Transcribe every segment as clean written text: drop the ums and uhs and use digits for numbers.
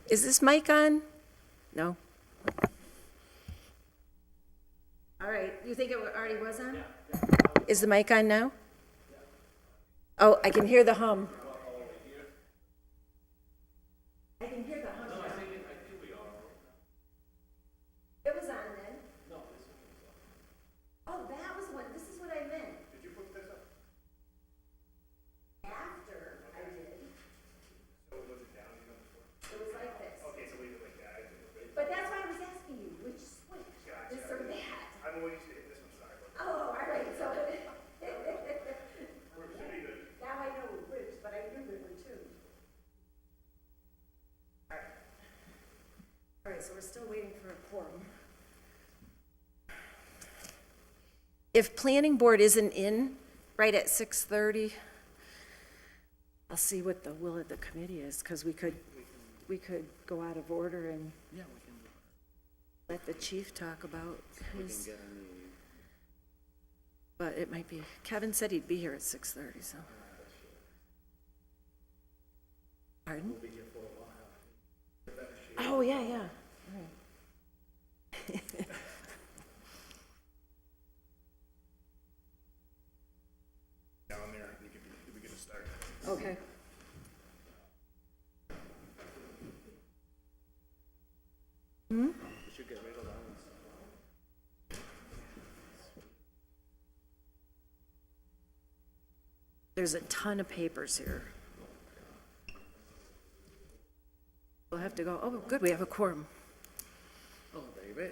Is this mic on? No? All right, you think it already was on? Is the mic on now? Oh, I can hear the hum. I can hear the hum. I think we are. It was on then? No, this was on. Oh, that was what, this is what I meant. Did you put this up? After I did. So was it down even before? It was like this. Okay, so leave it like that. But that's why I was asking you, which switch? Gotcha. This or that? I'm always used to hit this one, sorry. Oh, all right, so. Now I know which, but I knew there were two. All right, so we're still waiting for a quorum. If planning board isn't in right at 6:30, I'll see what the will of the committee is, because we could go out of order and let the chief talk about his. But it might be, Kevin said he'd be here at 6:30, so. Pardon? Oh, yeah, yeah. Right. Down there, you could get a start. Okay. Hmm? Should get rid of that one. There's a ton of papers here. We'll have to go, oh, good, we have a quorum. Oh, baby.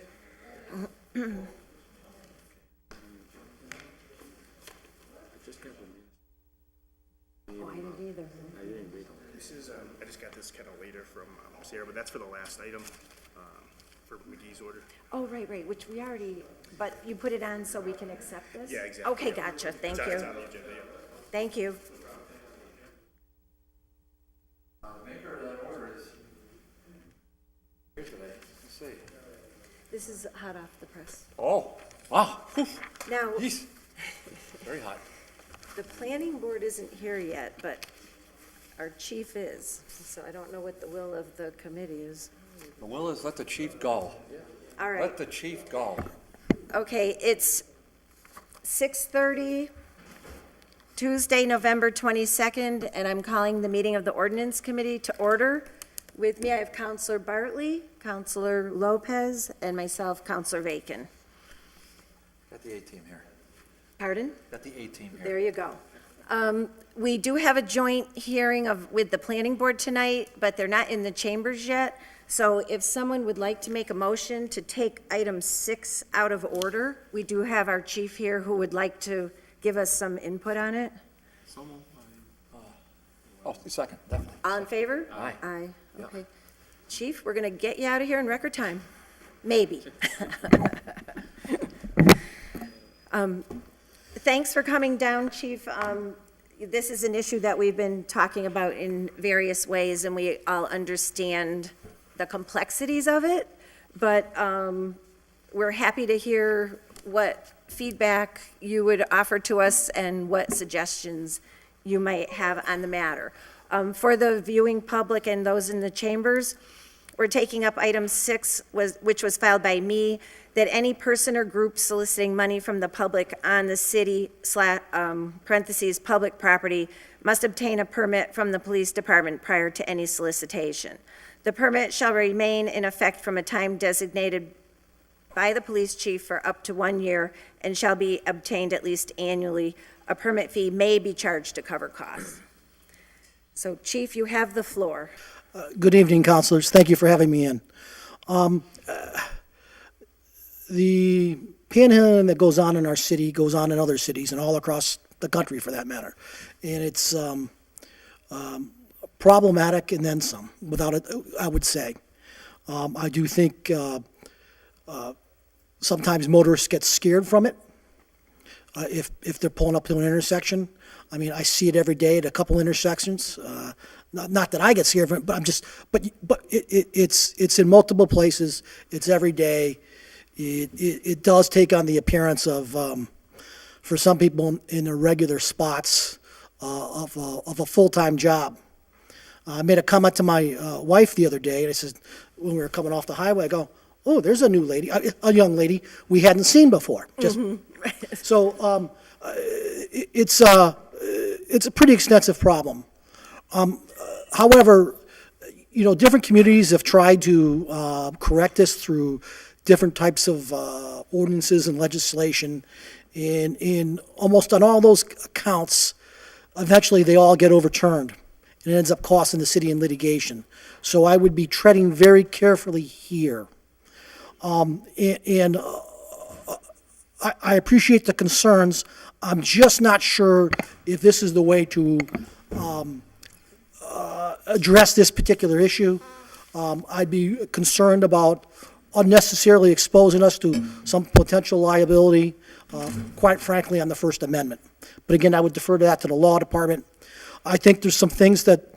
Oh, I didn't either. This is, I just got this kind of later from Sarah, but that's for the last item, for McGee's order. Oh, right, which we already, but you put it on so we can accept this? Yeah, exactly. Okay, gotcha, thank It's you. on the agenda, yeah. Thank you. Maker of that order is here today. Let's see. This is hot off the press. Oh, wow. Now, Jeez. Very hot. the planning board isn't here yet, but our chief is, so I don't know what the will of the committee is. The will is let the chief go. All right, Let the chief go. okay, it's 6:30, Tuesday, November 22nd, and I'm calling the meeting of the Ordinance Committee to order. With me, I have Counselor Bartley, Counselor Lopez, and myself, Counselor Vacan. Got the A-team here. Pardon? Got the A-team here. There you go. We do have a joint hearing with the planning board tonight, but they're not in the chambers yet. So if someone would like to make a motion to take item 6 out of order, we do have our chief here who would like to give us some input on it. Oh, second, definitely. All in favor? Aye. Aye, Yeah. okay. Chief, we're going to get you out of here in record time. Maybe. Thanks for coming down, Chief. This is an issue that we've been talking about in various ways, and we all understand the complexities of it, but we're happy to hear what feedback you would offer to us and what suggestions you might have on the matter. For the viewing public and those in the chambers, we're taking up item 6, which was filed by me, that any person or group soliciting money from the public on the city parentheses public property must obtain a permit from the police department prior to any solicitation. The permit shall remain in effect from a time designated by the police chief for up to 1 year and shall be obtained at least annually. A permit fee may be charged to cover costs. So, Chief, you have the floor. Good evening, councilors. Thank you for having me in. The panhandling that goes on in our city goes on in other cities and all across the country, for that matter. And it's problematic and then some, without it, I would say. I do think sometimes motorists get scared from it if they're pulling up to an intersection. I mean, I see it every day at a couple intersections. Not that I get scared from it, but it's in multiple places. It's every day. It does take on the appearance of, for some people in their regular spots, of a full-time job. I made a comment to my wife the other day, and I said, when we were coming off the highway, I go, oh, there's a new lady, a young lady we hadn't seen before. Just so it's a pretty extensive problem. However, different communities have tried to correct this through different types of ordinances and legislation. In almost on all those accounts, eventually they all get overturned, and it ends up costing the city in litigation. So I would be treading very carefully here. I appreciate the concerns. I'm just not sure if this is the way to address this particular issue. I'd be concerned about unnecessarily exposing us to some potential liability, quite frankly, on the First Amendment. But again, I would defer to that to the law department. I think there's some things that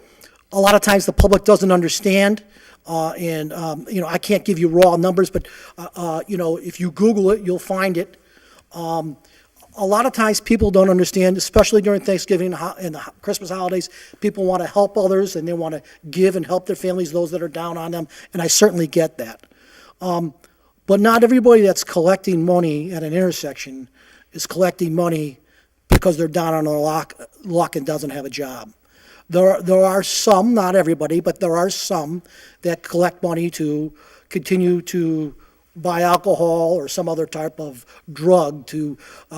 a lot of times the public doesn't understand. I can't give you raw numbers, but, if you Google it, you'll find it. A lot of times people don't understand, especially during Thanksgiving and the Christmas holidays, people want to help others and they want to give and help their families, those that are down on them, and I certainly get that. But not everybody that's collecting money at an intersection is collecting money because they're down on their luck and doesn't have a job. There are some, not everybody, but there are some that collect money to continue to buy alcohol or some other type of drug to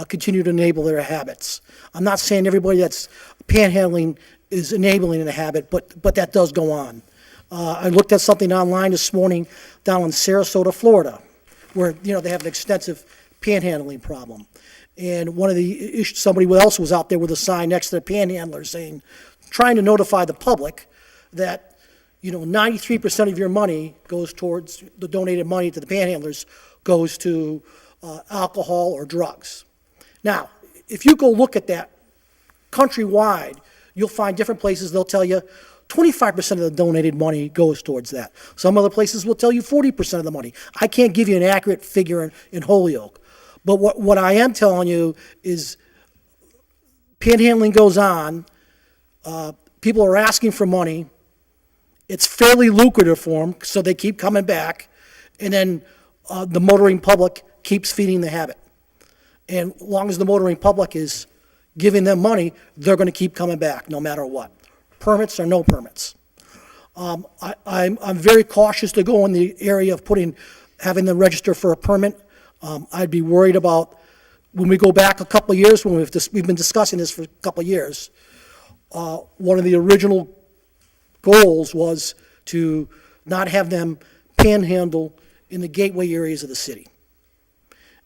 continue to enable their habits. I'm not saying everybody that's panhandling is enabling a habit, but that does go on. I looked at something online this morning down in Sarasota, Florida, where they have an extensive panhandling problem. And one of the somebody else was out there with a sign next to the panhandler saying, trying to notify the public that 93% of your money goes towards the donated money to the panhandlers goes to alcohol or drugs. Now, if you go look at that countrywide, you'll find different places they'll tell you 25% of the donated money goes towards that. Some other places will tell you 40% of the money. I can't give you an accurate figure in Holyoke. But what I am telling you is panhandling goes on. People are asking for money. It's fairly lucrative for them, so they keep coming back. And then the motoring public keeps feeding the habit. And as long as the motoring public is giving them money, they're going to keep coming back no matter what. Permits or no permits. I'm very cautious to go in the area of having them register for a permit. I'd be worried about when we go back a couple of years, when we've been discussing this for a couple of years. One of the original goals was to not have them panhandle in the gateway areas of the city.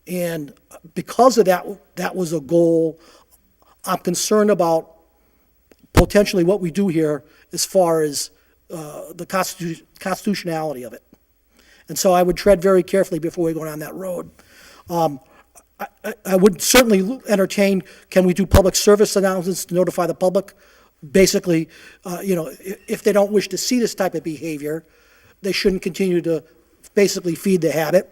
And because of that, that was a goal. I'm concerned about potentially what we do here as far as the constitutionality of it. And so I would tread very carefully before we go down that road. I would certainly entertain, can we do public service announcements to notify the public? Basically, if they don't wish to see this type of behavior, they shouldn't continue to basically feed the habit.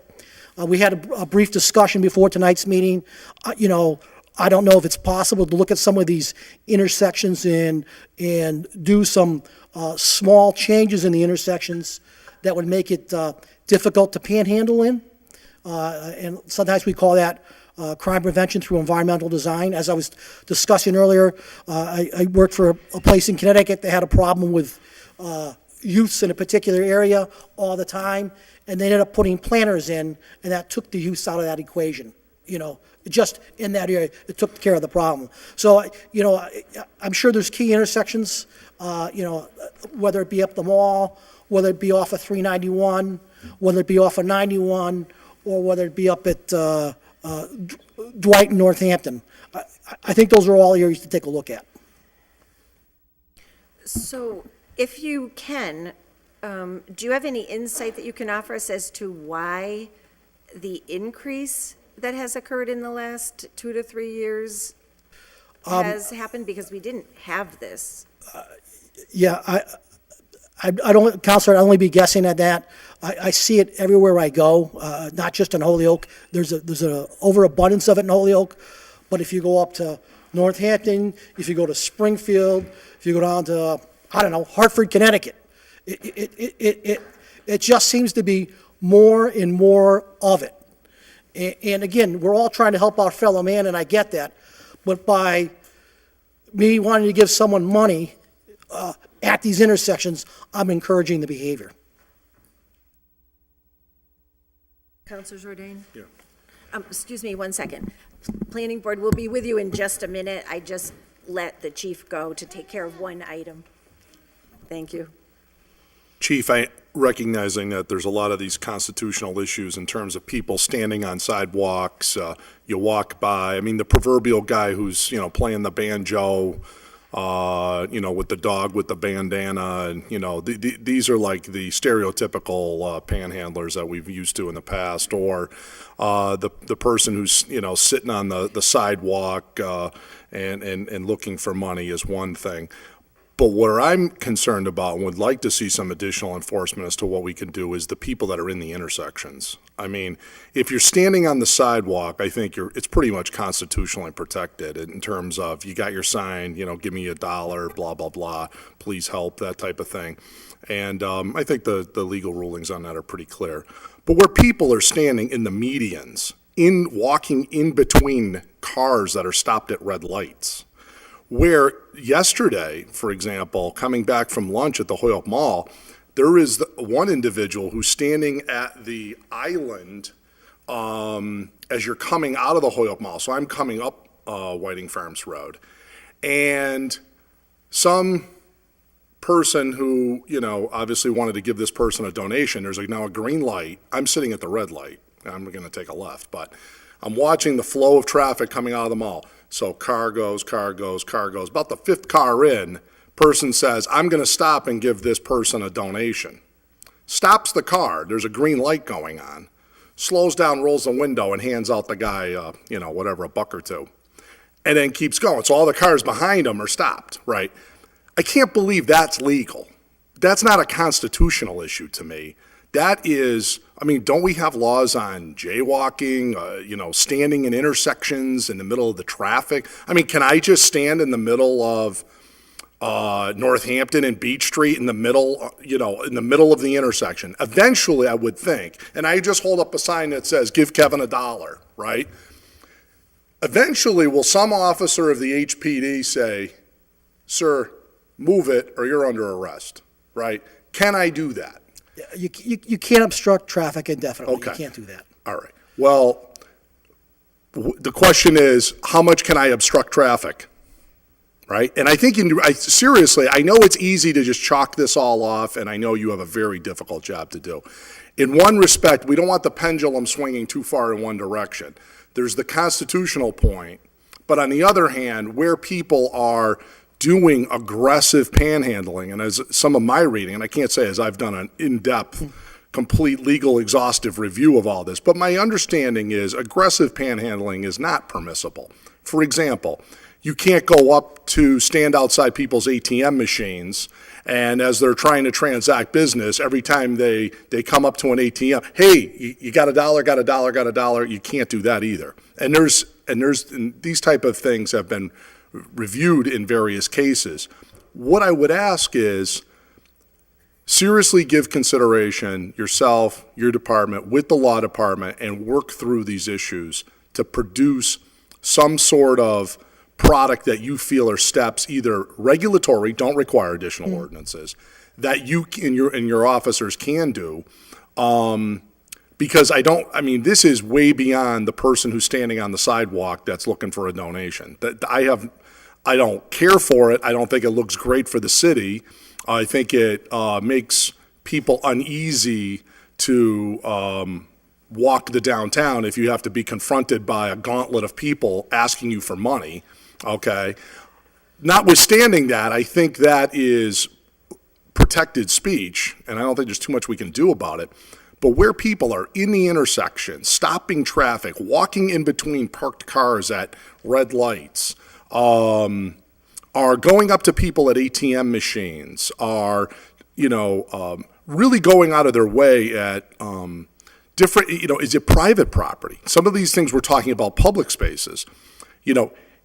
We had a brief discussion before tonight's meeting. I don't know if it's possible to look at some of these intersections and do some small changes in the intersections that would make it difficult to panhandle in. And sometimes we call that crime prevention through environmental design. As I was discussing earlier, I worked for a place in Connecticut that had a problem with youths in a particular area all the time, and they ended up putting planters in, and that took the youths out of that equation. Just in that area, it took care of the problem. So, I'm sure there's key intersections, whether it be up the mall, whether it be off of 391, whether it be off of 91, or whether it be up at Dwight and Northampton. I think those are all areas to take a look at. So if you can, do you have any insight that you can offer us as to why the increase that has occurred in the last 2 to 3 years has happened? Because we didn't have this. Yeah, I don't, Counselor, I'd only be guessing at that. I see it everywhere I go, not just in Holyoke. There's an overabundance of it in Holyoke, but if you go up to Northampton, if you go to Springfield, if you go down to I don't know, Hartford, Connecticut. It just seems to be more and more of it. And again, we're all trying to help our fellow man, and I get that. But by me wanting to give someone money at these intersections, I'm encouraging the behavior. Counselor Jordan? Yeah. Excuse me 1 second. Planning Board will be with you in just a minute. I just let the chief go to take care of one item. Thank you. Chief, recognizing that there's a lot of these constitutional issues in terms of people standing on sidewalks, you walk by, I mean, the proverbial guy who's, playing the banjo, with the dog with the bandana, and, these are like the stereotypical panhandlers that we've used to in the past, or the person who's, sitting on the sidewalk and looking for money is one thing. But what I'm concerned about and would like to see some additional enforcement as to what we can do is the people that are in the intersections. I mean, if you're standing on the sidewalk, I think it's pretty much constitutionally protected in terms of you got your sign, give me $1, blah, blah, blah, please help, that type of thing. And I think the legal rulings on that are pretty clear. But where people are standing in the medians, walking in between cars that are stopped at red lights, where yesterday, for example, coming back from lunch at the Hoyok Mall, there is one individual who's standing at the island as you're coming out of the Hoyok Mall. So I'm coming up Whiting Farms Road. And some person who, obviously wanted to give this person a donation, there's now a green light. I'm sitting at the red light. I'm going to take a left, but I'm watching the flow of traffic coming out of the mall. So car goes. About the fifth car in, person says, I'm going to stop and give this person a donation. Stops the car. There's a green light going on. Slows down, rolls the window, and hands out the guy, whatever, $1 or $2. And then keeps going. So all the cars behind him are stopped, right? I can't believe that's legal. That's not a constitutional issue to me. That is, don't we have laws on jaywalking, standing in intersections in the middle of the traffic? Can I just stand in the middle of Northampton and Beach Street in the middle of the intersection? Eventually, I would think, and I just hold up a sign that says, give Kevin $1, right? Eventually, will some officer of the HPD say, sir, move it or you're under arrest, right? Can I do that? You can't obstruct traffic indefinitely. Okay. You can't do that. All right. Well, the question is, how much can I obstruct traffic? Right? And I think, seriously, I know it's easy to just chalk this all off, and I know you have a very difficult job to do. In one respect, we don't want the pendulum swinging too far in one direction. There's the constitutional point, but on the other hand, where people are doing aggressive panhandling, and as some of my reading, and I can't say as I've done an in-depth, complete legal exhaustive review of all this, but my understanding is aggressive panhandling is not permissible. For example, you can't go up to stand outside people's ATM machines, and as they're trying to transact business, every time they come up to an ATM, hey, you got $1, got $1, you can't do that either. And these type of things have been reviewed in various cases. What I would ask is, seriously give consideration, yourself, your department, with the law department, and work through these issues to produce some sort of product that you feel are steps, either regulatory, don't require additional ordinances, that you and your officers can do. Because this is way beyond the person who's standing on the sidewalk that's looking for a donation. I don't care for it. I don't think it looks great for the city. I think it makes people uneasy to walk the downtown if you have to be confronted by a gauntlet of people asking you for money, okay? Notwithstanding that, I think that is protected speech, and I don't think there's too much we can do about it. But where people are in the intersection, stopping traffic, walking in between parked cars at red lights, are going up to people at ATM machines, are, really going out of their way at different, is it private property? Some of these things we're talking about public spaces.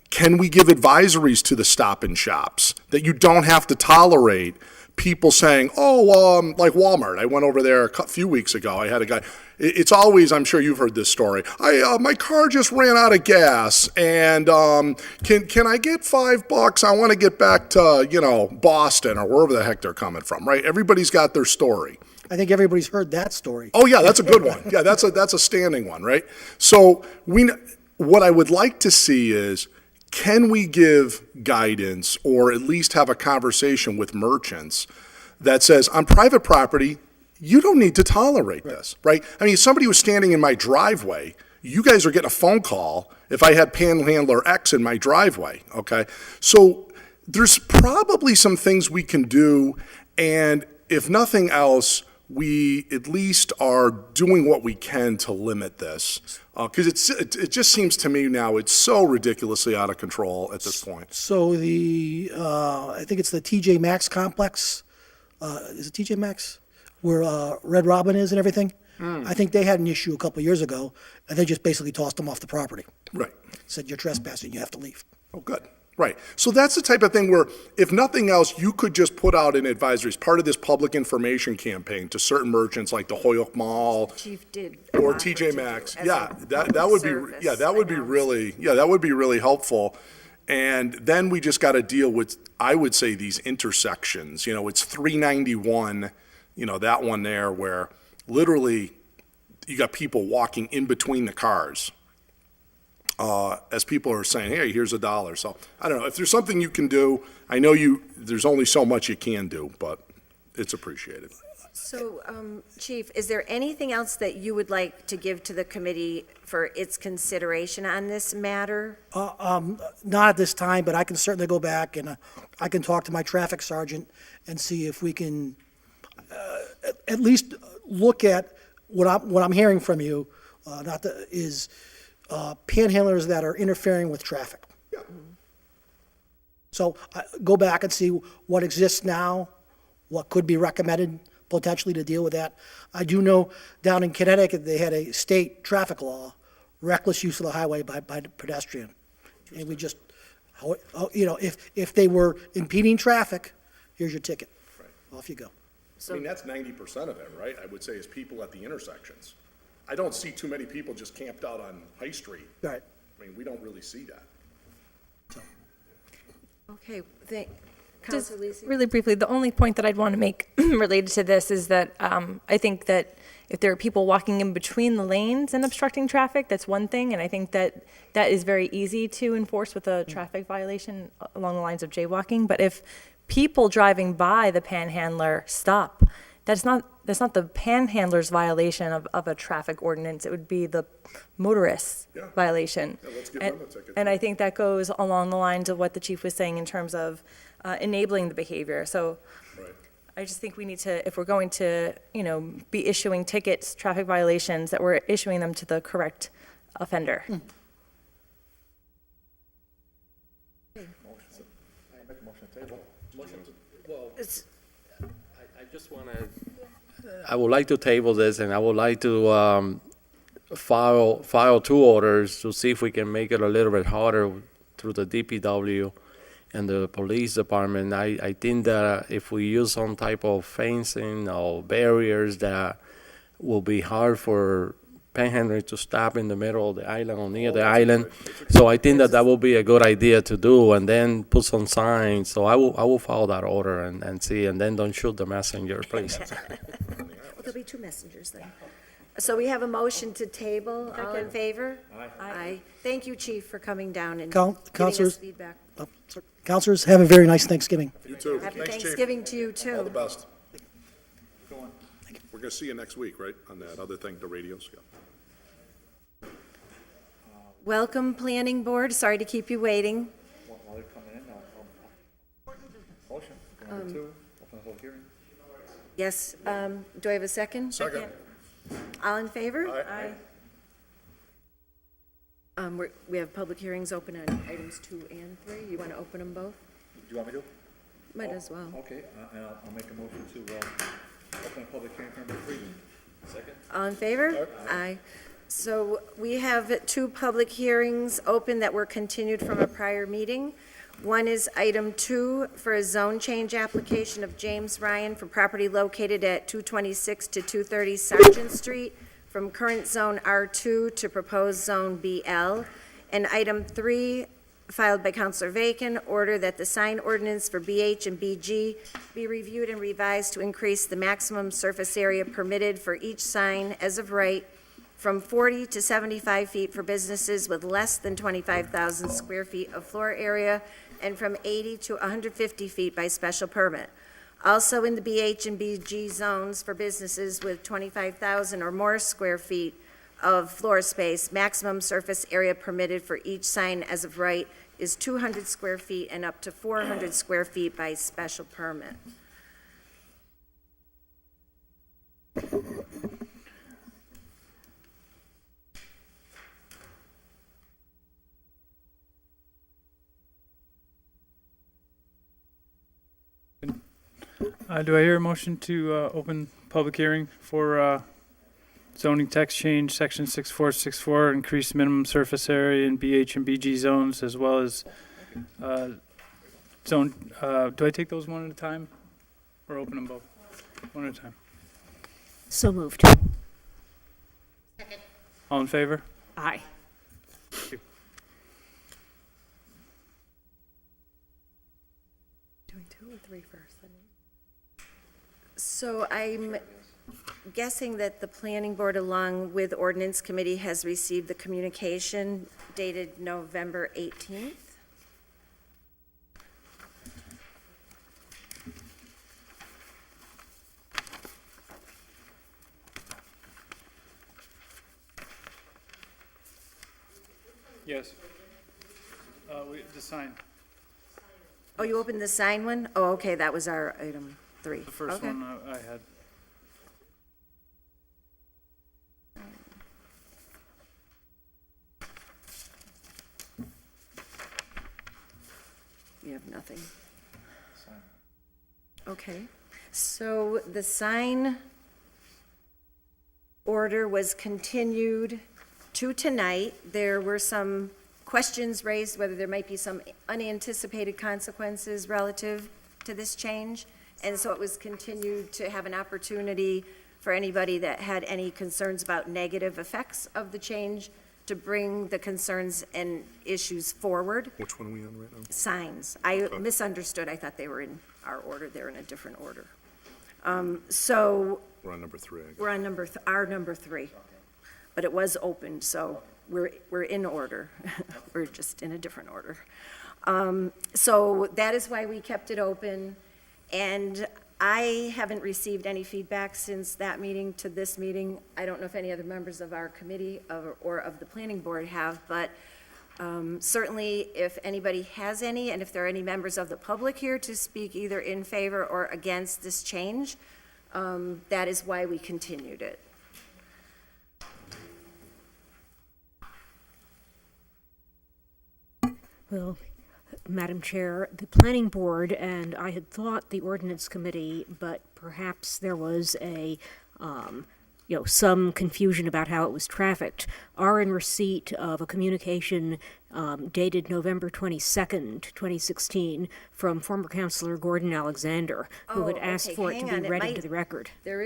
Can we give advisories to the Stop and Shops that you don't have to tolerate people saying, oh, like Walmart, I went over there a few weeks ago, I had a guy, it's always, I'm sure you've heard this story, my car just ran out of gas, and can I get $5? I want to get back to, Boston, or wherever the heck they're coming from, right? Everybody's got their story. I think everybody's heard that story. Oh, yeah, that's a good one. Yeah, that's a standing one, right? So what I would like to see is, can we give guidance or at least have a conversation with merchants that says, on private property, you don't need to tolerate this, right? I mean, if somebody was standing in my driveway, you guys are getting a phone call if I had Panhandler X in my driveway, okay? So there's probably some things we can do, and if nothing else, we at least are doing what we can to limit this. Because it just seems to me now it's so ridiculously out of control at this point. So I think it's the TJ Maxx complex, is it TJ Maxx? Where Red Robin is and everything? I think they had an issue a couple of years ago, and they just basically tossed them off the property. Right. Said, you're trespassing, you have to leave. Oh, good. Right. So that's the type of thing where, if nothing else, you could just put out an advisory as part of this public information campaign to certain merchants like the Holyoke Mall Chief did. or offer to TJ do Maxx. as Yeah, a that public would be, service that would be announcement. that would be really helpful. And then we just got to deal with, I would say, these intersections. It's 391, that one there where literally you got people walking in between the cars. As people are saying, hey, here's $1. So I don't know if there's something you can do. I know there's only so much you can do, but it's appreciated. So, Chief, is there anything else that you would like to give to the committee for its consideration on this matter? Not at this time, but I can certainly go back and I can talk to my traffic sergeant and see if we can at least look at what I'm hearing from you, is panhandlers that are interfering with traffic. Yeah. So go back and see what exists now, what could be recommended potentially to deal with that. I do know down in Connecticut, they had a state traffic law, reckless use of the highway by the pedestrian. And we just, if they were impeding traffic, here's your ticket. Right. Off you go. I mean, that's 90% of it, right? I would say is people at the intersections. I don't see too many people just camped out on High Street. Right. I mean, we don't really see that. Okay, Just Counselor Lisi? really briefly, the only point that I'd want to make related to this is that I think that if there are people walking in between the lanes and obstructing traffic, that's one thing, and I think that that is very easy to enforce with a traffic violation along the lines of jaywalking. But if people driving by the panhandler stop, that's not the panhandler's violation of a traffic ordinance. It would be the motorist's Yeah. violation. Yeah, let's give them a ticket. And I think that goes along the lines of what the chief was saying in terms of enabling the behavior. So Right. I just think we need to, if we're going to, be issuing tickets, traffic violations, that we're issuing them to the correct offender. I make a motion to table. It's- I just want to, I would like to table this, and I would like to file 2 orders to see if we can make it a little bit harder through the DPW and the police department. I think that if we use some type of fencing or barriers, that will be hard for panhandlers to stop in the middle of the island or near the island. So I think that will be a good idea to do, and then put some signs. So I will follow that order and see, and then don't shoot the messenger, please. Well, there'll be 2 messengers then. So we have a motion to table. All in favor? Aye. Thank you, Chief, for coming down and giving us Counselors? feedback. Counselors, have a very nice Thanksgiving. You too. Happy Thanks, Chief. Thanksgiving to you, All the too. best. Go on. We're going to see you next week, right, on that other thing, the radios? Yeah. Welcome, Planning Board. Sorry to keep you waiting. While they're coming in, motion, going to 2, open the whole hearing. Yes, do I have a second? Second. All in favor? Aye. We have public hearings open on items 2 and 3. You want to open them both? Do you want me to? Might as well. Okay, and I'll make a motion to open a public hearing for number 3. Second? All in favor? Aye. So we have 2 public hearings open that were continued from a prior meeting. One is item 2 for a zone change application of James Ryan for property located at 226 to 230 Sargent Street from current zone R2 to proposed zone BL. And item 3, filed by Councilor Vacan, order that the sign ordinance for BH and BG be reviewed and revised to increase the maximum surface area permitted for each sign as of right from 40 to 75 feet for businesses with less than 25,000 square feet of floor area, and from 80 to 150 feet by special permit. Also in the BH and BG zones for businesses with 25,000 or more square feet of floor space, maximum surface area permitted for each sign as of right is 200 square feet and up to 400 square feet by special permit. Do I hear a motion to open public hearing for zoning text change, section 6464, increase minimum surface area in BH and BG zones, as well as zone, do I take those one at a time, or open them both? One at a time. So moved. All in favor? Aye. Doing 2 or 3 first? So I'm guessing that the planning board, along with ordinance committee, has received the communication dated November 18th. Yes. The sign. Oh, you opened the sign one? Oh, okay, that was our item 3. The first Okay. one I had. You have nothing. Okay, so the sign order was continued to tonight. There were some questions raised, whether there might be some unanticipated consequences relative to this change. And so it was continued to have an opportunity for anybody that had any concerns about negative effects of the change to bring the concerns and issues forward. Which one are we on right now? Signs. I misunderstood. I thought they were in our order. They're in a different order. So We're on number 3, I guess. we're on our number 3. But it was opened, so we're in order. We're just in a different order. So that is why we kept it open. And I haven't received any feedback since that meeting to this meeting. I don't know if any other members of our committee or of the planning board have, but certainly if anybody has any, and if there are any members of the public here to speak either in favor or against this change, that is why we continued it. Well, Madam Chair, the Planning Board and I had thought the Ordinance Committee, but perhaps there was some confusion about how it was trafficked, are in receipt of a communication dated November 22nd, 2016, from former Councilor Gordon Alexander, who had asked for it to be read into the record. There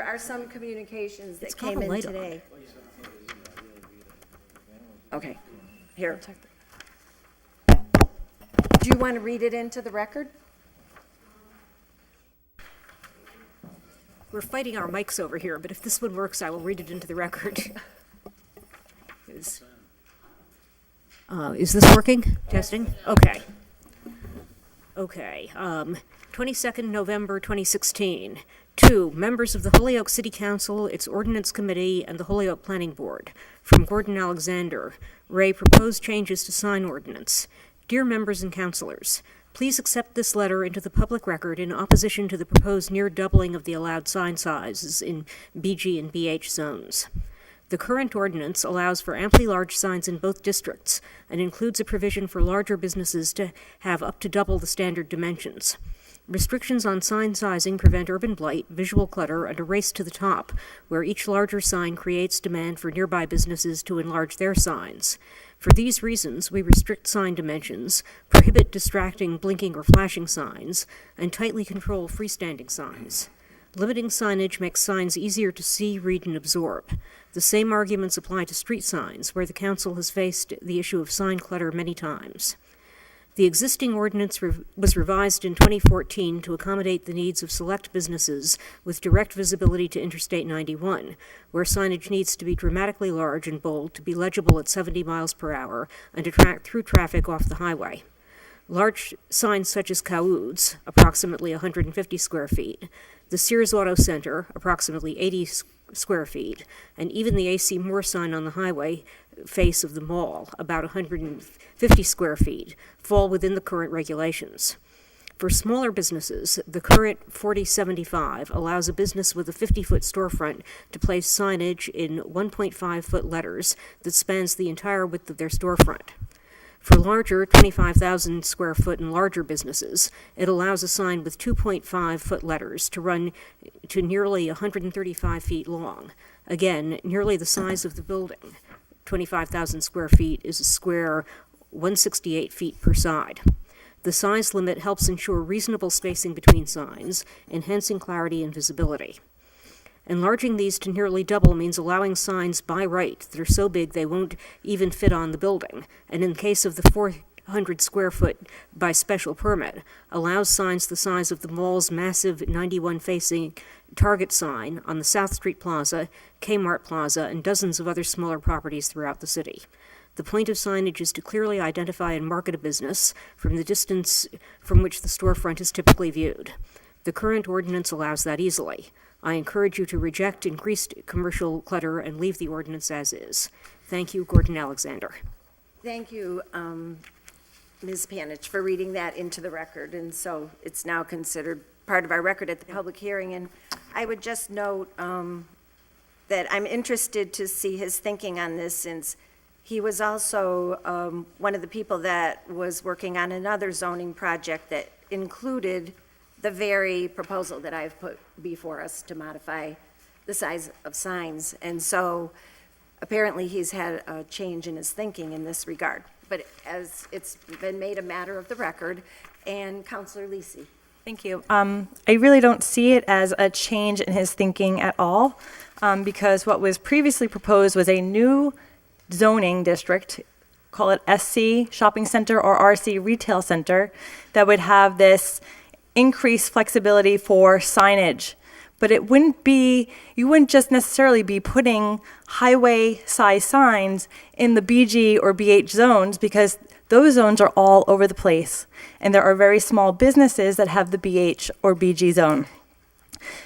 are some communications that It's got came a in light on today. Okay, here. Do you want to read it into the record? We're fighting our mics over here, but if this one works, I will read it into the record. Is this working? Testing? Okay. Okay. 22nd November 2016. 2. Members of the Holyoke City Council, its Ordinance Committee, and the Holyoke Planning Board. From Gordon Alexander. Ray, proposed changes to sign ordinance. Dear members and councilors, please accept this letter into the public record in opposition to the proposed near doubling of the allowed sign sizes in BG and BH zones. The current ordinance allows for amply large signs in both districts and includes a provision for larger businesses to have up to double the standard dimensions. Restrictions on sign sizing prevent urban blight, visual clutter, and a race to the top, where each larger sign creates demand for nearby businesses to enlarge their signs. For these reasons, we restrict sign dimensions, prohibit distracting, blinking, or flashing signs, and tightly control freestanding signs. Limiting signage makes signs easier to see, read, and absorb. The same arguments apply to street signs, where the council has faced the issue of sign clutter many times. The existing ordinance was revised in 2014 to accommodate the needs of select businesses with direct visibility to Interstate 91, where signage needs to be dramatically large and bold to be legible at 70 miles per hour and attract through traffic off the highway. Large signs such as Caoud's, approximately 150 square feet, the Sears Auto Center, approximately 80 square feet, and even the A.C. Moore sign on the highway face of the mall, about 150 square feet, fall within the current regulations. For smaller businesses, the current 4075 allows a business with a 50-foot storefront to place signage in 1.5-foot letters that spans the entire width of their storefront. For larger, 25,000 square foot and larger businesses, it allows a sign with 2.5-foot letters to run to nearly 135 feet long. Again, nearly the size of the building. 25,000 square feet is a square 168 feet per side. The size limit helps ensure reasonable spacing between signs, enhancing clarity and visibility. Enlarging these to nearly double means allowing signs by right that are so big they won't even fit on the building, and in case of the 400 square foot by special permit, allows signs the size of the mall's massive 91-facing Target sign on the South Street Plaza, Kmart Plaza, and dozens of other smaller properties throughout the city. The point of signage is to clearly identify and market a business from the distance from which the storefront is typically viewed. The current ordinance allows that easily. I encourage you to reject increased commercial clutter and leave the ordinance as is. Thank you, Gordon Alexander. Thank you, Ms. Panich, for reading that into the record, and so it's now considered part of our record at the public hearing. And I would just note that I'm interested to see his thinking on this, since he was also one of the people that was working on another zoning project that included the very proposal that I've put before us to modify the size of signs. And so apparently he's had a change in his thinking in this regard. But as it's been made a matter of the record, and Councilor Lisi. Thank you. I really don't see it as a change in his thinking at all, because what was previously proposed was a new zoning district, call it SC Shopping Center or RC Retail Center, that would have this increased flexibility for signage. But it wouldn't be, you wouldn't just necessarily be putting highway size signs in the BG or BH zones, because those zones are all over the place. And there are very small businesses that have the BH or BG zone.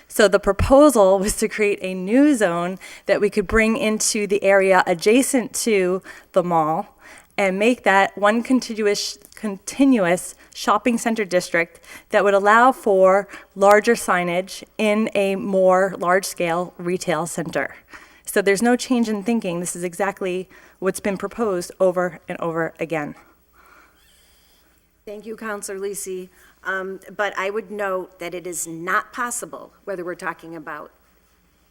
So the proposal was to create a new zone that we could bring into the area adjacent to the mall and make that one continuous shopping center district that would allow for larger signage in a more large-scale retail center. So there's no change in thinking. This is exactly what's been proposed over and over again. Thank you, Councilor Lisi. But I would note that it is not possible, whether we're talking about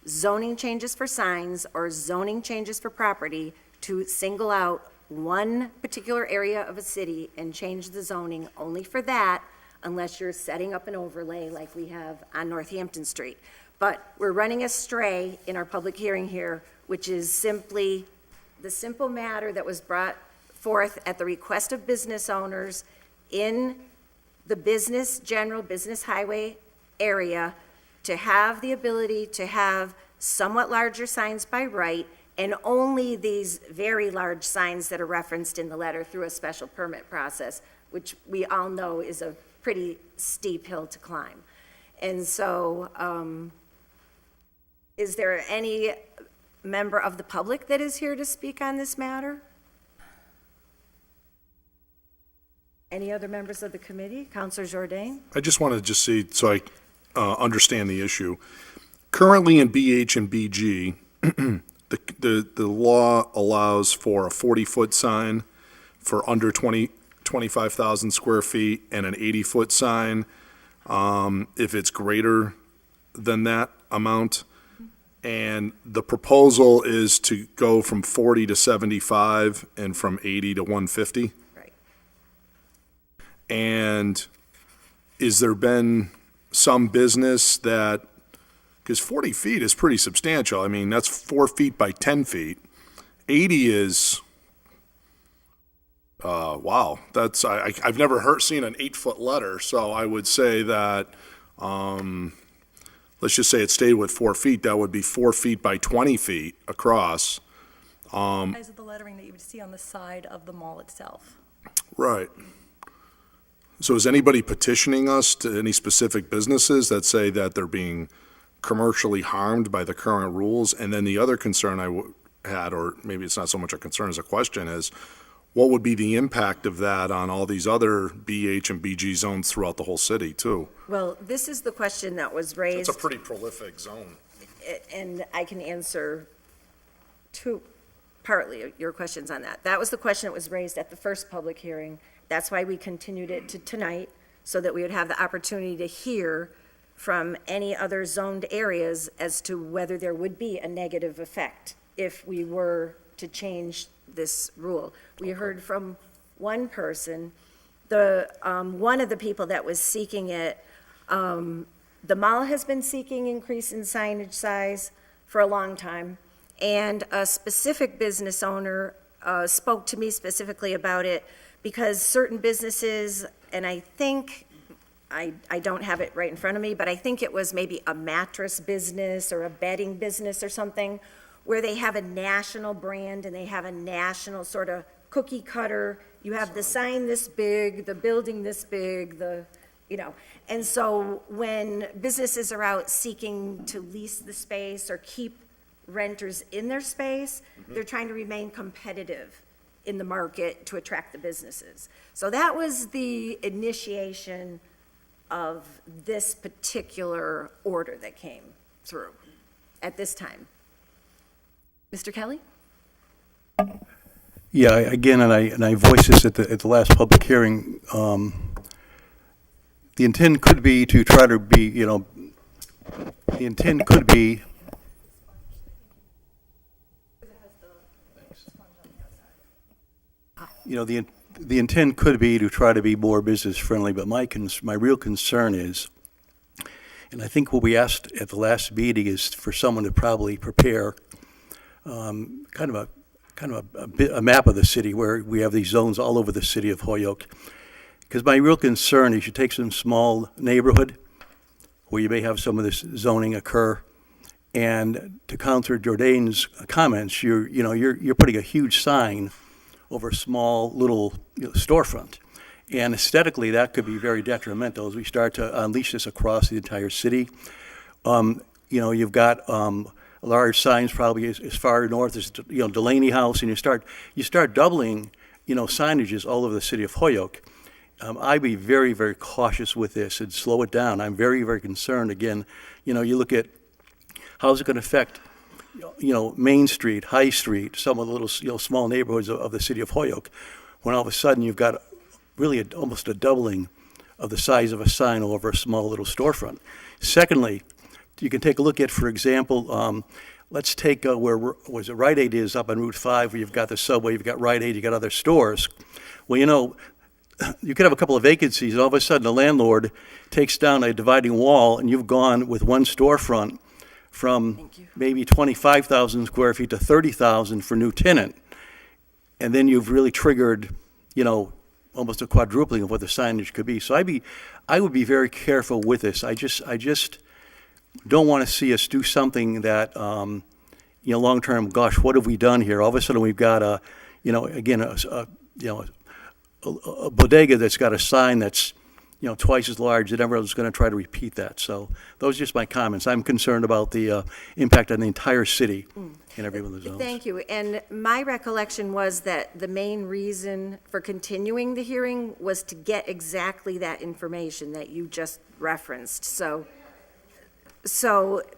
zoning changes for signs or zoning changes for property, to single out one particular area of a city and change the zoning only for that, unless you're setting up an overlay like we have on Northampton Street. But we're running astray in our public hearing here, which is simply the simple matter that was brought forth at the request of business owners in the general business highway area, to have the ability to have somewhat larger signs by right, and only these very large signs that are referenced in the letter through a special permit process, which we all know is a pretty steep hill to climb. And so, is there any member of the public that is here to speak on this matter? Any other members of the committee? Councilor Jourdain? I just wanted to see, so I understand the issue. Currently in BH and BG, the law allows for a 40-foot sign for under 25,000 square feet and an 80-foot sign if it's greater than that amount. And the proposal is to go from 40 to 75 and from 80 to 150. Right. And is there been some business that, because 40 feet is pretty substantial. I mean, that's 4 feet by 10 feet. 80 is, wow, that's, I've never seen an 8-foot letter, so I would say that, let's just say it stayed with 4 feet, that would be 4 feet by 20 feet across. Size of the lettering that you would see on the side of the mall itself. Right. So is anybody petitioning us to any specific businesses that say that they're being commercially harmed by the current rules? And then the other concern I had, or maybe it's not so much a concern as a question, is what would be the impact of that on all these other BH and BG zones throughout the whole city, too? Well, this is the question that was raised. It's a pretty prolific zone. And I can answer partly your questions on that. That was the question that was raised at the first public hearing. That's why we continued it to tonight, so that we would have the opportunity to hear from any other zoned areas as to whether there would be a negative effect if we were to change this rule. We heard from one person, one of the people that was seeking it, the mall has been seeking increase in signage size for a long time, and a specific business owner spoke to me specifically about it because certain businesses, and I think, I don't have it right in front of me, but I think it was maybe a mattress business or a bedding business or something, where they have a national brand and they have a national sort of cookie cutter. You have the sign this big, the building this big, and so when businesses are out seeking to lease the space or keep renters in their space, they're trying to remain competitive in the market to attract the businesses. So that was the initiation of this particular order that came through at this time. Mr. Kelly? Yeah, again, and I voiced this at the last public hearing. The intent could be to try to be, the intent could be. The intent could be to try to be more business friendly, but my real concern is, and I think what we asked at the last meeting is for someone to probably prepare kind of a map of the city where we have these zones all over the city of Holyoke. Because my real concern is you take some small neighborhood where you may have some of this zoning occur, and to counter Jordane's comments, you're putting a huge sign over a small little storefront. And aesthetically, that could be very detrimental as we start to unleash this across the entire city. You've got large signs probably as far north as Delaney House, and you start doubling signages all over the city of Holyoke. I'd be very, very cautious with this and slow it down. I'm very, very concerned. Again, you look at how's it going to affect Main Street, High Street, some of the little small neighborhoods of the city of Holyoke, when all of a sudden you've got really almost a doubling of the size of a sign over a small little storefront. Secondly, you can take a look at, for example, let's take where Rite Aid is up on Route 5, where you've got the subway, you've got Rite Aid, you've got other stores. Well, you could have a couple of vacancies, and all of a sudden the landlord takes down a dividing wall, and you've gone with one storefront from maybe 25,000 square feet to 30,000 for new tenant. And then you've really triggered, almost a quadrupling of what the signage could be. So I would be very careful with this. I just don't want to see us do something that, long term, gosh, what have we done here? All of a sudden we've got a bodega that's got a sign that's, twice as large, and everyone's going to try to repeat that. So those are just my comments. I'm concerned about the impact on the entire city in every one of the zones. Thank you. And my recollection was that the main reason for continuing the hearing was to get exactly that information that you just referenced. So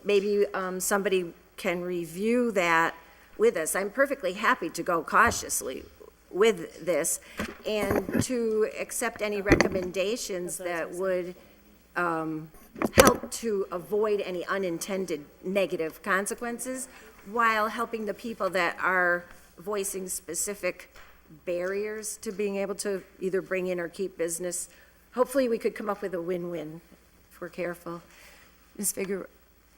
maybe somebody can review that with us. I'm perfectly happy to go cautiously with this and to accept any recommendations that would help to avoid any unintended negative consequences while helping the people that are voicing specific barriers to being able to either bring in or keep business. Hopefully, we could come up with a win-win if we're careful. Ms.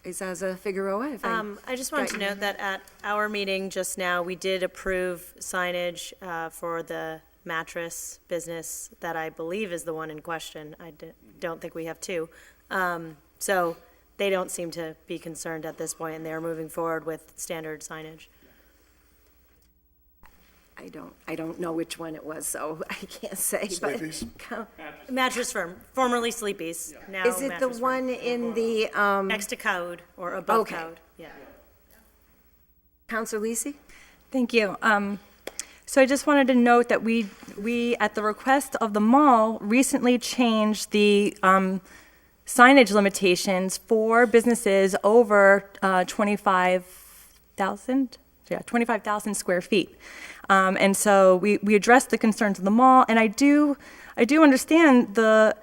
Izaza Figueroa, if I just wanted to note that at our meeting just now, we did approve signage for the mattress business that I believe is the one in question. Don't think we have two. So they don't seem to be concerned at this point, and they are moving forward with standard signage. I don't know which one it was, so I can't say. But Mattress Firm, formerly Sleepy's, now is it the Mattress Firm. one in the, Next to Code or above Okay. Code, yeah. Counselor Lisi? Thank you. So I just wanted to note that we, at the request of the mall, recently changed the signage limitations for businesses over 25,000 square feet. And so we addressed the concerns of the mall, and I do understand the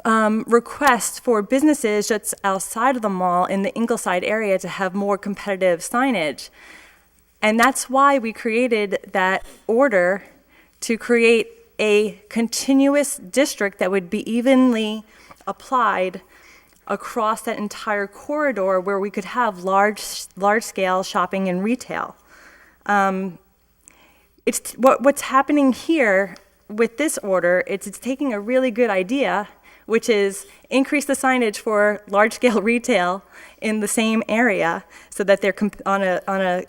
request for businesses just outside of the mall in the Ingleside area to have more competitive signage. And that's why we created that order to create a continuous district that would be evenly applied across that entire corridor where we could have large-scale shopping and retail. It's what's happening here with this order. It's taking a really good idea, which is increase the signage for large-scale retail in the same area, so that they're on a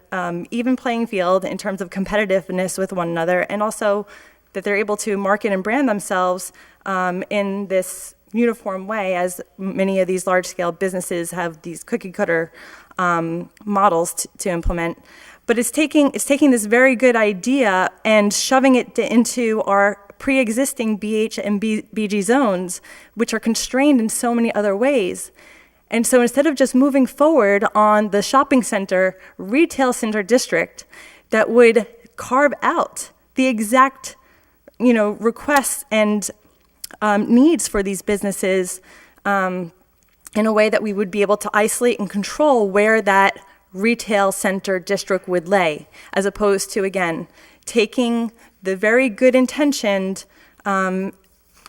even playing field in terms of competitiveness with one another, and also that they're able to market and brand themselves in this uniform way, as many of these large-scale businesses have these cookie-cutter models to implement. But it's taking this very good idea and shoving it into our pre-existing BH and BG zones, which are constrained in so many other ways. And so instead of just moving forward on the shopping center, retail center district that would carve out the exact, requests and needs for these businesses in a way that we would be able to isolate and control where that retail center district would lay, as opposed to, again, taking the very good intentioned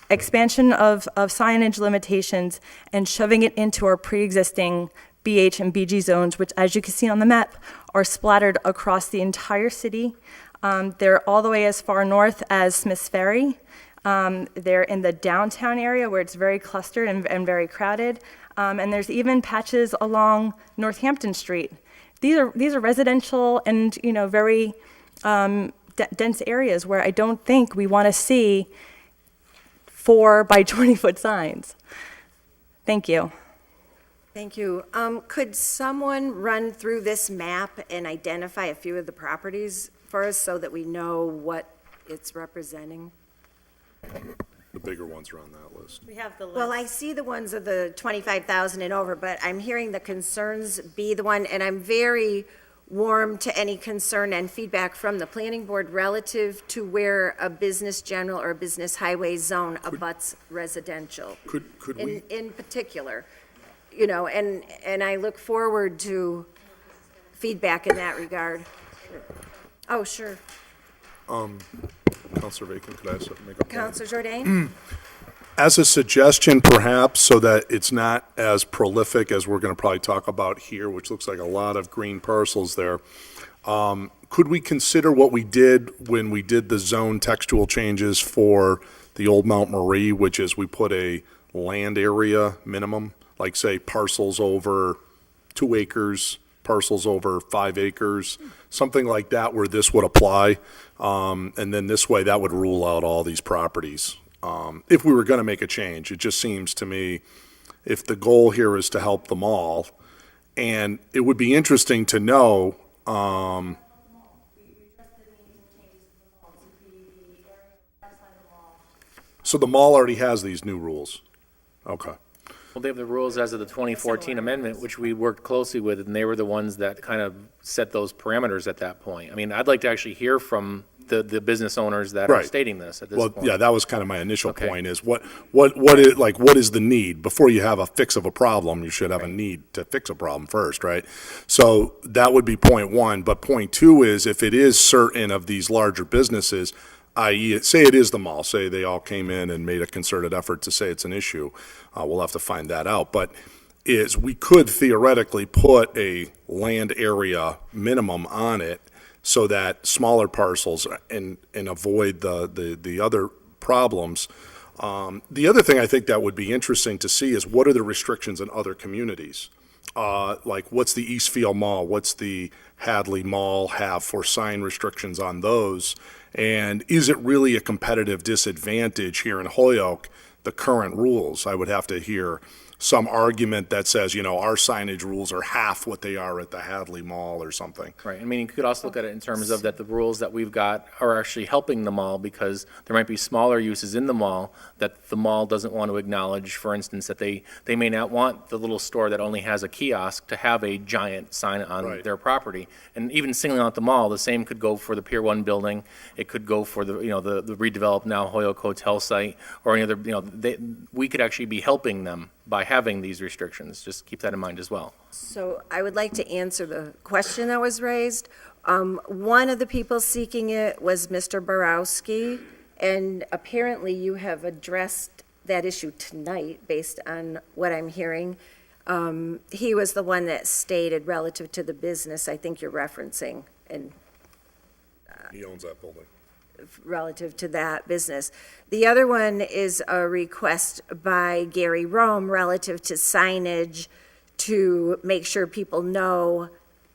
expansion of signage limitations and shoving it into our pre-existing BH and BG zones, which, as you can see on the map, are splattered across the entire city. They're all the way as far north as Smith's Ferry. They're in the downtown area where it's very clustered and very crowded. And there's even patches along Northampton Street. These are residential and very dense areas where I don't think we want to see 4 by 20-foot signs. Thank you. Thank you. Could someone run through this map and identify a few of the properties for us so that we know what it's representing? The bigger ones are on that list. We have the list. Well, I see the ones of the 25,000 and over, but I'm hearing the concerns be the one, and I'm very warm to any concern and feedback from the planning board relative to where a business general or business highway zone abuts residential. Could we? In particular, and I look forward to feedback in that regard. Oh, sure. Councilor Bacon, could I make a point? Councilor Jordan? As a suggestion, perhaps, so that it's not as prolific as we're going to probably talk about here, which looks like a lot of green parcels there, could we consider what we did when we did the zone textual changes for the old Mount Marie, which is we put a land area minimum, like say parcels over 2 acres, parcels over 5 acres, something like that where this would apply. And then this way, that would rule out all these properties. If we were going to make a change, it just seems to me, if the goal here is to help them all, and it would be interesting to know, so the mall already has these new rules. Okay. Well, they have the rules as of the 2014 amendment, which we worked closely with, and they were the ones that kind of set those parameters at that point. I mean, I'd like to actually hear from the business owners that are Right. stating this at this Well, point. yeah, that was kind of my initial Okay. point is what is the need? Before you have a fix of a problem, you should have a need to fix a problem first, right? So that would be point one. But point two is if it is certain of these larger businesses, i.e., say it is the mall, say they all came in and made a concerted effort to say it's an issue, we'll have to find that out. But is we could theoretically put a land area minimum on it so that smaller parcels and avoid the other problems. The other thing I think that would be interesting to see is what are the restrictions in other communities? Like what's the Eastfield Mall, what's the Hadley Mall have for sign restrictions on those? And is it really a competitive disadvantage here in Holyoke, the current rules? I would have to hear some argument that says, our signage rules are half what they are at the Hadley Mall or something. Right, I mean, you could also look at it in terms of that the rules that we've got are actually helping the mall because there might be smaller uses in the mall that the mall doesn't want to acknowledge. For instance, that they may not want the little store that only has a kiosk to have a giant sign on Right. their property. And even singling out the mall, the same could go for the Pier 1 building. It could go for the redeveloped now Holyoke Hotel site or any other, we could actually be helping them by having these restrictions. Just keep that in mind as well. So I would like to answer the question that was raised. One of the people seeking it was Mr. Borowski, and apparently you have addressed that issue tonight based on what I'm hearing. He was the one that stated relative to the business I think you're referencing, and He owns that building. relative to that business. The other one is a request by Gary Rome relative to signage to make sure people know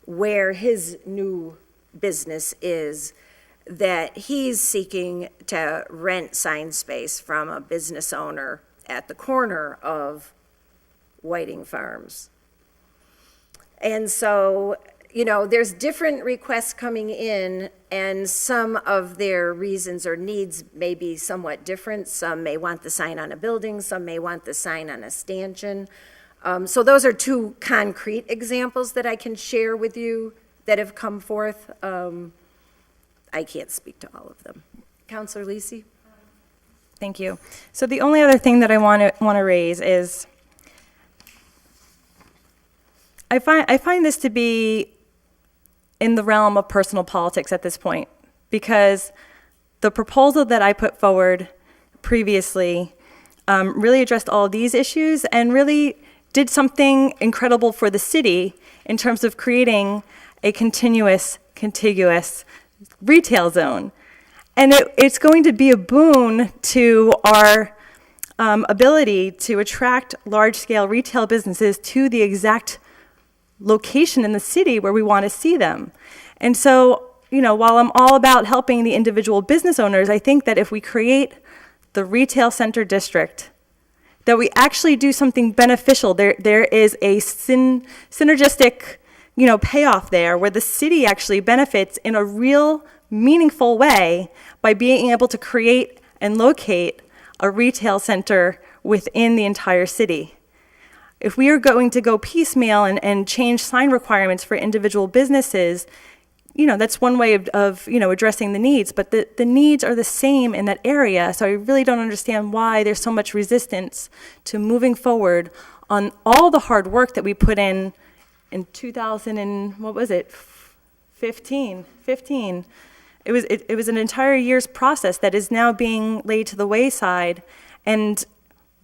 where his new business is, that he's seeking to rent sign space from a business owner at the corner of Whiting Farms. And so, there's different requests coming in, and some of their reasons or needs may be somewhat different. Some may want the sign on a building, some may want the sign on a stanchion. So those are two concrete examples that I can share with you that have come forth. I can't speak to all of them. Counselor Lisi? Thank you. So the only other thing that I want to raise is I find this to be in the realm of personal politics at this point, because the proposal that I put forward previously really addressed all of these issues and really did something incredible for the city in terms of creating a contiguous retail zone. And it's going to be a boon to our ability to attract large-scale retail businesses to the exact location in the city where we want to see them. And so, while I'm all about helping the individual business owners, I think that if we create the retail center district, that we actually do something beneficial. There is a synergistic, payoff there where the city actually benefits in a real meaningful way by being able to create and locate a retail center within the entire city. If we are going to go piecemeal and change sign requirements for individual businesses, that's one way of addressing the needs, but the needs are the same in that area. So I really don't understand why there's so much resistance to moving forward on all the hard work that we put in 2000 and, what was it, 15. It was an entire year's process that is now being laid to the wayside, and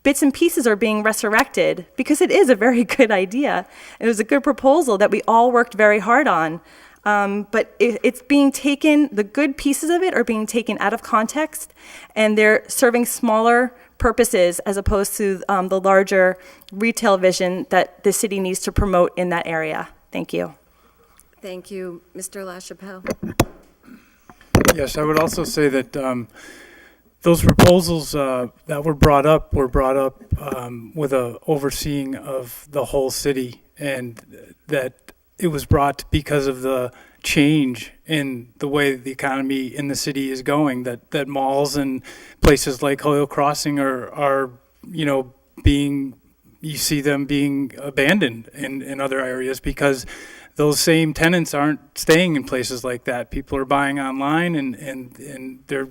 bits and pieces are being resurrected because it is a very good idea. It was a good proposal that we all worked very hard on. But it's being taken, the good pieces of it are being taken out of context, and they're serving smaller purposes as opposed to the larger retail vision that the city needs to promote in that area. Thank you. Thank you. Mr. LaChapelle? Yes, I would also say that those proposals that were brought up with a overseeing of the whole city, and that it was brought because of the change in the way the economy in the city is going, that malls and places like Holyoke Crossing are being, you see them being abandoned in other areas because those same tenants aren't staying in places like that. People are buying online and they're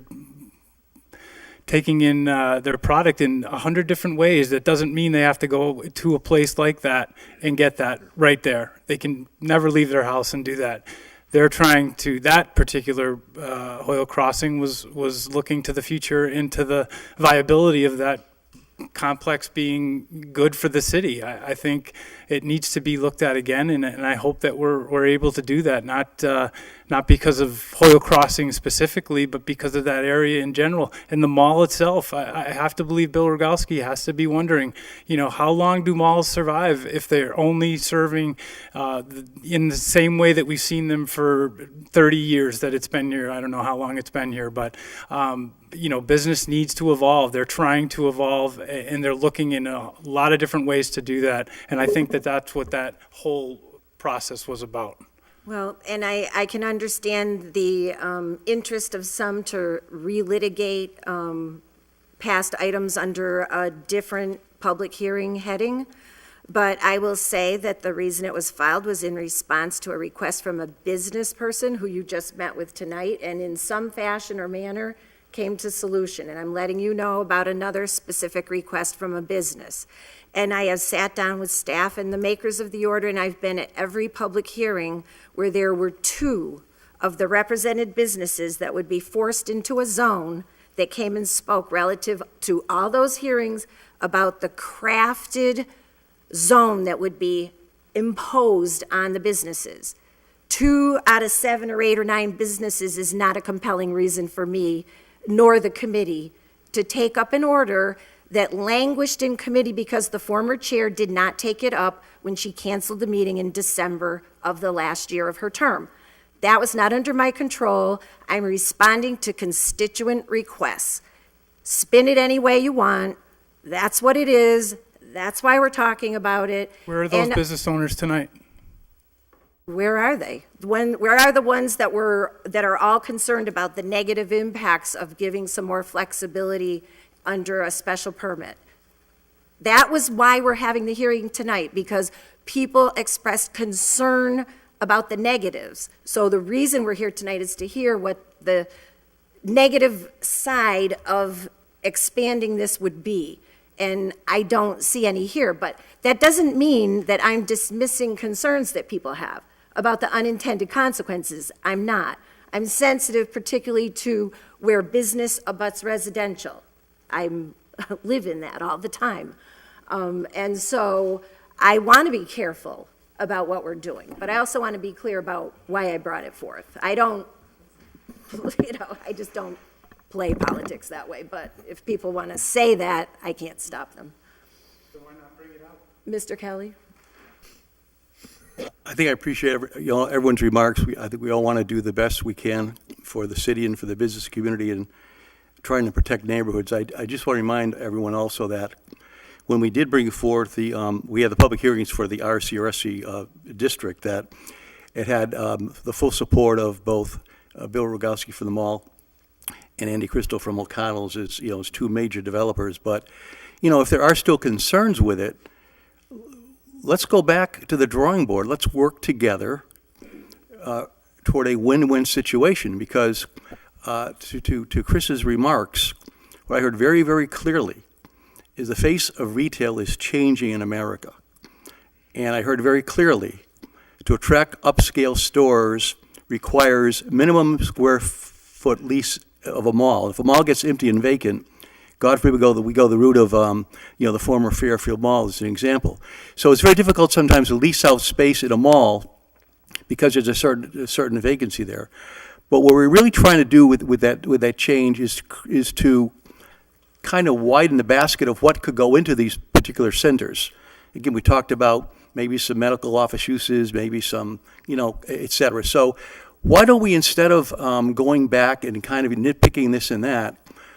taking in their product in 100 different ways. That doesn't mean they have to go to a place like that and get that right there. They can never leave their house and do that. They're trying to, that particular Hoyle Crossing was looking to the future, into the viability of that complex being good for the city. I think it needs to be looked at again, and I hope that we're able to do that, not because of Hoyle Crossing specifically, but because of that area in general. And the mall itself, I have to believe Bill Rogalski has to be wondering, how long do malls survive if they're only serving in the same way that we've seen them for 30 years that it's been here. I don't know how long it's been here, but business needs to evolve. They're trying to evolve, and they're looking in a lot of different ways to do that. And I think that that's what that whole process was about. Well, and I can understand the interest of some to relitigate past items under a different public hearing heading. But I will say that the reason it was filed was in response to a request from a business person who you just met with tonight, and in some fashion or manner came to solution. And I'm letting you know about another specific request from a business. And I have sat down with staff and the makers of the order, and I've been at every public hearing where there were 2 of the represented businesses that would be forced into a zone that came and spoke relative to all those hearings about the crafted zone that would be imposed on the businesses. 2 out of 7 or 8 or 9 businesses is not a compelling reason for me, nor the committee, to take up an order that languished in committee because the former chair did not take it up when she canceled the meeting in December of the last year of her term. That was not under my control. I'm responding to constituent requests. Spin it any way you want. That's what it is. That's why we're talking about it. Where are those business owners tonight? Where are they? Where are the ones that are all concerned about the negative impacts of giving some more flexibility under a special permit? That was why we're having the hearing tonight, because people expressed concern about the negatives. So the reason we're here tonight is to hear what the negative side of expanding this would be. And I don't see any here, but that doesn't mean that I'm dismissing concerns that people have about the unintended consequences. I'm not. I'm sensitive particularly to where business abuts residential. I live in that all the time. And so I want to be careful about what we're doing, but I also want to be clear about why I brought it forth. I don't, I just don't play politics that way, but if people want to say that, I can't stop them. So why not bring it up? Mr. Kelly? I think I appreciate everyone's remarks. I think we all want to do the best we can for the city and for the business community and trying to protect neighborhoods. I just want to remind everyone also that when we did bring forth we had the public hearings for the RCRC district, that it had the full support of both Bill Rogalski from the mall and Andy Crystal from O'Connell's, as 2 major developers. But if there are still concerns with it, let's go back to the drawing board. Let's work together toward a win-win situation, because to Chris's remarks, what I heard very, very clearly is the face of retail is changing in America. And I heard very clearly, to attract upscale stores requires minimum square foot lease of a mall. If a mall gets empty and vacant, God forbid we go the route of the former Fairfield Mall as an example. So it's very difficult sometimes to lease out space in a mall because there's a certain vacancy there. But what we're really trying to do with that change is to kind of widen the basket of what could go into these particular centers. Again, we talked about maybe some medical office uses, maybe some, et cetera. So why don't we, instead of going back and kind of nitpicking this and that,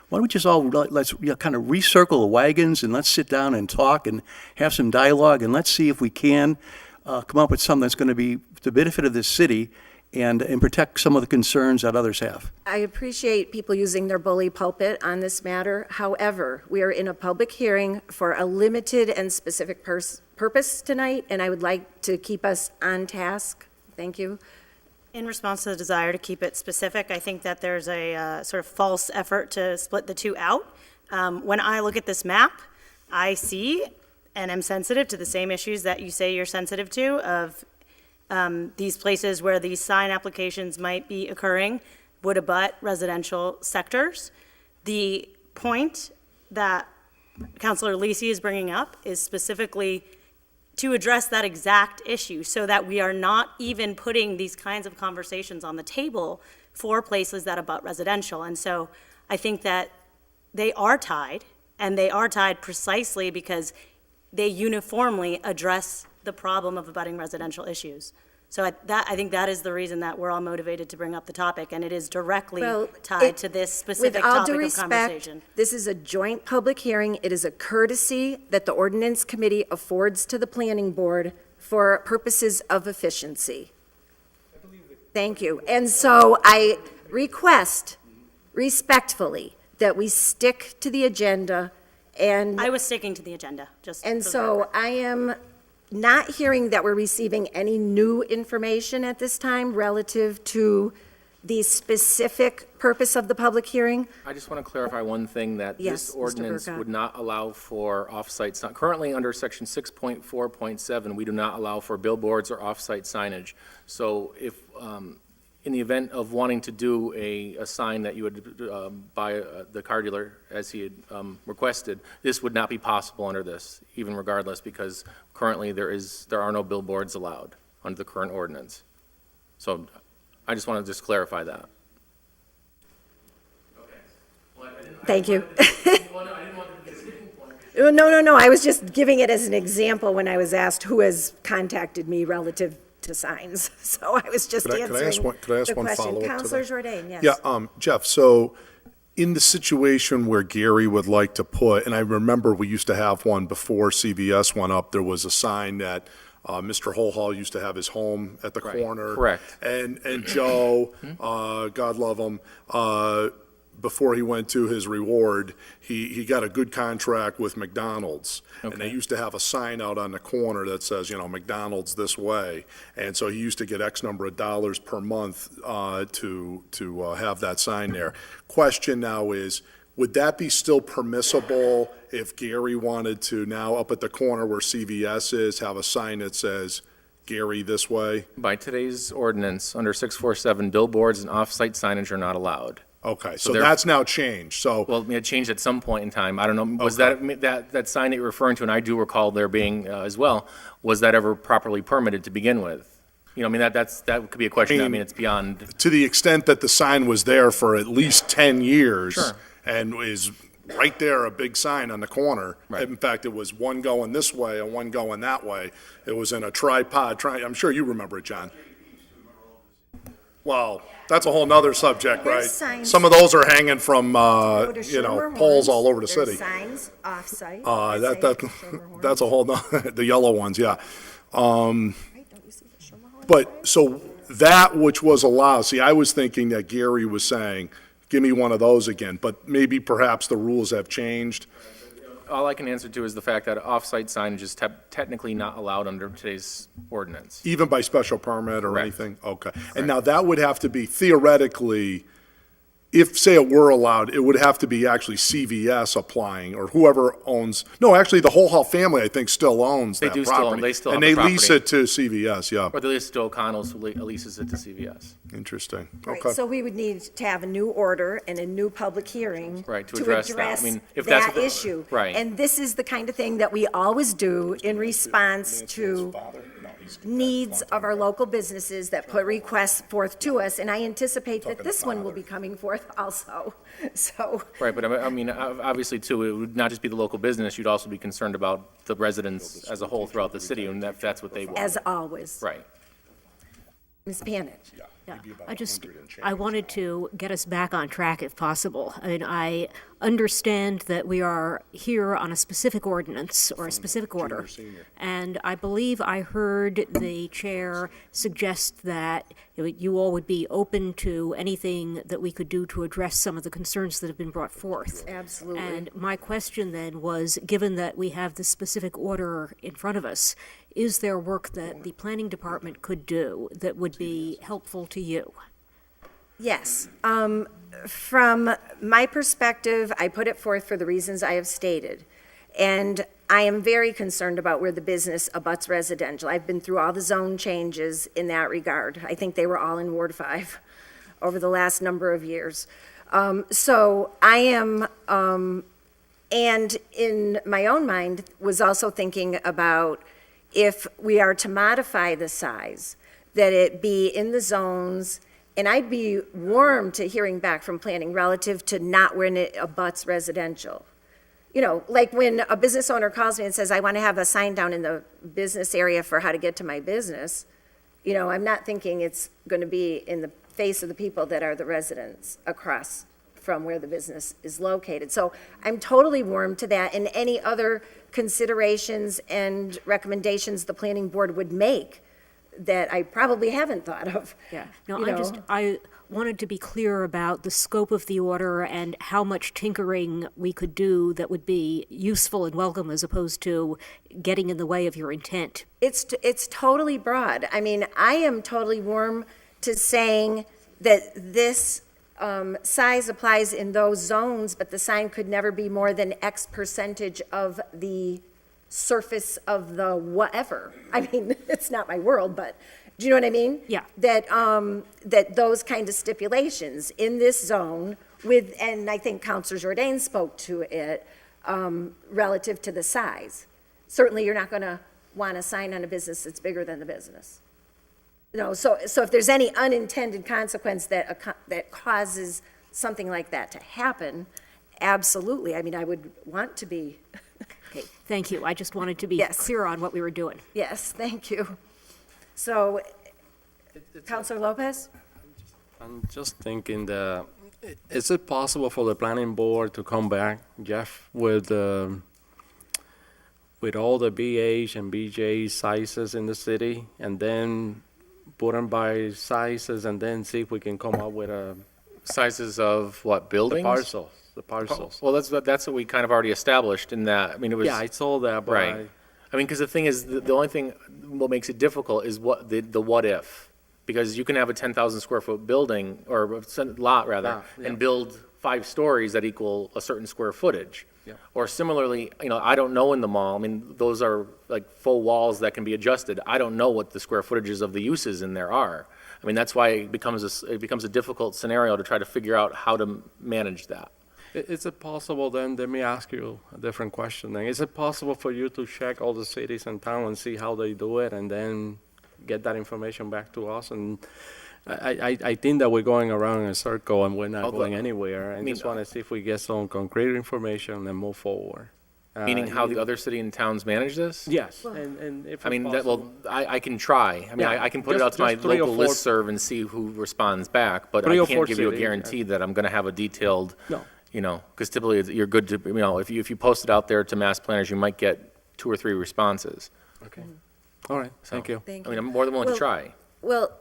why don't we just let's kind of recircle the wagons and let's sit down and talk and have some dialogue, and let's see if we can come up with something that's going to be to the benefit of this city and protect some of the concerns that others have. I appreciate people using their bully pulpit on this matter. However, we are in a public hearing for a limited and specific purpose tonight, and I would like to keep us on task thank you. In response to the desire to keep it specific, I think that there's a sort of false effort to split the two out. When I look at this map, I see and am sensitive to the same issues that you say you're sensitive to of these places where these sign applications might be occurring would abut residential sectors. The point that Councilor Lisi is bringing up is specifically to address that exact issue so that we are not even putting these kinds of conversations on the table for places that abut residential. And so I think that they are tied, and they are tied precisely because they uniformly address the problem of abutting residential issues. So I think that is the reason that we're all motivated to bring up the topic, and it is directly tied to this specific topic of conversation. With all due respect, this is a joint public hearing. It is a courtesy that the ordinance committee affords to the planning board for purposes of efficiency. Thank you. And so I request respectfully that we stick to the agenda, and I was sticking to the agenda, just. and for the so record. I am not hearing that we're receiving any new information at this time relative to the specific purpose of the public hearing. I just want to clarify one thing, that Yes, this Mr. ordinance Burkott. would not allow for off-site, currently under section 6.4.7, we do not allow for billboards or off-site signage. So if, in the event of wanting to do a sign that you would buy the car dealer, as he had requested, this would not be possible under this, even regardless, because currently there are no billboards allowed under the current ordinance. So I just want to just clarify that. Thank you. No, I was just giving it as an example when I was asked who has contacted me relative to signs. So I was just Could I answering ask one the follow-up question. to that? Counselor Jordan, yes. Yeah, Jeff, so in the situation where Gary would like to put, and I remember we used to have one before CVS went up, there was a sign that Mr. Holhall used to have his home at the Right, corner. correct. And Joe, God love him, before he went to his reward, he got a good contract with McDonald's. And they Okay. used to have a sign out on the corner that says, McDonald's this way. And so he used to get X number of dollars per month to have that sign there. Question now is, would that be still permissible if Gary wanted to now up at the corner where CVS is, have a sign that says, Gary this way? By today's ordinance, under 647, billboards and off-site signage are not allowed. Okay, so there- that's now changed, so. Well, it changed at some point in time. I don't know, was that sign that you're referring to, and I do recall there being as well, was that ever properly permitted to begin with? That could be a question. It's beyond. To the extent that the sign was there for at least 10 years. Sure. And is right there, a big sign on the corner. Right. In fact, it was one going this way and one going that way. It was in a tripod, I'm sure you remember it, John. Well, that's a whole nother subject, right? There's signs. Some of those are hanging from, Go to Shermer poles Horns. all over the There's city. signs off-site. That's a whole, the yellow ones, yeah. But, so that which was allowed, see, I was thinking that Gary was saying, give me one of those again, but maybe perhaps the rules have changed. All I can answer to is the fact that off-site signage is technically not allowed under today's ordinance. Even by special permit or Correct. anything? Okay. And now that would have to be theoretically, if, say, it were allowed, it would have to be actually CVS applying, or whoever owns, no, actually, the Holhall family, I think, still owns They that do still own- property. they still And have the they lease property. it to CVS, yeah. Or the lease to O'Connell's, who leases it to CVS. Interesting. Right, Okay. so we would need to have a new order and a new public hearing. Right, to address that. I mean, if that's that what the- issue. right. And this is the kind of thing that we always do in response to needs of our local businesses that put requests forth to us, and I anticipate that this one will be coming forth also, so. Right, but obviously, too, it would not just be the local business, you'd also be concerned about the residents as a whole throughout the city, and that's what they want. As always. Right. Ms. Panic? Yeah, I wanted to get us back on track if possible. I mean, I understand that we are here on a specific ordinance or a specific order. And I believe I heard the chair suggest that you all would be open to anything that we could do to address some of the concerns that have been brought forth. Absolutely. And my question then was, given that we have this specific order in front of us, is there work that the planning department could do that would be helpful to you? Yes. From my perspective, I put it forth for the reasons I have stated. And I am very concerned about where the business abuts residential. I've been through all the zone changes in that regard. I think they were all in Ward 5 over the last number of years. So I am, and in my own mind, was also thinking about if we are to modify the size, that it be in the zones. And I'd be warm to hearing back from planning relative to not when it abuts residential. You know, like when a business owner calls me and says, I want to have a sign down in the business area for how to get to my business, you know, I'm not thinking it's going to be in the face of the people that are the residents across from where the business is located. So I'm totally warm to that, and any other considerations and recommendations the planning board would make that I probably haven't thought of. Yeah. No, You know. I wanted to be clear about the scope of the order and how much tinkering we could do that would be useful and welcome as opposed to getting in the way of your intent. It's totally broad. I mean, I am totally warm to saying that this size applies in those zones, but the sign could never be more than X percentage of the surface of the whatever. I mean, it's not my world, but do you know what I mean? Yeah. That, that those kind of stipulations in this zone with, and I think Counselor Jourdain spoke to it, relative to the size. Certainly, you're not going to want a sign on a business that's bigger than the business. You know, so if there's any unintended consequence that causes something like that to happen, absolutely. I mean, I would want to be. Okay, thank you. I just wanted to be Yes. clear on what we were doing. Yes, thank you. So, Counselor Lopez? I'm just thinking that, is it possible for the planning board to come back, Jeff, with all the BH and BJ sizes in the city, and then put them by sizes, and then see if we can come up with Sizes of what, the buildings? parcels. Well, that's what we kind of already established in that, I mean, it was. Yeah, I saw that, but Right. I mean, because the thing is, the only thing, what makes it difficult is the what if. Because you can have a 10,000 square foot building, or a lot rather, Yeah. and build 5 stories that equal a certain square footage. Yeah. Or similarly, you know, I don't know in the mall, I mean, those are like full walls that can be adjusted. I don't know what the square footages of the uses in there are. I mean, that's why it becomes a difficult scenario to try to figure out how to manage that. Is it possible then, let me ask you a different question then. Is it possible for you to check all the cities and towns and see how they do it and then get that information back to us? And I think that we're going around in a circle and we're not Although- going anywhere. I mean, just want to see if we get some concrete information and move forward. Meaning how the other city and towns manage this? Yes, and if I mean, it's that, well, possible. I can try. I mean, Yeah, I can put it out to my just 3 or local 4 listserv and see who responds back, but 3 I or can't 4 give you a cities, guarantee that I'm gonna have a detailed, No. you know, because typically you're good to, you know, if you post it out there to mass planners, you might get 2 or 3 responses. Okay, all right, thank you. Thank I mean, you. I'm more than willing to Well- try. Well,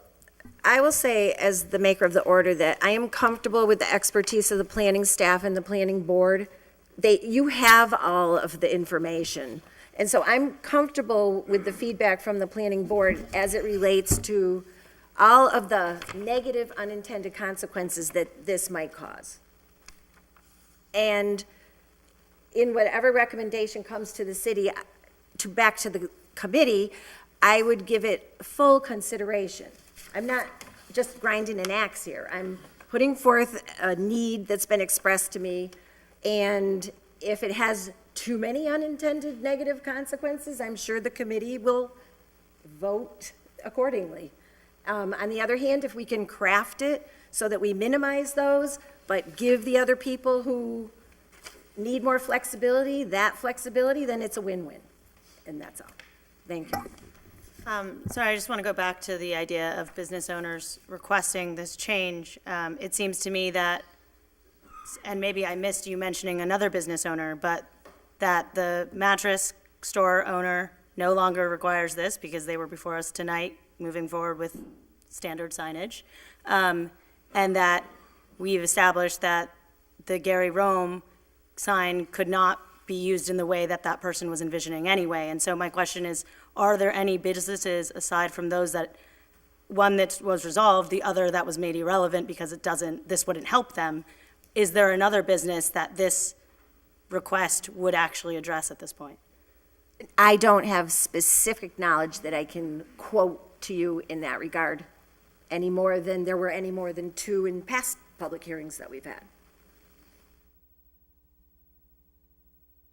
I will say, as the maker of the order, that I am comfortable with the expertise of the planning staff and the planning board. You have all of the information. And so I'm comfortable with the feedback from the planning board as it relates to all of the negative unintended consequences that this might cause. And in whatever recommendation comes to the city, back to the committee, I would give it full consideration. I'm not just grinding an axe here. I'm putting forth a need that's been expressed to me, and if it has too many unintended negative consequences, I'm sure the committee will vote accordingly. On the other hand, if we can craft it so that we minimize those, but give the other people who need more flexibility, that flexibility, then it's a win-win. And that's all. Thank you. Sorry, I just want to go back to the idea of business owners requesting this change. It seems to me that, and maybe I missed you mentioning another business owner, but that the mattress store owner no longer requires this because they were before us tonight, moving forward with standard signage. And that we've established that the Gary Rome sign could not be used in the way that that person was envisioning anyway. And so my question is, are there any businesses aside from those that, one that was resolved, the other that was made irrelevant because this wouldn't help them? Is there another business that this request would actually address at this point? I don't have specific knowledge that I can quote to you in that regard, any more than there were any more than 2 in past public hearings that we've had.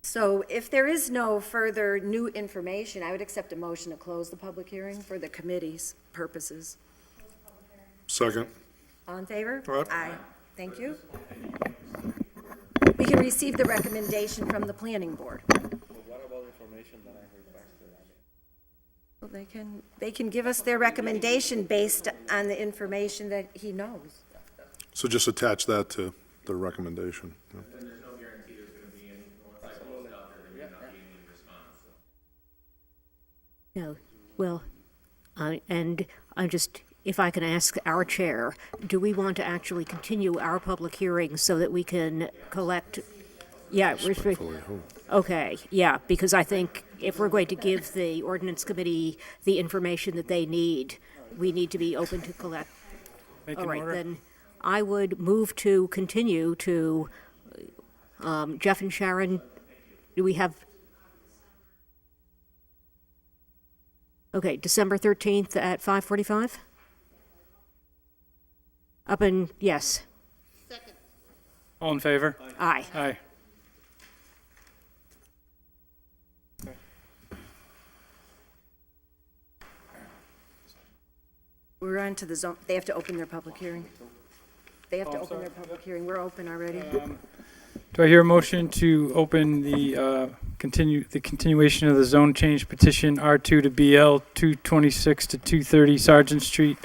So if there is no further new information, I would accept a motion to close the public hearing for the committee's purposes. Second. All in favor? Aye. Aye. Thank you. We can receive the recommendation from the planning board. What about information that I requested? Well, they can give us their recommendation based on the information that he knows. So just attach that to the recommendation. Yeah. And there's no guarantee there's gonna be any, once I post out there, there may not be any response, so. No, well, and I'm just, if I can ask our chair, do we want to actually continue our public hearing so that we can collect? Yeah, Respectfully, who? okay, yeah, because I think if we're going to give the ordinance committee the information that they need, we need to be open to collect. Make All an right, order. then I would move to continue to, Jeff and Sharon, do we have? Okay, December 13th at 5:45? Yes, All in favor? aye. Aye. We're on to the zone, they have to open their public hearing. They have to open their public hearing. We're open already. Do I hear a motion to open the continuation of the zone change petition R2 to BL 226 to 230 Sergeant Street,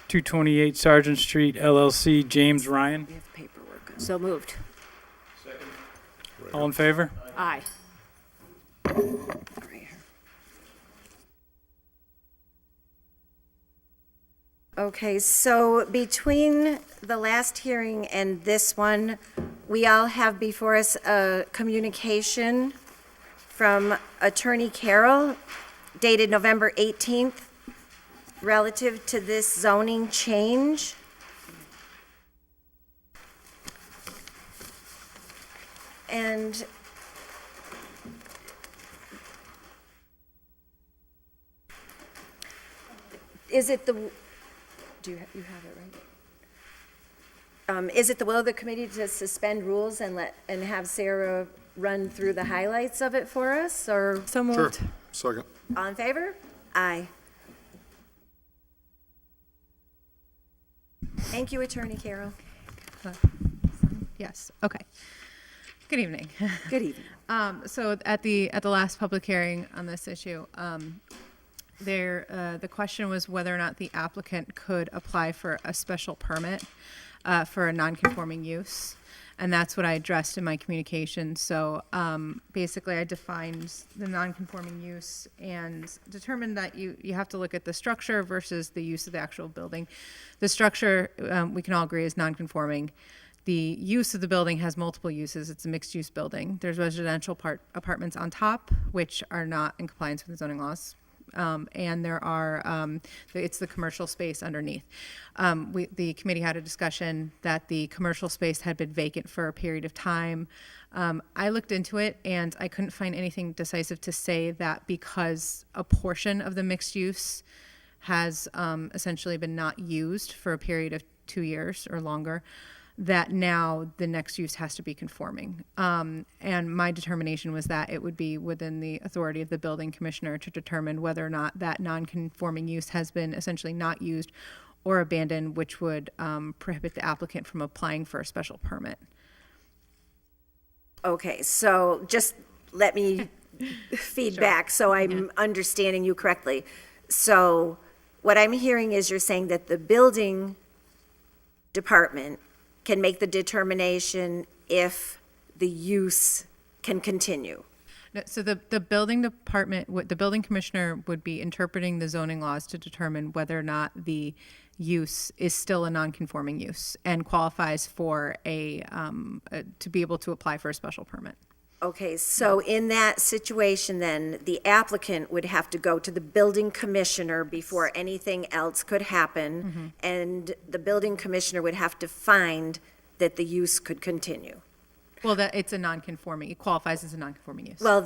228 Sergeant Street LLC, James Ryan? We have paperwork. So moved. All in favor? Aye. Right here. Okay, so between the last hearing and this one, we all have before us a communication from Attorney Carroll dated November 18th relative to this zoning change. And is it the, do you have it right? Is it the will of the committee to suspend rules and have Sarah run through the highlights of it for us, or? So Sure. moved. Second. All in favor? Aye. Thank you, Attorney Carroll. Yes, okay. Good evening. Good evening. So at the last public hearing on this issue, the question was whether or not the applicant could apply for a special permit for a non-conforming use. And that's what I addressed in my communication. So basically, I defined the non-conforming use and determined that you have to look at the structure versus the use of the actual building. The structure, we can all agree, is non-conforming. The use of the building has multiple uses. It's a mixed-use building. There's residential apartments on top, which are not in compliance with the zoning laws. And there are, it's the commercial space underneath. The committee had a discussion that the commercial space had been vacant for a period of time. I looked into it and I couldn't find anything decisive to say that because a portion of the mixed use has essentially been not used for a period of 2 years or longer, that now the next use has to be conforming. And my determination was that it would be within the authority of the building commissioner to determine whether or not that non-conforming use has been essentially not used or abandoned, which would prohibit the applicant from applying for a special permit. Okay, so just let me feedback so I'm understanding you correctly. So what I'm hearing is you're saying that the building department can make the determination if the use can continue. No, so the building department, the building commissioner would be interpreting the zoning laws to determine whether or not the use is still a non-conforming use and qualifies for to be able to apply for a special permit. Okay, so in that situation then, the applicant would have to go to the building commissioner before anything else could happen, and the building commissioner would have to find that the use could continue. Well, that, it's a non-conforming, it qualifies as a non-conforming use. Well,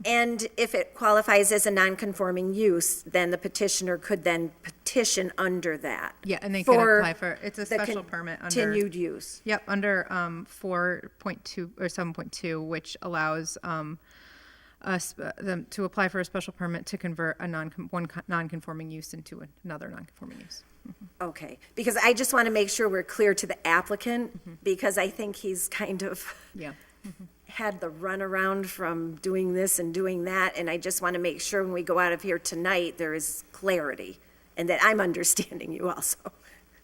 and if it qualifies as a non-conforming use, then the petitioner could then petition under that. Yeah, and they can for apply for, it's a the special permit under. continued use. Yep, under 4.2 or 7.2, which allows us them to apply for a special permit to convert a non-conforming use into another non-conforming use. Okay, because I just want to make sure we're clear to the applicant, because I think he's kind of Yeah. had the runaround from doing this and doing that, and I just want to make sure when we go out of here tonight, there is clarity, and that I'm understanding you also.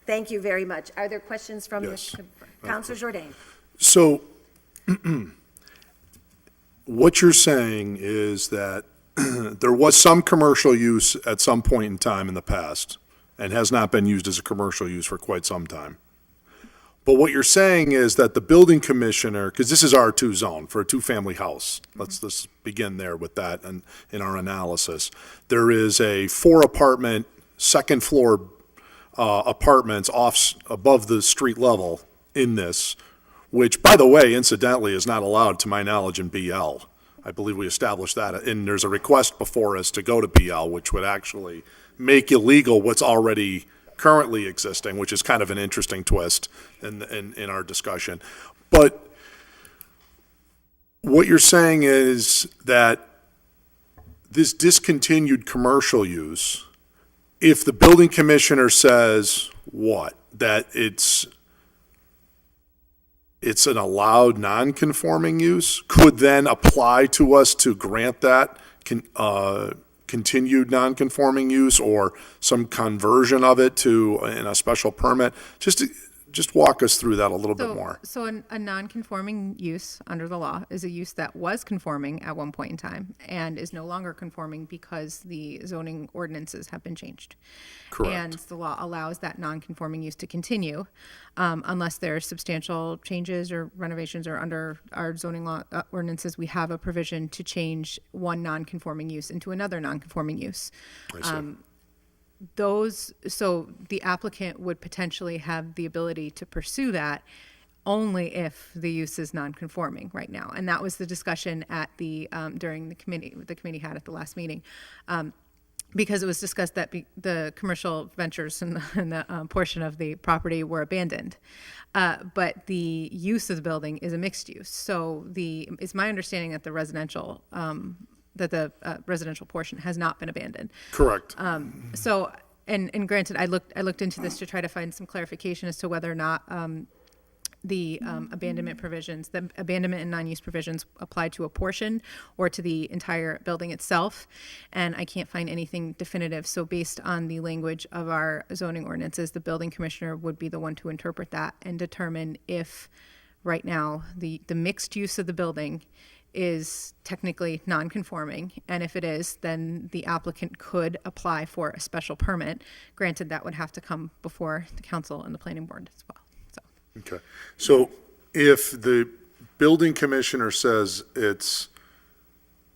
Thank you very much. Are there questions from Yes. Counselor Jordan? So what you're saying is that there was some commercial use at some point in time in the past and has not been used as a commercial use for quite some time. But what you're saying is that the building commissioner, because this is R2 zone for a two-family house. Let's begin there with that and in our analysis. There is a 4-apartment, second floor apartments above the street level in this, which, by the way, incidentally, is not allowed to my knowledge in BL. I believe we established that, and there's a request before us to go to BL, which would actually make illegal what's already currently existing, which is kind of an interesting twist in our discussion. But what you're saying is that this discontinued commercial use, if the building commissioner says what? That it's an allowed non-conforming use, could then apply to us to grant that continued non-conforming use or some conversion of it to in a special permit. Just walk us through that a little bit more. So a non-conforming use under the law is a use that was conforming at one point in time and is no longer conforming because the zoning ordinances have been changed. Correct. And the law allows that non-conforming use to continue unless there are substantial changes or renovations, or under our zoning law ordinances, we have a provision to change one non-conforming use into another non-conforming use. I see. So the applicant would potentially have the ability to pursue that only if the use is non-conforming right now. And that was the discussion at the, during the committee had at the last meeting. Because it was discussed that the commercial ventures and the portion of the property were abandoned. But the use of the building is a mixed use. So it's my understanding that the residential, residential portion has not been abandoned. Correct. So, and granted, I looked into this to try to find some clarification as to whether or not the abandonment provisions, the abandonment and non-use provisions apply to a portion or to the entire building itself. And I can't find anything definitive. So based on the language of our zoning ordinances, the building commissioner would be the one to interpret that and determine if right now the mixed use of the building is technically non-conforming, and if it is, then the applicant could apply for a special permit. Granted, that would have to come before the council and the planning board as well. So, Okay. So if the building commissioner says it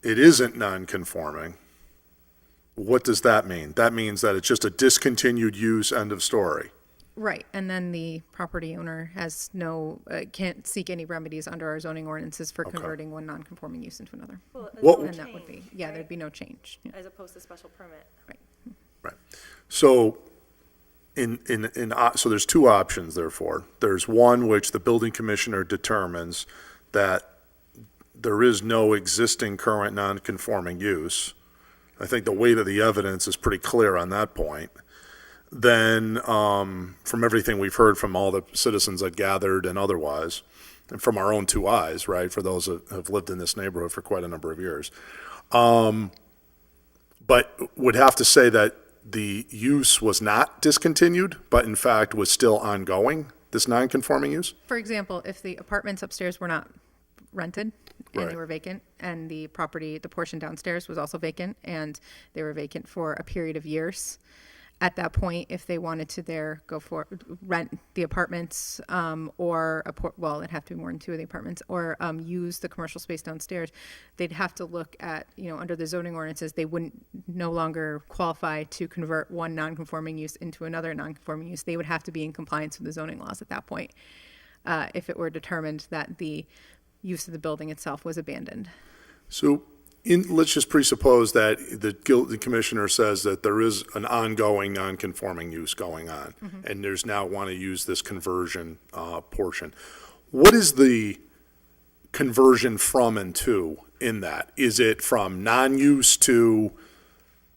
isn't non-conforming, what does that mean? That means that it's just a discontinued use, end of story. right, and then the property owner has can't seek any remedies under our zoning ordinances for converting one non-conforming use into another. What- And that would be, there'd be no change. Yeah. As opposed to special permit. Right. So so there's two options, therefore. There's one which the building commissioner determines that there is no existing current non-conforming use. I think the weight of the evidence is pretty clear on that point. Then, from everything we've heard from all the citizens that gathered and otherwise, and from our own two eyes, right, for those that have lived in this neighborhood for quite a number of years, but would have to say that the use was not discontinued, but in fact was still ongoing, this non-conforming use? For example, if the apartments upstairs were not rented and Right. they were vacant, and the portion downstairs was also vacant, and they were vacant for a period of years, at that point, if they wanted to go for rent the apartments, or well, it'd have to be more than 2 of the apartments, or use the commercial space downstairs, they'd have to look at, under the zoning ordinances, they wouldn't no longer qualify to convert one non-conforming use into another non-conforming use. They would have to be in compliance with the zoning laws at that point, if it were determined that the use of the building itself was abandoned. So let's just presuppose that the commissioner says that there is an ongoing non-conforming use going on, and there's now want to use this conversion portion. What is the conversion from and to in that? Is it from non-use to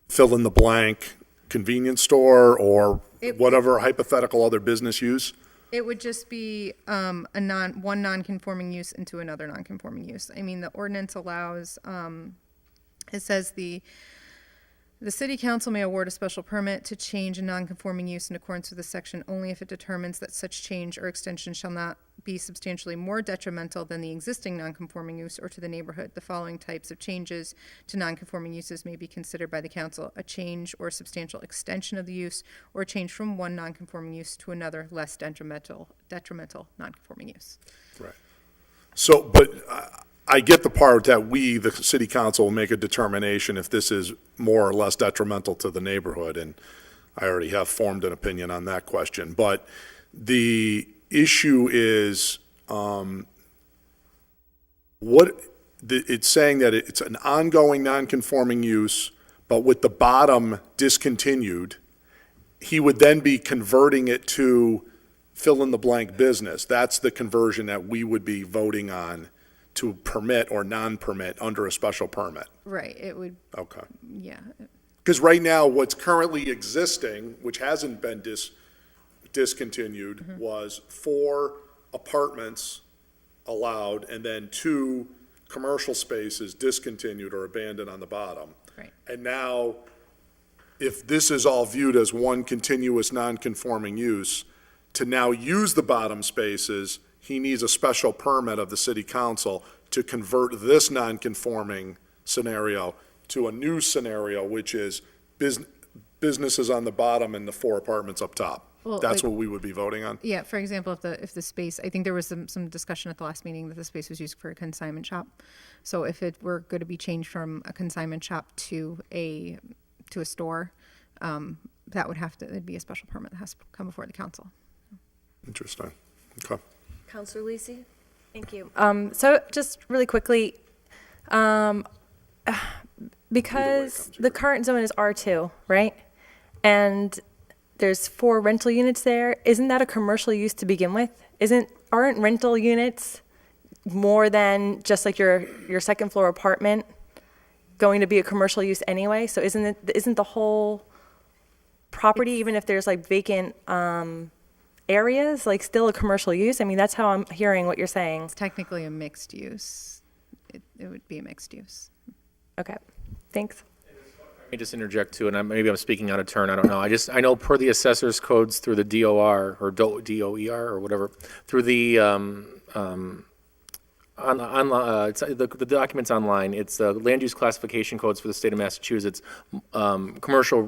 fill in the blank convenience store or whatever hypothetical other business use? It would just be one non-conforming use into another non-conforming use. I mean, the ordinance allows, it says the city council may award a special permit to change a non-conforming use in accordance with this section only if it determines that such change or extension shall not be substantially more detrimental than the existing non-conforming use or to the neighborhood. The following types of changes to non-conforming uses may be considered by the council: a change or substantial extension of the use, or a change from one non-conforming use to another less detrimental non-conforming use. Right. So, but I get the part that we, the city council, will make a determination if this is more or less detrimental to the neighborhood, and I already have formed an opinion on that question. But the issue is, it's saying that it's an ongoing non-conforming use, but with the bottom discontinued, he would then be converting it to fill-in-the-blank business. That's the conversion that we would be voting on to permit or non-permit under a special permit. Right, it would, Okay. yeah. Because right now, what's currently existing, which hasn't been discontinued, was 4 apartments allowed and then 2 commercial spaces discontinued or abandoned on the bottom. Right. And now, if this is all viewed as one continuous non-conforming use, to now use the bottom spaces, he needs a special permit of the city council to convert this non-conforming scenario to a new scenario, which is businesses on the bottom and the 4 apartments up top. Well, That's like- what we would be voting on? Yeah, for example, if the space, I think there was some discussion at the last meeting that the space was used for a consignment shop. So if it were going to be changed from a consignment shop to a store, that would have to, it'd be a special permit that has to come before the council. Interesting. Okay. Counselor Lisi? Thank you. So just really quickly, because the current zone is R2, right? And there's 4 rental units there. Isn't that a commercial use to begin with? Aren't rental units more than just like your second floor apartment going to be a commercial use anyway? So isn't the whole property, even if there's like vacant areas, like still a commercial use? I mean, that's how I'm hearing what you're saying. It's technically a mixed use. It would be a mixed use. Okay, thanks. Let me just interject too, and maybe I'm speaking out of turn, I don't know. I know per the assessor's codes through the DOR, or DOER, or whatever, through the, the documents online, it's the land use classification codes for the state of Massachusetts. Commercial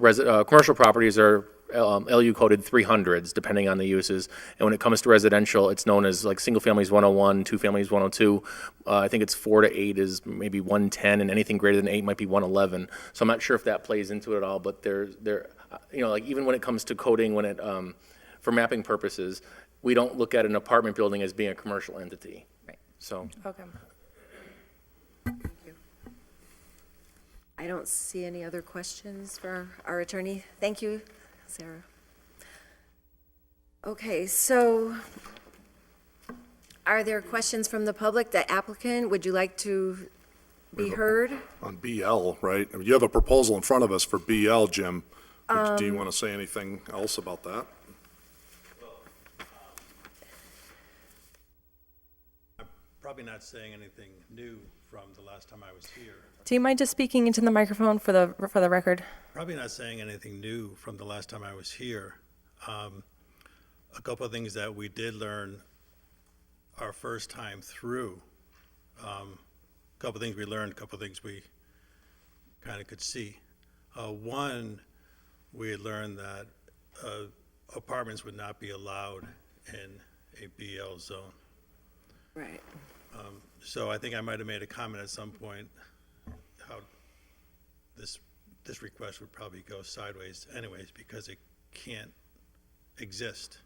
properties are LU coded 300s, depending on the uses. And when it comes to residential, it's known as like single families 101, 2 families 102. I think it's 4 to 8 is maybe 110, and anything greater than 8 might be 111. So I'm not sure if that plays into it at all, but like even when it comes to coding, when it, for mapping purposes, we don't look at an apartment building as being a commercial entity. Right. So. Okay. I don't see any other questions for our attorney. Thank you, Sarah. Okay, so are there questions from the public? The applicant, would you like to be heard? On BL, right? You have a proposal in front of us for BL, Jim. Do you want to say anything else about that? I'm probably not saying anything new from the last time I was here. Do you mind just speaking into the microphone for the record? Probably not saying anything new from the last time I was here. A couple of things that we did learn our first time through. A couple of things we learned, a couple of things we kind of could see. One we had learned that apartments would not be allowed in a BL zone. Right. So I think I might have made a comment at some point how this request would probably go sideways anyways, because it can't exist.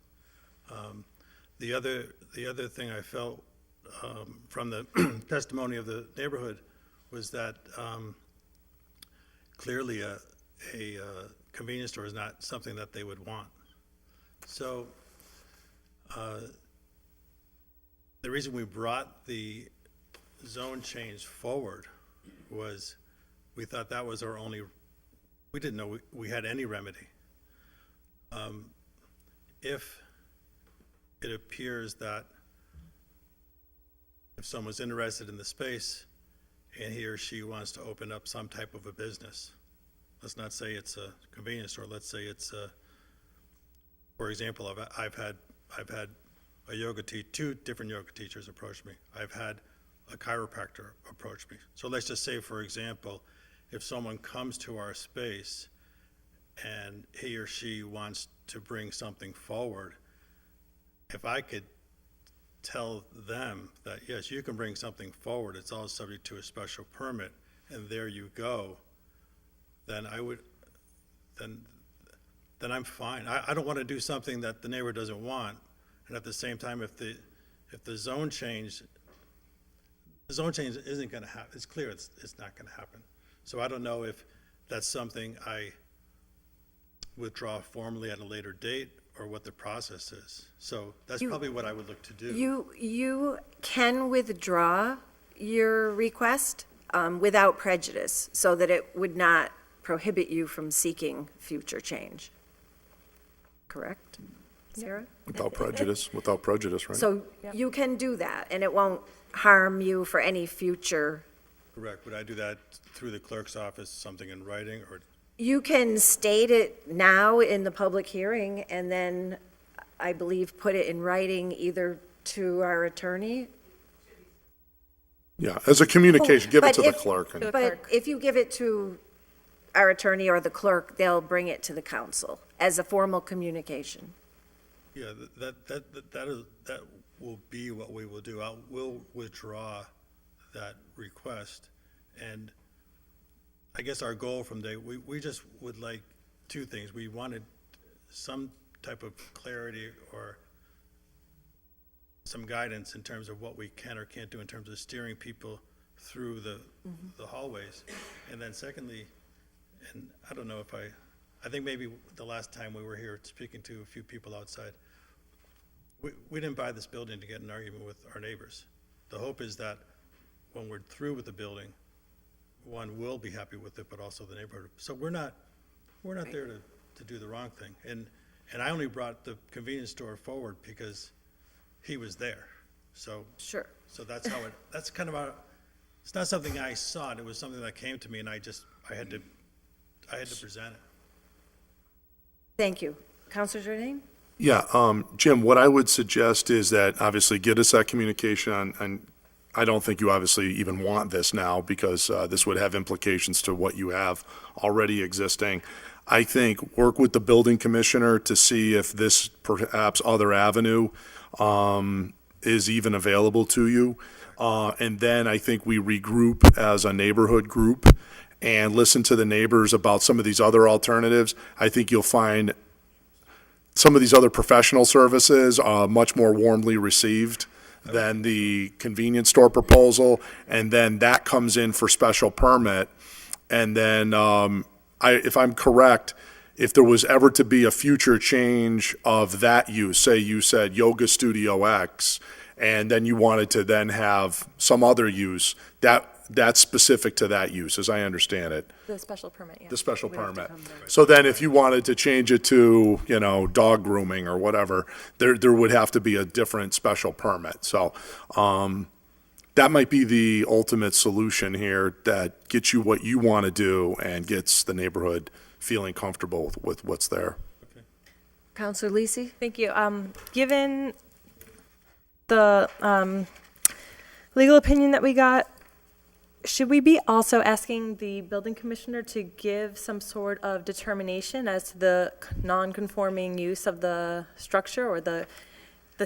The other thing I felt from the testimony of the neighborhood was that clearly a convenience store is not something that they would want. So the reason we brought the zone change forward was we thought that was our only, we didn't know we had any remedy. If it appears that if someone's interested in the space and he or she wants to open up some type of a business, let's not say it's a convenience store, let's say it's a, for example, I've had a yoga two different yoga teachers approach me. I've had a chiropractor approach me. So let's just say, for example, if someone comes to our space and he or she wants to bring something forward, if I could tell them that, yes, you can bring something forward, it's all subject to a special permit, and there you go, then I would, then I'm fine. I don't want to do something that the neighbor doesn't want, and at the same time, if the zone change isn't going to happen, it's clear it's not going to happen. So I don't know if that's something I withdraw formally at a later date, or what the process is. So that's probably what I would look to do. You can withdraw your request without prejudice, so that it would not prohibit you from seeking future change. Correct, Sarah? Without prejudice, right? So you can do that, and it won't harm you for any future. Correct. Would I do that through the clerk's office, something in writing, or? You can state it now in the public hearing, and then, I believe, put it in writing either to our attorney. Yeah, as a communication, give it But to the if- clerk. And But if you give it to our attorney or the clerk, they'll bring it to the council as a formal communication. Yeah, that will be what we will do. We'll withdraw that request, and I guess our goal from day, we just would like two things. We wanted some type of clarity or some guidance in terms of what we can or can't do in terms of steering people through the hallways. And then secondly, and I don't know if I think maybe the last time we were here speaking to a few people outside, we didn't buy this building to get in an argument with our neighbors. The hope is that when we're through with the building, one will be happy with it, but also the neighborhood. So we're not there to do the wrong thing. And I only brought the convenience store forward because he was there. So Sure. So that's how that's kind of it's not something I sought. It was something that came to me, and I had to present it. Thank you. Counselor Jordan? Yeah, Jim, what I would suggest is that obviously get us that communication on I don't think you obviously even want this now, because this would have implications to what you have already existing. I think work with the building commissioner to see if this perhaps other avenue is even available to you. And then I think we regroup as a neighborhood group and listen to the neighbors about some of these other alternatives. I think you'll find some of these other professional services are much more warmly received than the convenience store proposal, and then that comes in for special permit. And then, if I'm correct, if there was ever to be a future change of that use, say you said Yoga Studio X, and then you wanted to then have some other use, that's specific to that use, as I understand it. The special permit, yeah. The special permit. So then if you wanted to change it to, dog grooming or whatever, there would have to be a different special permit. So, that might be the ultimate solution here that gets you what you want to do and gets the neighborhood feeling comfortable with what's there. Counselor Lisi? Thank you. Given the legal opinion that we got should we be also asking the building commissioner to give some sort of determination as to the non-conforming use of the structure or the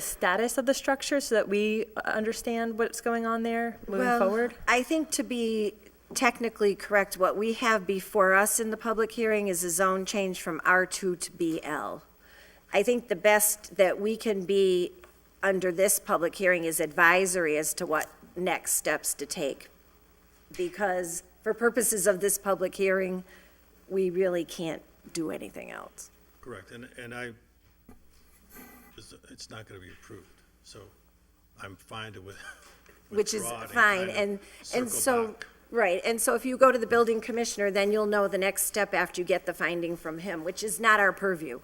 status of the structure so that we understand what's going on there moving Well, forward? I think to be technically correct, what we have before us in the public hearing is a zone change from R2 to BL. I think the best that we can be under this public hearing is advisory as to what next steps to take. Because for purposes of this public hearing, we really can't do anything else. Correct, and it's not gonna be approved, so I'm fine to Which is withdraw it fine, kind of and so, circle back. right, and so if you go to the building commissioner, then you'll know the next step after you get the finding from him, which is not our purview.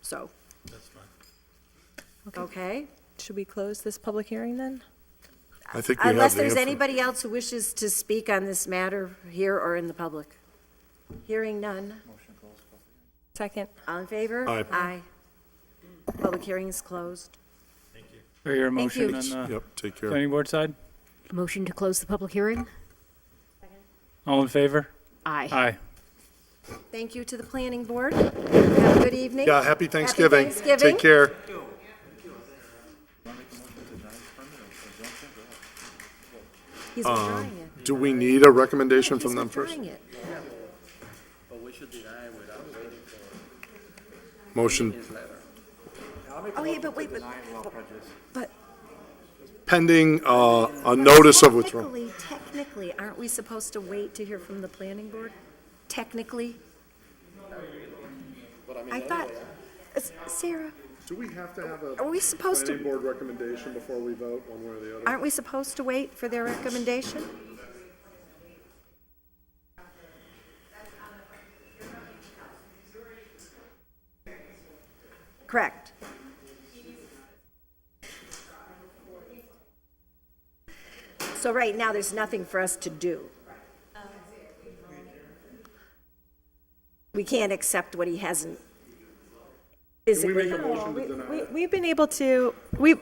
So, That's fine. okay? Should we close this public hearing then? I think we have Unless the there's answer. anybody else who wishes to speak on this matter here or in the public. Hearing none. Second. All in favor? Aye. Aye. Public hearing is closed. Do I hear a Thank you. motion on the Yep, take care. planning board side? Motion to close the public hearing? All in favor? Aye. Aye. Thank you to the planning board. Have a good evening. Yeah, happy Thanksgiving. Thanksgiving. Take care. He's withdrawing it. Do we need a recommendation He's from them first? withdrawing it. But we should deny it without waiting for Motion his letter. Oh, yeah, but wait, but pending a notice of withdrawal. technically, aren't we supposed to wait to hear from the planning board? Technically? I thought, Sarah, Do we have to have are we supposed to, board recommendation before we vote, one way or the other? aren't we supposed to wait for their recommendation? Correct. So right now, there's nothing for us to do. We can't accept what he hasn't physically. We've been able to, we,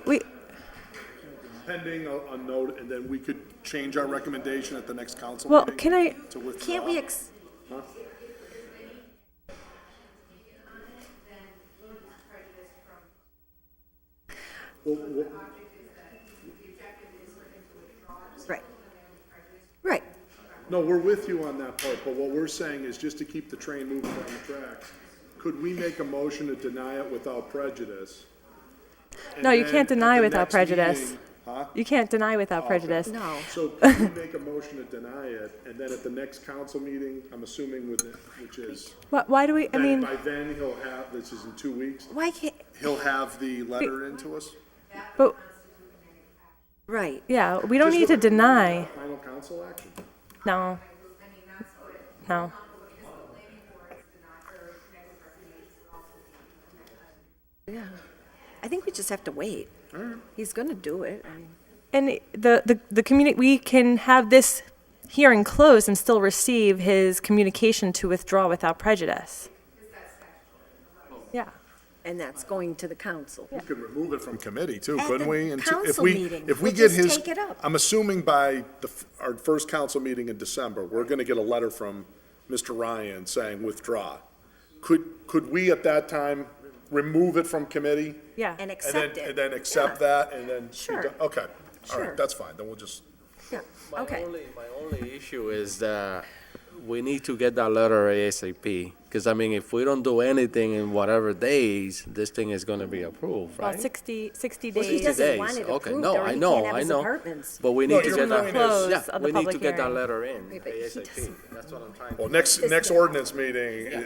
Pending a note, and then we could change our recommendation at the next council well, meeting can I, to withdraw. Can't we, Huh? Well, right. Right. no, we're with you on that part, but what we're saying is just to keep the train moving down the tracks, could we make a motion to deny it without prejudice? And No, you then can't at deny the without next prejudice. meeting- Huh? you can't deny without prejudice. No. So could we make a motion to deny it, and then at the next council meeting, I'm assuming with it, which is, Why do we, I then mean, by then he'll have, this is in 2 weeks, Why can't, he'll have the letter into us? but, right. yeah, we don't Just need to look at deny, Final council action. no. No. Yeah. I think we just have to wait. He's gonna do it. I mean, And the community, we can have this hearing closed and still receive his communication to withdraw without prejudice. Yeah. and that's going to the council. We could remove it from committee too, At couldn't the we? And if council we, meeting, if we we'll get just his, take it up. I'm assuming by our first council meeting in December, we're gonna get a letter from Mr. Ryan saying withdraw. Could we at that time remove it from committee? Yeah. And accept it. And then accept that, and then? Sure. Okay, all Sure. right, that's fine, then we'll just, Yeah, My okay. only issue is that we need to get that letter ASAP. Because, I mean, if we don't do anything in whatever days, this thing is going to be approved, Well, right? 60 Well, he days. doesn't want it Okay, approved, no, or I he know, can't have I his know. apartments. But we No, need to your get that, point is- Close yeah, of the we need to public get that hearing. letter in Wait, but he ASAP. doesn't- That's what I'm trying to. well, next ordinance meeting,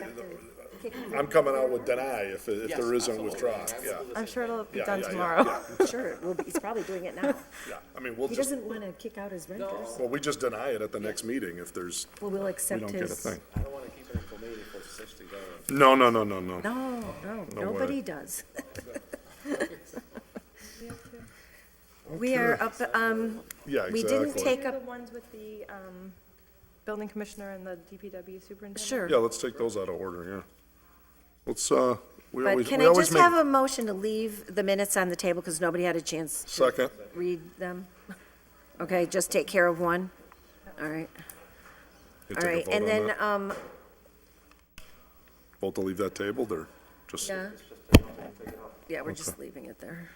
I'm coming out with deny if there isn't withdraw, yeah. I'm sure it'll be Yeah, done yeah, yeah, tomorrow. yeah, Sure, well, he's probably doing it now. Yeah, I mean, we'll He just, doesn't wanna kick out his renters. well, we just deny it at the next meeting if there's, Well, we'll we accept don't get a his. thing. I don't want to keep it in committee for 60 days. No. No, No nobody way. does. We are up, Yeah, we didn't exactly. take The up, ones with the building commissioner and the DPW superintendent? sure. Yeah, let's take those out of order, yeah. Let's, we But always, can we I always just make, have a motion to leave the minutes on the table because nobody had a chance to second, read them? Okay, just take care of one. All right, You all take a right, vote and on then, that? Vote to leave that tabled, or just? yeah. Yeah, we're just leaving it there.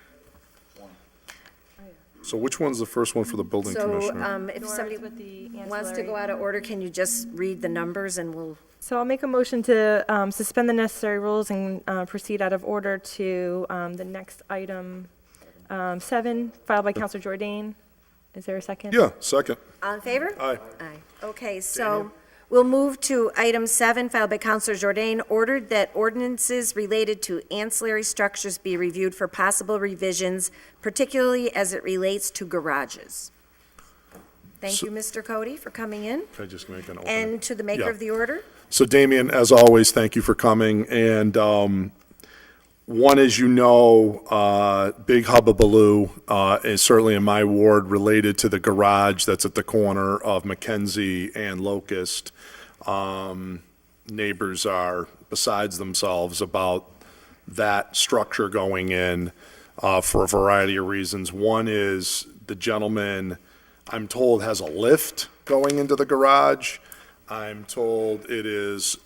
So which one's the first one for the building So, commissioner? if Yours somebody with the wants to ancillary. go out of order, can you just read the numbers and we'll, So I'll make a motion to suspend the necessary rules and proceed out of order to the next item, 7, filed by Counselor Jordan. Is there a second? Yeah, second. all in favor? Aye. Aye. Okay, so we'll move to item 7, filed by Counselor Jordan, ordered that ordinances related to ancillary structures be reviewed for possible revisions, particularly as it relates to garages. Thank you, Mr. Cody, for coming in, Can I just make an opening? and to the maker Yeah. of the order. So Damien, as always, thank you for coming. And one, as you know, big hubbubaloo is certainly in my ward related to the garage that's at the corner of Mackenzie and Locust. Neighbors are besides themselves about that structure going in for a variety of reasons. One is the gentleman, I'm told, has a lift going into the garage. I'm told it is,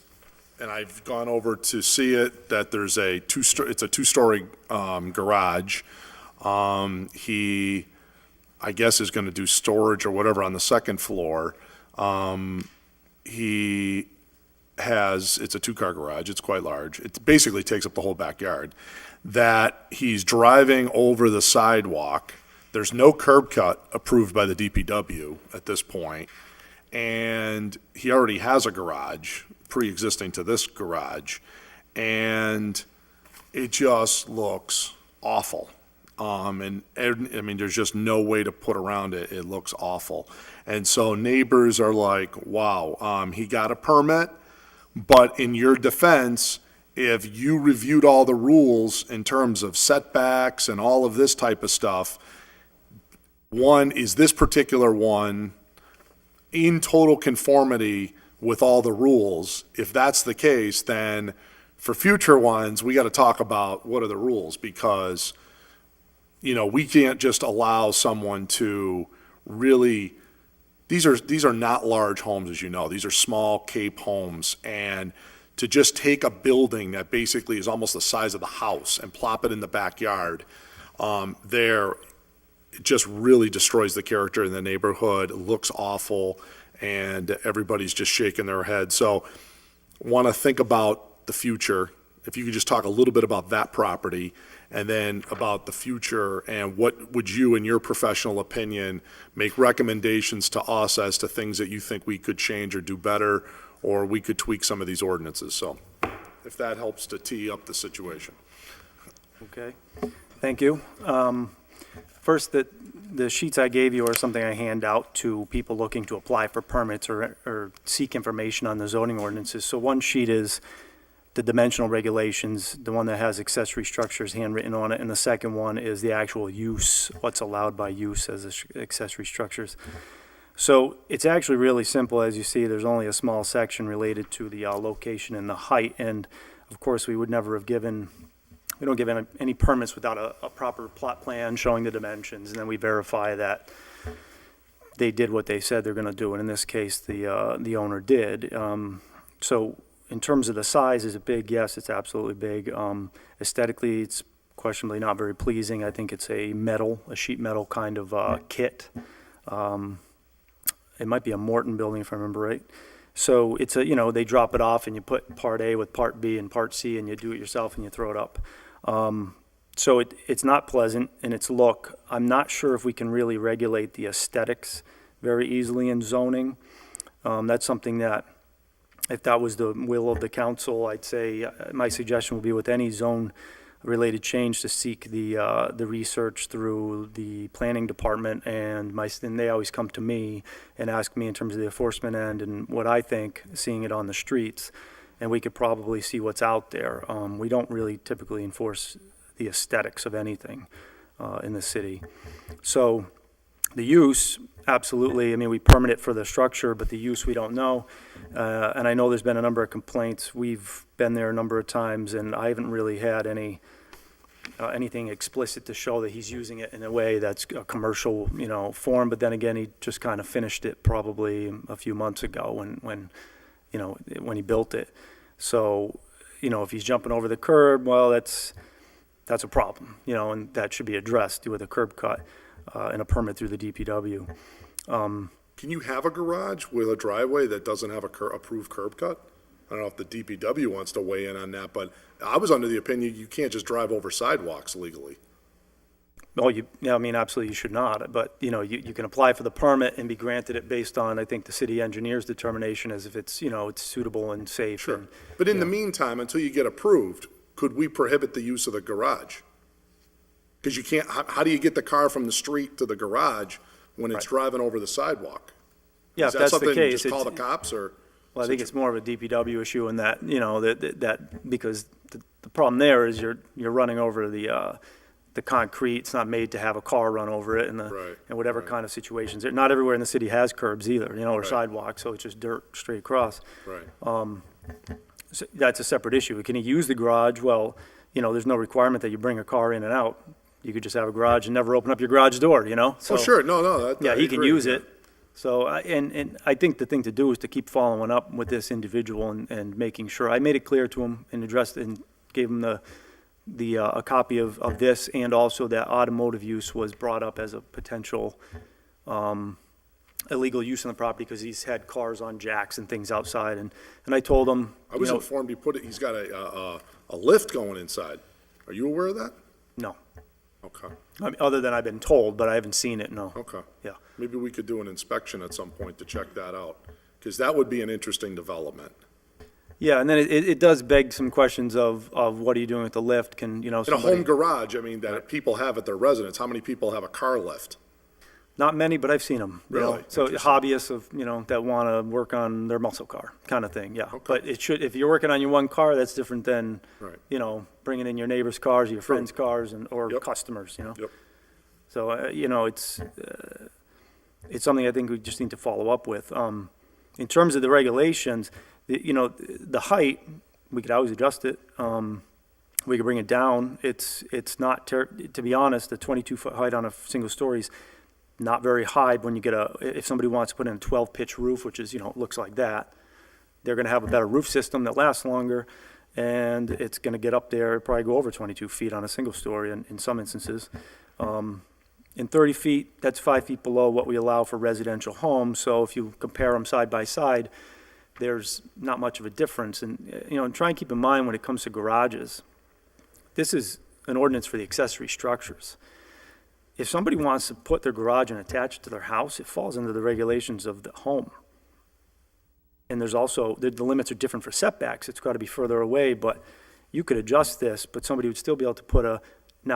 and I've gone over to see it, that there's it's a two-story garage. He, I guess, is going to do storage or whatever on the second floor. He has, it's a two-car garage, it's quite large. It basically takes up the whole backyard. That he's driving over the sidewalk. There's no curb cut approved by the DPW at this point. And he already has a garage pre-existing to this garage. And it just looks awful. I mean, there's just no way to put around it. It looks awful. And so neighbors are like, wow, he got a permit, but in your defense, if you reviewed all the rules in terms of setbacks and all of this type of stuff, one, is this particular one in total conformity with all the rules? If that's the case, then for future ones, we got to talk about what are the rules, because, you know, we can't just allow someone to really, these are not large homes, as you know. These are small Cape homes, and to just take a building that basically is almost the size of the house and plop it in the backyard, it just really destroys the character in the neighborhood. It looks awful, and everybody's just shaking their head. So want to think about the future. If you could just talk a little bit about that property, and then about the future, and what would you, in your professional opinion, make recommendations to us as to things that you think we could change or do better, or we could tweak some of these ordinances. So if that helps to tee up the situation. Okay, thank you. First, the sheets I gave you are something I hand out to people looking to apply for permits or seek information on the zoning ordinances. So one sheet is the dimensional regulations, the one that has accessory structures handwritten on it, and the second one is the actual use, what's allowed by use as accessory structures. So it's actually really simple. As you see, there's only a small section related to the location and the height, and of course, we would never have given, we don't give any permits without a proper plot plan showing the dimensions, and then we verify that they did what they said they're gonna do, and in this case, the owner did. So in terms of the size, is it big? Yes, it's absolutely big. Aesthetically, it's questionably not very pleasing. I think it's a sheet metal kind of kit. It might be a Morton building if I remember right. So it's they drop it off and you put part A with part B and part C and you do it yourself and you throw it up. So it's not pleasant in its look. I'm not sure if we can really regulate the aesthetics very easily in zoning. That's something that, if that was the will of the council, I'd say my suggestion would be with any zone-related change to seek the research through the planning department, and they always come to me and ask me in terms of the enforcement end and what I think, seeing it on the streets, and we could probably see what's out there. We don't really typically enforce the aesthetics of anything in the city. So the use, absolutely. I mean, we permit it for the structure, but the use we don't know. And I know there's been a number of complaints. We've been there a number of times, and I haven't really had any anything explicit to show that he's using it in a way that's a commercial, form. But then again, he just kind of finished it probably a few months ago when he built it. So, if he's jumping over the curb, well, that's a problem, and that should be addressed with a curb cut and a permit through the DPW. Can you have a garage with a driveway that doesn't have a approved curb cut? I don't know if the DPW wants to weigh in on that, but I was under the opinion you can't just drive over sidewalks legally. Oh, absolutely you should not, but, you can apply for the permit and be granted it based on, I think, the city engineer's determination as if it's, it's suitable and safe. Sure. And, But in the meantime, until you get approved, could we prohibit the use of the garage? Because you can't, how do you get the car from the street to the garage when it's driving over the sidewalk? Yeah, Is if that that's the something you case, just call the it's, cops, or? well, I think it's more of a DPW issue in that, that because the problem there is you're running over the concrete. It's not made to have a car run over it and whatever kind of situations. Not everywhere in the city has curbs either, or sidewalks, so it's just dirt straight across. Right. So that's a separate issue. Can he use the garage? Well, there's no requirement that you bring a car in and out. You could just have a garage and never open up your garage door, So, Oh, sure, no, yeah, he can agree. use it. So, and I think the thing to do is to keep following up with this individual and making sure. I made it clear to him and addressed and gave him a copy of this, and also that automotive use was brought up as a potential illegal use on the property because he's had cars on jacks and things outside. And I told him, I was informed he's got a lift going inside. Are you aware of that? No. Okay. Other than I've been told, but I haven't seen it, no. Okay. Yeah. Maybe we could do an inspection at some point to check that out, because that would be an interesting development. Yeah, and then it does beg some questions of what are you doing with the lift? Can, In a somebody- home garage, that people have at their residence, how many people have a car lift? Not many, but I've seen them. Really? So Interesting. hobbyists of, that want to work on their muscle car kind of thing, yeah. Okay. But if you're working on your one car, that's different than, Right. bringing in your neighbor's cars, your friends' cars, or Yep. customers, Yep. So, it's something I think we just need to follow up with. In terms of the regulations, the height, we could always adjust it. We could bring it down. It's not, to be honest, the 22-foot height on a single story is not very high when you get if somebody wants to put in a 12-pitch roof, which is, looks like that, they're going to have a better roof system that lasts longer, and it's going to get up there, probably go over 22 feet on a single story in some instances. In 30 feet, that's 5 feet below what we allow for residential homes, so if you compare them side by side, there's not much of a difference. And, and try and keep in mind when it comes to garages, this is an ordinance for the accessory structures. If somebody wants to put their garage and attach it to their house, it falls under the regulations of the home. And there's also, the limits are different for setbacks. It's got to be further away, but you could adjust this, but somebody would still be able to put they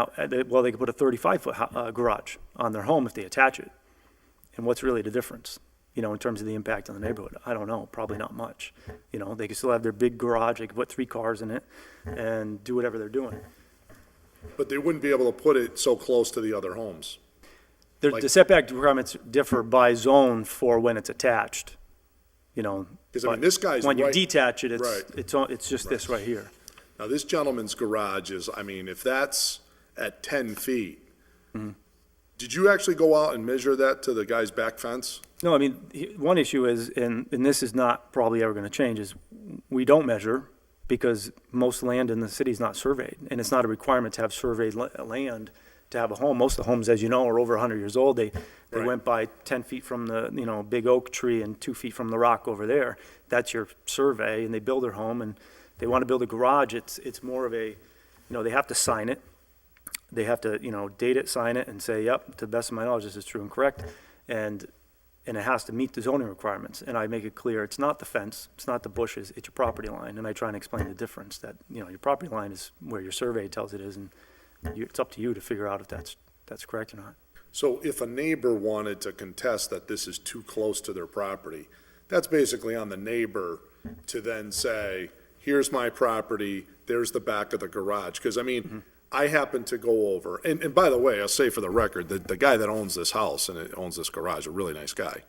could put a 35-foot garage on their home if they attach it. And what's really the difference, in terms of the impact on the neighborhood? I don't know, probably not much. They could still have their big garage, they could put 3 cars in it and do whatever they're doing. But they wouldn't be able to put it so close to the other homes. The setback requirements differ by zone for when it's attached, Because, but this guy's when you right- detach it, Right. it's just this right here. Now, this gentleman's garage is, if that's at 10 feet, Mm-hmm. did you actually go out and measure that to the guy's back fence? No, one issue is, and this is not probably ever going to change, is we don't measure because most land in the city is not surveyed, and it's not a requirement to have surveyed land to have a home. Most of the homes, as you know, are over 100 years old. They Right. went by 10 feet from the, big oak tree and 2 feet from the rock over there. That's your survey, and they build their home, and they want to build a garage. It's more of a, they have to sign it. They have to, date it, sign it, and say, yep, to the best of my knowledge, this is true and correct. And it has to meet the zoning requirements. And I make it clear, it's not the fence, it's not the bushes, it's your property line. And I try and explain the difference, that, your property line is where your survey tells it is, and it's up to you to figure out if that's correct or not. So if a neighbor wanted to contest that this is too close to their property, that's basically on the neighbor to then say, here's my property, there's the back of the garage. Because, I happen to go over, and by the way, I'll say for the record, the guy that owns this house and owns this garage, a really nice guy.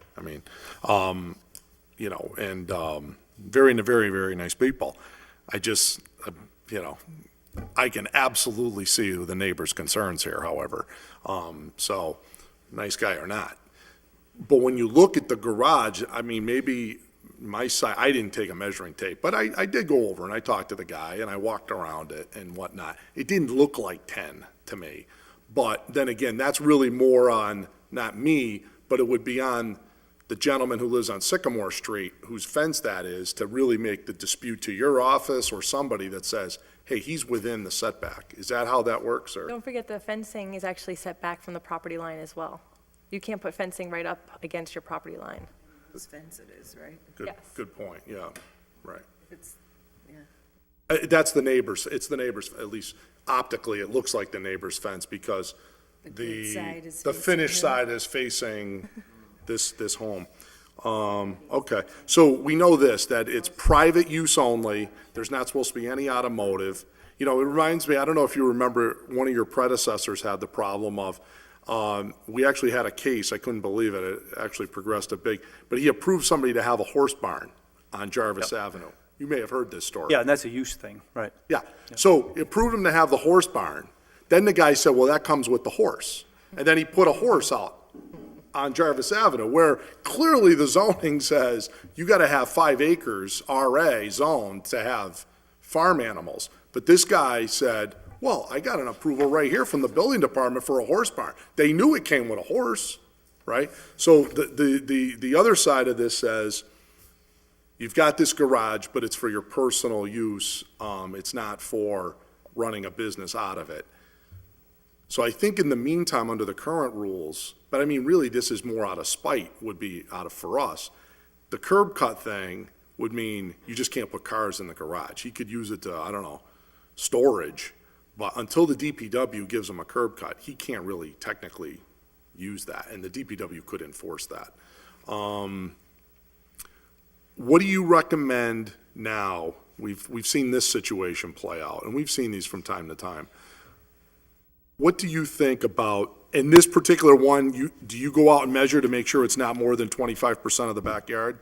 Very, very, very nice people. I just, I can absolutely see the neighbor's concerns here, however. So, nice guy or not. But when you look at the garage, I mean, maybe my side, I didn't take a measuring tape, but I did go over and I talked to the guy and I walked around it and whatnot. It didn't look like 10 to me. But then again, that's really more on, not me, but it would be on the gentleman who lives on Sycamore Street, whose fence that is, to really make the dispute to your office or somebody that says, hey, he's within the setback. Is that how that works, or? Don't forget the fencing is actually set back from the property line as well. You can't put fencing right up against your property line. Whose fence it is, right? Good, Yes. good point, yeah, right. It's, yeah. That's the neighbor's, it's the neighbor's, at least optically, it looks like the neighbor's fence because good side is the facing finished him. side is facing this home. Okay, so we know this, that it's private use only, there's not supposed to be any automotive. You know, it reminds me, I don't know if you remember, one of your predecessors had the problem of, we actually had a case, I couldn't believe it, it actually progressed a big, but he approved somebody to have a horse barn on Jarvis Avenue. You may have heard this story. Yeah, and that's a use thing, right? Yeah, so it approved him to have the horse barn. Then the guy said, well, that comes with the horse. And then he put a horse out on Jarvis Avenue, where clearly the zoning says you gotta have 5 acres RA zone to have farm animals. But this guy said, well, I got an approval right here from the building department for a horse barn. They knew it came with a horse, right? So the other side of this says, you've got this garage, but it's for your personal use. It's not for running a business out of it. So I think in the meantime, under the current rules, but I mean, really, this is more out of spite, would be out of, for us. The curb cut thing would mean you just can't put cars in the garage. He could use it to, I don't know, storage, but until the DPW gives him a curb cut, he can't really technically use that, and the DPW could enforce that. What do you recommend now? We've seen this situation play out, and we've seen these from time to time. What do you think about, in this particular one, do you go out and measure to make sure it's not more than 25% of the backyard?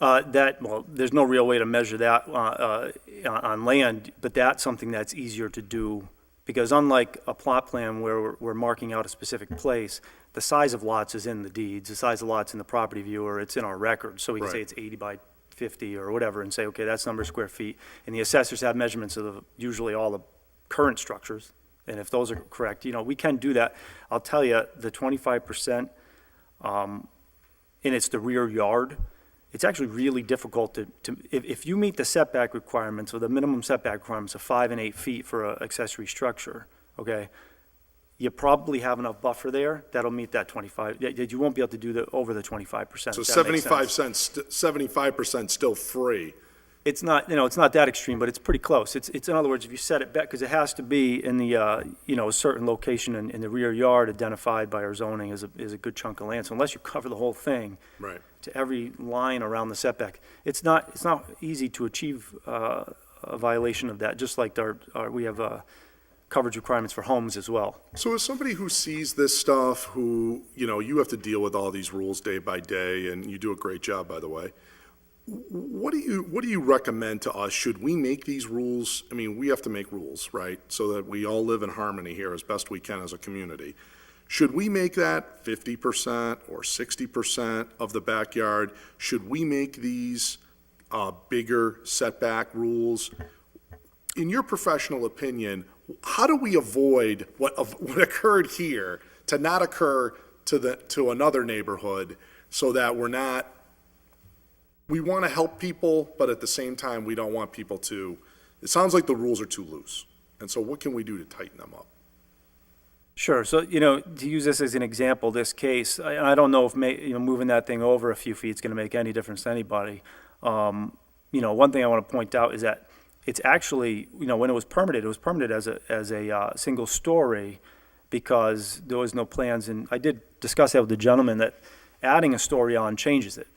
Well, there's no real way to measure that on land, but that's something that's easier to do, because unlike a plot plan where we're marking out a specific place, the size of lots is in the deeds, the size of lots in the property viewer, it's in our records, so we can say Right. it's 80 by 50 or whatever, and say, okay, that's number of square feet, and the assessors have measurements of usually all the current structures, and if those are correct, we can do that. I'll tell you, the 25%, and it's the rear yard, it's actually really difficult if you meet the setback requirements, or the minimum setback requirements of 5 and 8 feet for an accessory structure, okay, you probably have enough buffer there that'll meet that 25, that you won't be able to do over the 25%. So if that makes sense. 75% still free. It's not, it's not that extreme, but it's pretty close. It's in other words, if you set it back, because it has to be in the, a certain location in the rear yard identified by our zoning as a good chunk of land. So unless you cover the whole thing Right. to every line around the setback, it's not easy to achieve a violation of that, just like we have coverage requirements for homes as well. So as somebody who sees this stuff, who, you have to deal with all these rules day by day, and you do a great job, by the way. What do you recommend to us? Should we make these rules? I mean, we have to make rules, right? So that we all live in harmony here as best we can as a community. Should we make that 50% or 60% of the backyard? Should we make these bigger setback rules? In your professional opinion, how do we avoid what occurred here to not occur to another neighborhood, so that we want to help people, but at the same time, we don't want people to, it sounds like the rules are too loose. And so what can we do to tighten them up? Sure. So, to use this as an example, this case, I don't know if moving that thing over a few feet is going to make any difference to anybody. One thing I want to point out is that it's actually, when it was permitted as a single story, because there was no plans, and I did discuss that with the gentleman, that adding a story on changes it.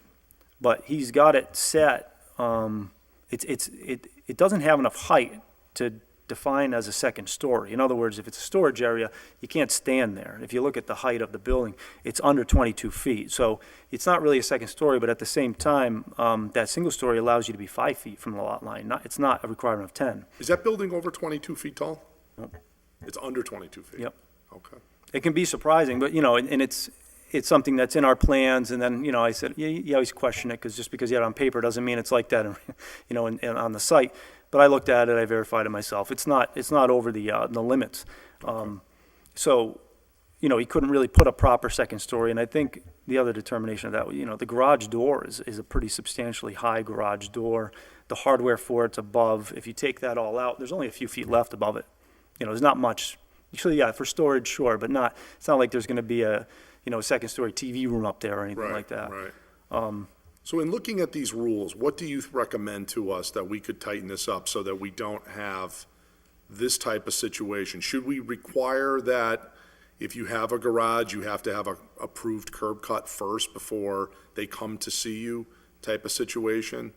But he's got it set, it doesn't have enough height to defined as a second story. In other words, if it's a storage area, you can't stand there. If you look at the height of the building, it's under 22 feet. So it's not really a second story, but at the same time, that single story allows you to be 5 feet from the lot line. It's not a requirement of 10. Is that building over 22 feet tall? Nope. It's under 22 feet? Yep. Okay. It can be surprising, but, and it's something that's in our plans, and then, I said, you always question it, because just because you have it on paper doesn't mean it's like that, on the site. But I looked at it, I verified it myself. It's not over the limits. So, he couldn't really put a proper second story, and I think the other determination of that, the garage door is a pretty substantially high garage door. The hardware for it's above. If you take that all out, there's only a few feet left above it. There's not much. Actually, yeah, for storage, sure, but it's not like there's going to be a second story TV room up there or anything like that. Right. So in looking at these rules, what do you recommend to us that we could tighten this up so that we don't have this type of situation? Should we require that if you have a garage, you have to have a approved curb cut first before they come to see you type of situation?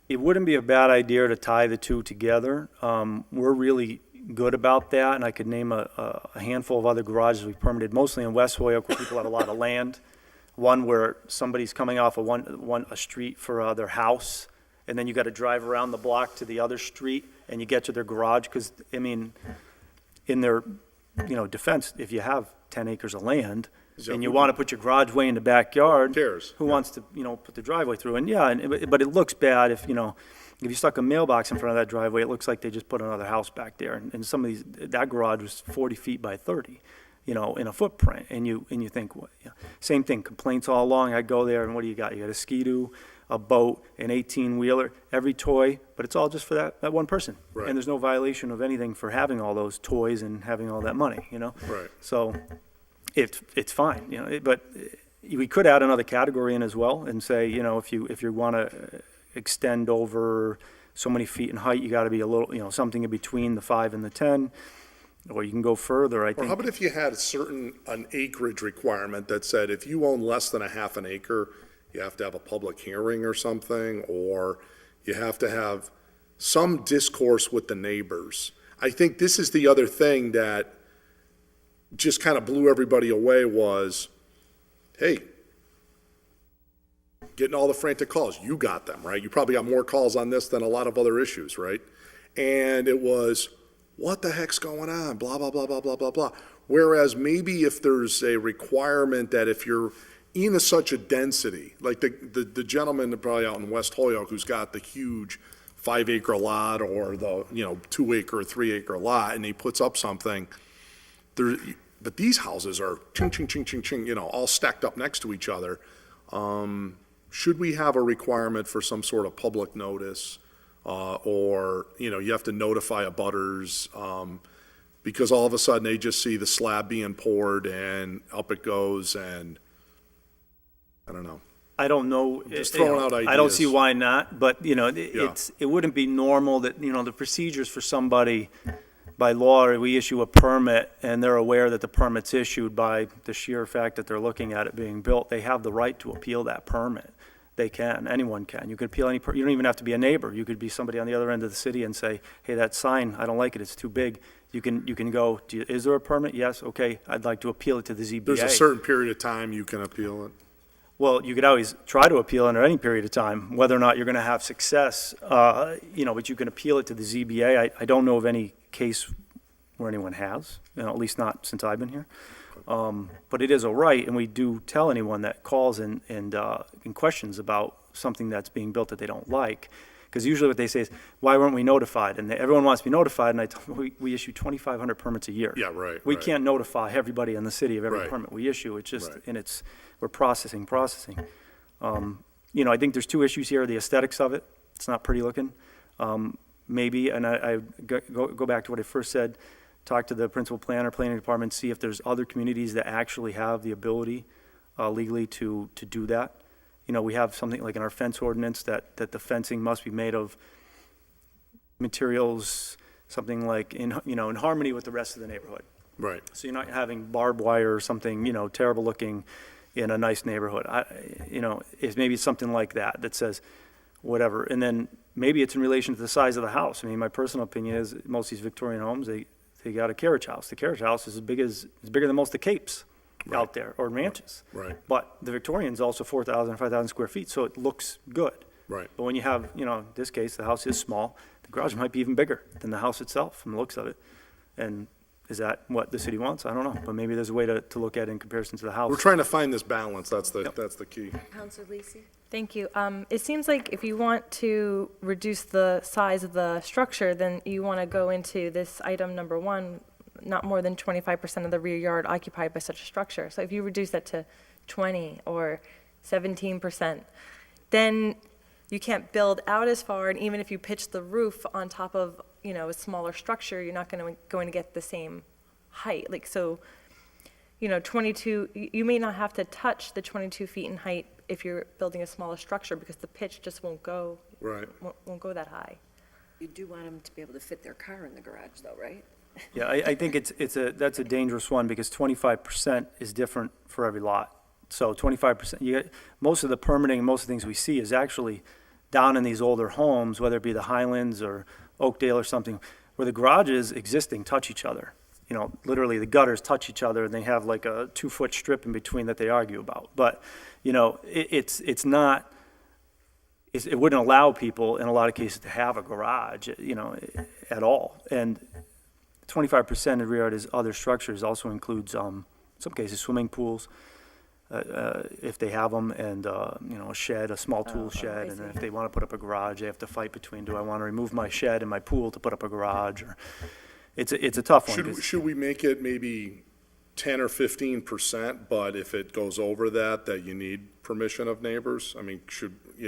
It wouldn't be a bad idea to tie the two together. We're really good about that, and I could name a handful of other garages we've permitted, mostly in West Holyoke, where people have a lot of land. One where somebody's coming off a street for their house, and then you got to drive around the block to the other street, and you get to their garage, because, in their, defense, if you have 10 acres of land, and you want to put your garage way in the backyard, who wants to, put the driveway through? And yeah, but it looks bad if you stuck a mailbox in front of that driveway, it looks like they just put another house back there. And some of that garage was 40 feet by 30, in a footprint. And you think, well, same thing, complaints all along. I go there, and what do you got? You got a Ski-Doo, a boat, an 18-wheeler, every toy, but it's all just for that one person. Right. And there's no violation of anything for having all those toys and having all that money, Right. So it's fine, but we could add another category in as well and say, if you want to extend over so many feet in height, you got to be a little, something in between the 5 and the 10, or you can go further, I Or think. how about if you had an acreage requirement that said if you own less than a half an acre, you have to have a public hearing or something, or you have to have some discourse with the neighbors. I think this is the other thing that just kind of blew everybody away was, hey, getting all the frantic calls. You got them, right? You probably got more calls on this than a lot of other issues, right? And it was, what the heck's going on? Blah, blah, blah, blah, blah, blah, blah. Whereas maybe if there's a requirement that if you're in such a density, like the gentleman probably out in West Holyoke who's got the huge 5-acre lot or the 2-acre or 3-acre lot, and he puts up something, but these houses are ching, ching, ching, ching, ching, all stacked up next to each other. Should we have a requirement for some sort of public notice, or, you have to notify abutters, because all of a sudden they just see the slab being poured and up it goes, and I don't know. I don't know. Just throwing out ideas. I don't see why not, but, it wouldn't be normal that, the procedures for somebody, by law, we issue a permit, and they're aware that the permit's issued by the sheer fact that they're looking at it being built. They have the right to appeal that permit. They can. Anyone can. You could appeal you don't even have to be a neighbor. You could be somebody on the other end of the city and say, hey, that sign, I don't like it. It's too big. You can go, is there a permit? Yes. Okay. I'd like to appeal it to the ZBA. There's a certain period of time you can appeal it. Well, you could always try to appeal under any period of time, whether or not you're going to have success, but you can appeal it to the ZBA. I don't know of any case where anyone has, at least not since I've been here. But it is a right, and we do tell anyone that calls and questions about something that's being built that they don't like. Because usually what they say is, why weren't we notified? And everyone wants to be notified, and I tell them, we issue 2,500 permits a year. Yeah, right. We can't notify everybody in the city of every Right. permit we issue. It's just, Right. and we're processing. I think there's two issues here, the aesthetics of it. It's not pretty looking. Maybe, and I go back to what I first said, talk to the principal planner, planning department, see if there's other communities that actually have the ability legally to do that. We have something like in our fence ordinance that the fencing must be made of materials, something like in harmony with the rest of the neighborhood. Right. So you're not having barbed wire or something, terrible looking in a nice neighborhood. It's maybe something like that says, whatever. And then maybe it's in relation to the size of the house. I mean, my personal opinion is most of these Victorian homes, they got a carriage house. The carriage house is bigger than most of the capes out there, or ranches. Right. But the Victorian's also 4,000, 5,000 square feet, so it looks good. Right. But when you have, in this case, the house is small, the garage might be even bigger than the house itself from the looks of it. And is that what the city wants? I don't know, but maybe there's a way to look at it in comparison to the house. We're trying to find this balance, that's the key. Counselor Lisi? Thank you. It seems like if you want to reduce the size of the structure, then you want to go into this item number 1, not more than 25% of the rear yard occupied by such a structure. So if you reduce that to 20 or 17%, then you can't build out as far, and even if you pitch the roof on top of, a smaller structure, you're not going to get the same height. 22, you may not have to touch the 22 feet in height if you're building a smaller structure, because the pitch just won't go that high. You do want them to be able to fit their car in the garage, though, right? Yeah, I think that's a dangerous one, because 25% is different for every lot. So 25%, most of the permitting, most of the things we see is actually down in these older homes, whether it be the Highlands or Oakdale or something, where the garages existing touch each other. Literally the gutters touch each other, and they have like a 2-foot strip in between that they argue about. But, it's not, it wouldn't allow people in a lot of cases to have a garage, at all. And 25% of rear yard is other structures, also includes, in some cases, swimming pools, if they have them, and, a shed, a small tool shed. And then if they want to put up a garage, they have to fight between, do I want to remove my shed and my pool to put up a garage? Or it's a tough one. Should we make it maybe 10 or 15%, but if it goes over that you need permission of neighbors? I mean,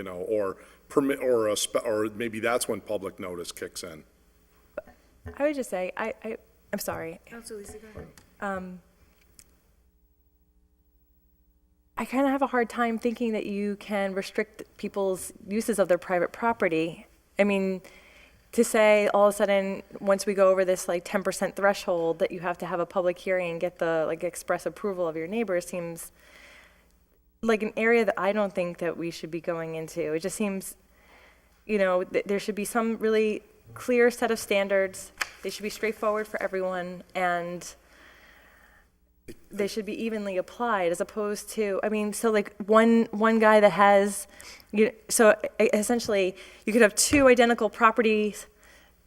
or permit, or maybe that's when public notice kicks in. I would just say, I'm sorry. Counselor Lisi, go ahead. I kind of have a hard time thinking that you can restrict people's uses of their private property. I mean, to say all of a sudden, once we go over this 10% threshold, that you have to have a public hearing and get the express approval of your neighbors seems like an area that I don't think that we should be going into. It just seems, there should be some really clear set of standards. They should be straightforward for everyone, and they should be evenly applied, as opposed to, one guy that has, essentially you could have 2 identical properties,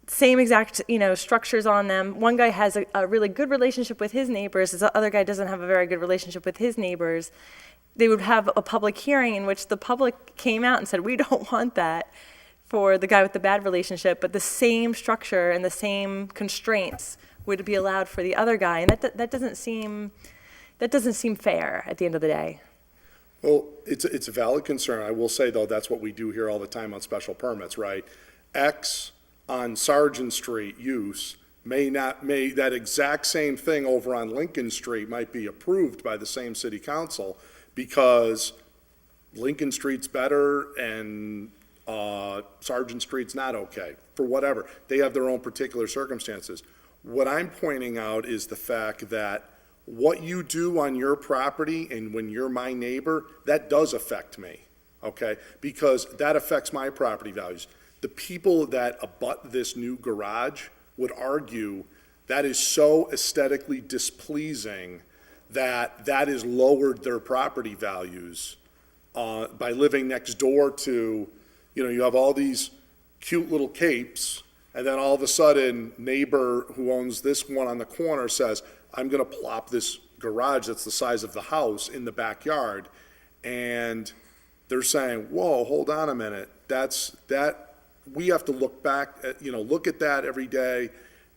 same exact, structures on them. One guy has a really good relationship with his neighbors, the other guy doesn't have a very good relationship with his neighbors. They would have a public hearing in which the public came out and said, we don't want that for the guy with the bad relationship, but the same structure and the same constraints would be allowed for the other guy, and that doesn't seem fair at the end of the day. Well, it's a valid concern. I will say, though, that's what we do here all the time on special permits, right? X on Sargent Street use may that exact same thing over on Lincoln Street might be approved by the same city council, because Lincoln Street's better and Sargent Street's not okay, for whatever. They have their own particular circumstances. What I'm pointing out is the fact that what you do on your property, and when you're my neighbor, that does affect me, okay? Because that affects my property values. The people that abut this new garage would argue that is so aesthetically displeasing that has lowered their property values by living next door to, you have all these cute little capes, and then all of a sudden, neighbor who owns this one on the corner says, I'm going to plop this garage that's the size of the house in the backyard. And they're saying, whoa, hold on a minute. We have to look back at, look at that every day.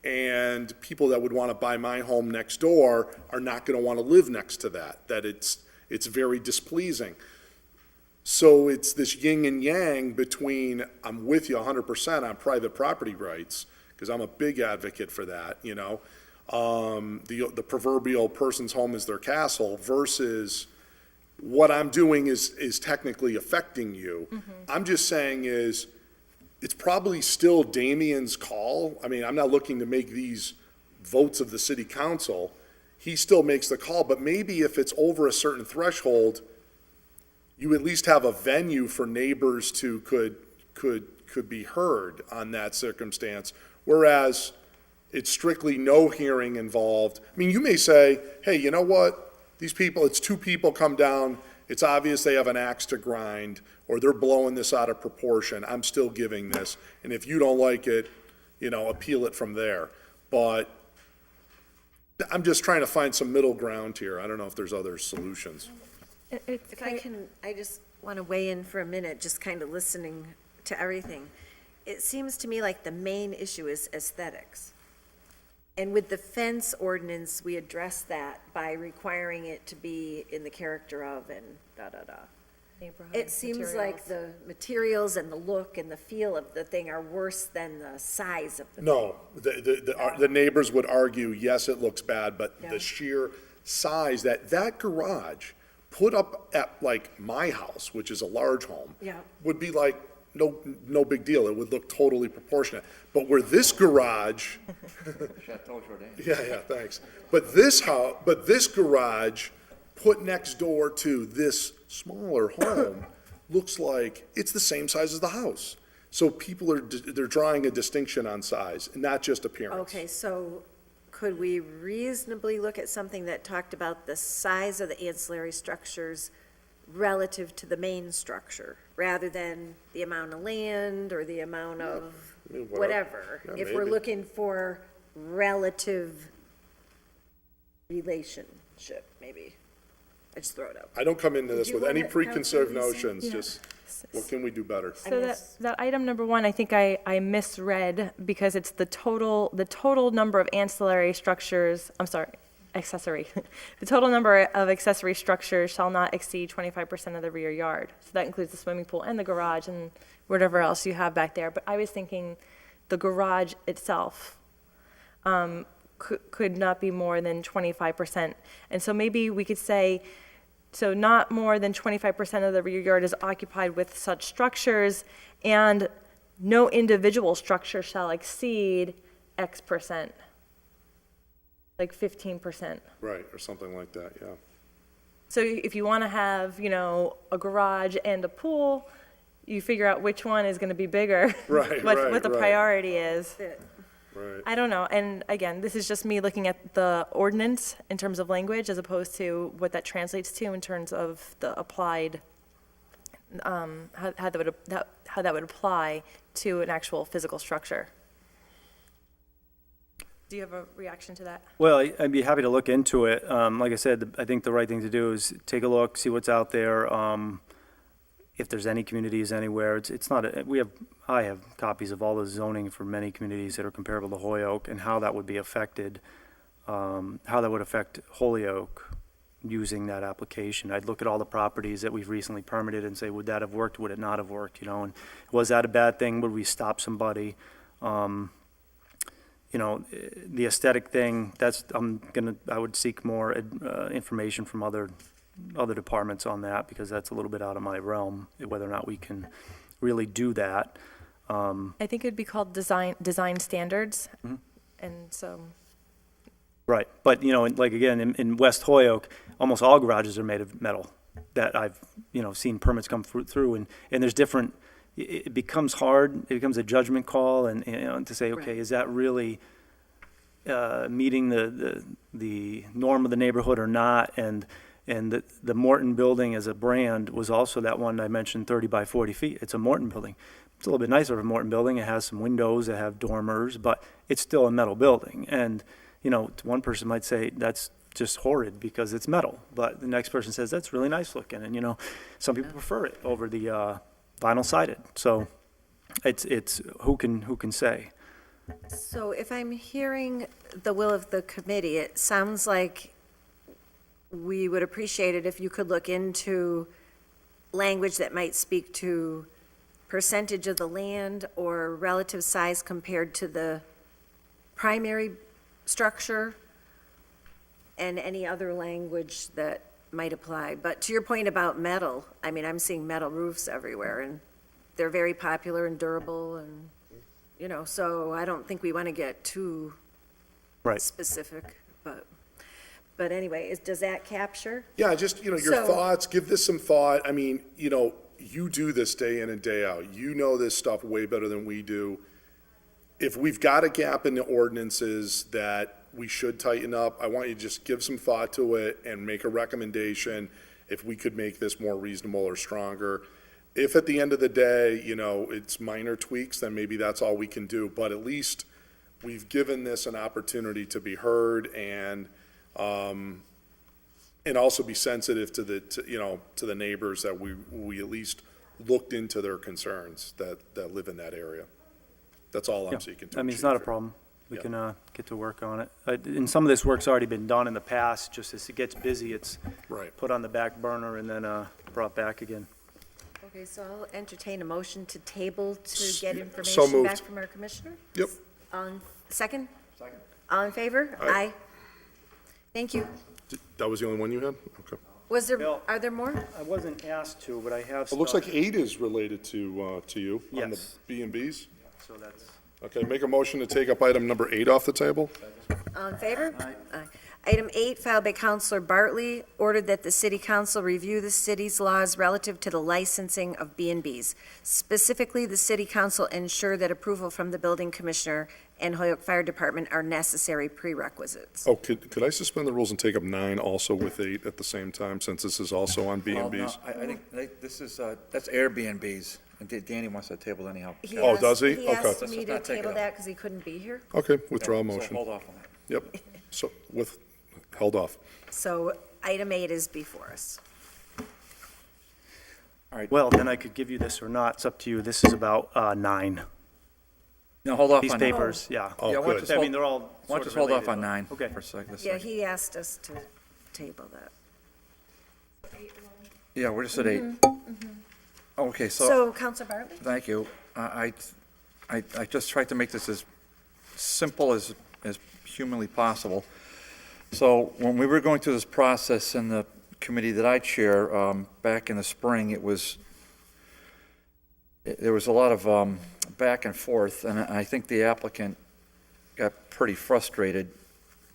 And people that would want to buy my home next door are not going to want to live next to that it's very displeasing. So it's this yin and yang between, I'm with you 100% on private property rights, because I'm a big advocate for that, the proverbial person's home is their castle, versus what I'm doing is technically affecting you. Mm-hmm. I'm just saying it's probably still Damien's call. I mean, I'm not looking to make these votes of the city council. He still makes the call, but maybe if it's over a certain threshold, you at least have a venue for neighbors to could be heard on that circumstance, whereas it's strictly no hearing involved. I mean, you may say, hey, you know what? These people, it's two people come down, it's obvious they have an axe to grind, or they're blowing this out of proportion. I'm still giving this. And if you don't like it, appeal it from there. But I'm just trying to find some middle ground here. I don't know if there's other solutions. If I can, I just want to weigh in for a minute, just kind of listening to everything. It seems to me like the main issue is aesthetics. And with the fence ordinance, we address that by requiring it to be in the character of and da-da-da. It seems like the materials and the look and the feel of the thing are worse than the size of the thing. No, the neighbors would argue, yes, it looks bad, but Yeah. the sheer size, that garage put up at like my house, which is a large home, Yeah. would be like, no big deal. It would look totally proportionate. But where this garage, Chateau Jourdain. yeah, thanks. But this garage put next door to this smaller home looks like it's the same size as the house. So people they're drawing a distinction on size, and not just appearance. Okay, so could we reasonably look at something that talked about the size of the ancillary structures relative to the main structure, rather than the amount of land or the amount of whatever? Yeah, If we're maybe. looking for relative relationship, maybe. I just throw it out. I don't come into this Did you with any want it, preconceived Councilor Lisa? notions, just what can we do better? So that item number 1, I think I misread because it's the total number of ancillary structures, I'm sorry, accessory. The total number of accessory structures shall not exceed 25% of the rear yard. So that includes the swimming pool and the garage and whatever else you have back there. But I was thinking the garage itself could not be more than 25%. And so maybe we could say, so not more than 25% of the rear yard is occupied with such structures, and no individual structure shall exceed X percent, like 15%. Right, or something like that, yeah. So if you want to have, a garage and a pool, you figure out which one is going to be bigger. Right, what the right. priority is. Right. I don't know. And again, this is just me looking at the ordinance in terms of language as opposed to what that translates to in terms of the applied, how that would apply to an actual physical structure. Do you have a reaction to that? Well, I'd be happy to look into it. Like I said, I think the right thing to do is take a look, see what's out there. If there's any communities anywhere, it's not, I have copies of all the zoning for many communities that are comparable to Holyoke and how that would be affected, how that would affect Holyoke using that application. I'd look at all the properties that we've recently permitted and say, would that have worked, would it not have worked, and was that a bad thing, would we stop somebody? The aesthetic thing, I would seek more information from other departments on that, because that's a little bit out of my realm, whether or not we can really do that. I think it would be called design standards. Mm-hmm. And so, Right, but, like, again, in West Holyoke, almost all garages are made of metal that I've, seen permits come through, and there's different, it becomes hard, it becomes a judgment call, and, to say, okay, is that really meeting the norm of the neighborhood or not? And the Morton building as a brand was also that one I mentioned, 30 by 40 feet. It's a Morton building. It's a little bit nicer of a Morton building. It has some windows that have dormers, but it's still a metal building. And, one person might say that's just horrid because it's metal, but the next person says that's really nice looking. And, some people prefer it over the vinyl sided. So it's who can say? So if I'm hearing the will of the committee, it sounds like we would appreciate it if you could look into language that might speak to percentage of the land or relative size compared to the primary structure, and any other language that might apply. But to your point about metal, I mean, I'm seeing metal roofs everywhere, and they're very popular and durable, and, so I don't think we want to get too Right. specific, but anyway, does that capture? Yeah, just, your So- thoughts, give this some thought. I mean, you do this day in and day out. You know this stuff way better than we do. If we've got a gap in the ordinances that we should tighten up, I want you to just give some thought to it and make a recommendation if we could make this more reasonable or stronger. If at the end of the day, you know, it's minor tweaks, then maybe that's all we can do. But at least we've given this an opportunity to be heard and also be sensitive to to the neighbors that we at least looked into their concerns that live in that area. That's all I'm seeking to I mean, it's achieve not a here. problem. We Yeah. can get to work on it. And some of this work's already been done in the past, just as it gets busy, it's Right. put on the back burner and then brought back again. Okay, so I'll entertain a motion to table to get So information moved. back from our commissioner. Yep. Second? Second. All in favor? Aye. Thank you. That was the only one you had? Okay. Was there, Bill. are there more? I wasn't asked to, but I have It looks like 8 is related to you on the Yes. B&Bs. So that's. Okay, make a motion to take up item number 8 off the table. All in favor? Aye. Item 8, filed by Counselor Bartley, ordered that the city council review the city's laws relative to the licensing of B&Bs. Specifically, the city council ensure that approval from the building commissioner and Holyoke Fire Department are necessary prerequisites. Oh, could I suspend the rules and take up 9 also with 8 at the same time, since this is also on Well, no, B&Bs? I think this is, that's Airbnbs, and Danny wants that table anyhow. He Oh, asked- does he? He Okay. asked Let's me to not take it table up. that because he couldn't be here. Okay, withdraw a So motion. hold off on that. Yep, so held off. So item 8 is before us. All right. Well, then I could give you this or not. It's up to you. This is about 9. No, hold off These on that. papers, yeah. Oh, Yeah, why don't good. you I mean, they're all Why don't sort you of just hold off related, on but- 9 Okay. for a second? Yeah, he asked us to table that. Yeah, we're just at 8. Okay, So, Counselor Bartley? thank you. I just tried to make this as simple as humanly possible. So when we were going through this process in the committee that I chair, back in the spring, there was a lot of back and forth, and I think the applicant got pretty frustrated,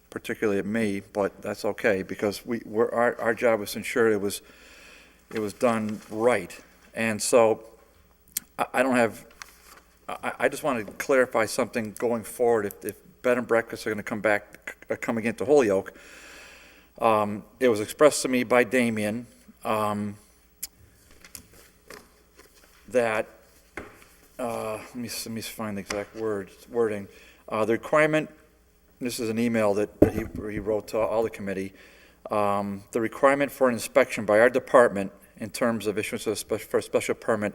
particularly at me, but that's okay, because our job was to ensure it was done right. And so I just wanted to clarify something going forward. If bed and breakfasts are going to come again to Holyoke, it was expressed to me by Damien that, let me find the exact wording. The requirement, this is an email that he wrote to all the committee, the requirement for an inspection by our department in terms of issuance of for a special permit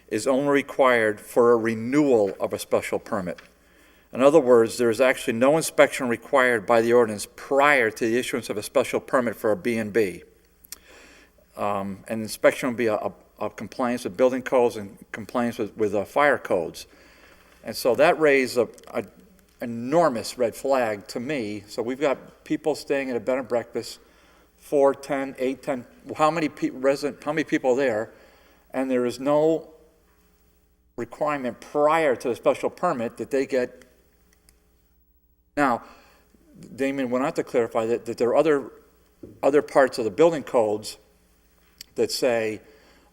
is only required for a renewal of a special permit. In other words, there is actually no inspection required by the ordinance prior to the issuance of a special permit for a B&B. And inspection will be a compliance with building codes and compliance with fire codes. And so that raised an enormous red flag to me. So we've got people staying at a bed and breakfast, 4, 10, 8, 10, how many people there, and there is no requirement prior to the special permit that they get. Now, Damien went on to clarify that there are other parts of the building codes that say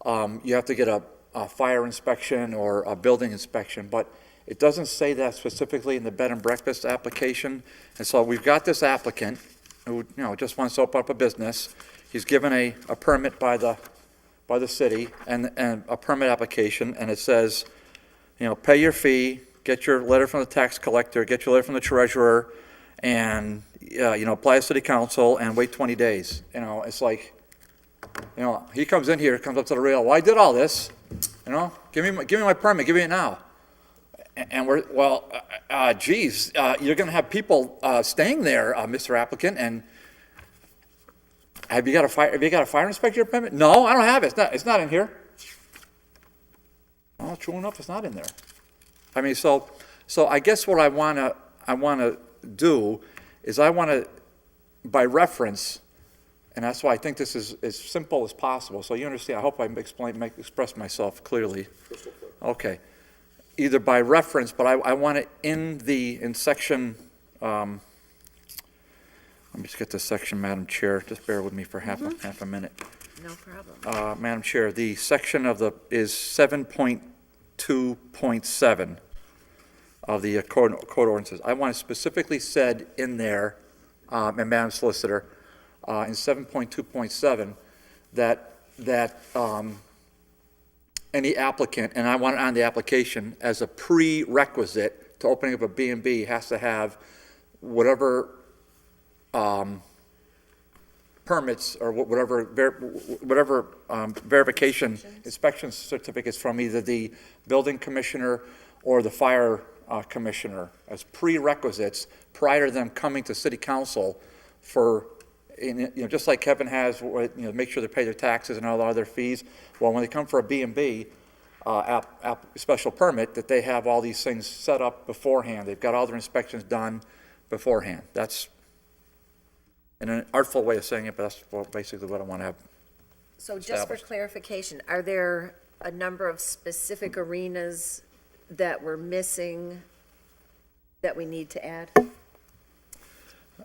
you have to get a fire inspection or a building inspection, but it doesn't say that specifically in the bed and breakfast application. And so we've got this applicant who, just wants to open up a business. He's given a permit by the city and a permit application, and it says, pay your fee, get your letter from the tax collector, get your letter from the treasurer, and, apply to city council and wait 20 days. It's like, he comes in here, comes up to the rail, well, I did all this, give me my permit, give me it now. And we're, geez, you're going to have people staying there, Mr. Applicant, and have you got a fire inspector permit? No, I don't have it. It's not in here. Well, true enough, it's not in there. I mean, so I guess what I want to do is I want to, by reference, and that's why I think this is as simple as possible. So you understand. I hope I express myself clearly. Okay. Either by reference, but I want it in section, let me just get this section, Madam Chair, just bear with me for half a minute. No problem. Madam Chair, the section of is 7.2.7 of the code ordinances. I want it specifically said in there, and Madam Solicitor, in 7.2.7, that any applicant, and I want it on the application, as a prerequisite to opening up a B&B has to have whatever permits or whatever verification, inspection certificates from either the building commissioner or the fire commissioner as prerequisites prior to them coming to city council for, just like Kevin has, make sure they pay their taxes and all the other fees. Well, when they come for a B&B special permit, that they have all these things set up beforehand. They've got all their inspections done beforehand. That's in an artful way of saying it, but that's basically what I want to have. So just for clarification, are there a number of specific arenas that we're missing that we need to add?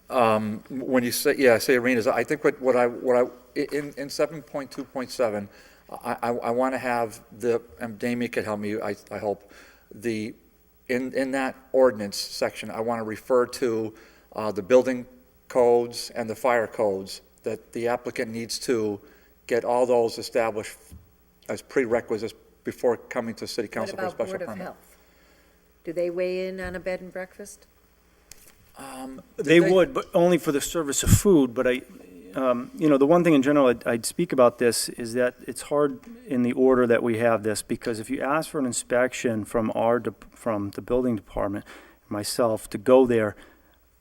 When you say, say arenas, I think in 7.2.7, I want to have and Damien could help me, I hope, in that ordinance section, I want to refer to the building codes and the fire codes, that the applicant needs to get all those established as prerequisites before coming to city council for a special permit. What about Board of Health? Do they weigh in on a bed and breakfast? They would, but only for the service of food, but the one thing in general I'd speak about this is that it's hard in the order that we have this, because if you ask for an inspection from the building department, myself, to go there,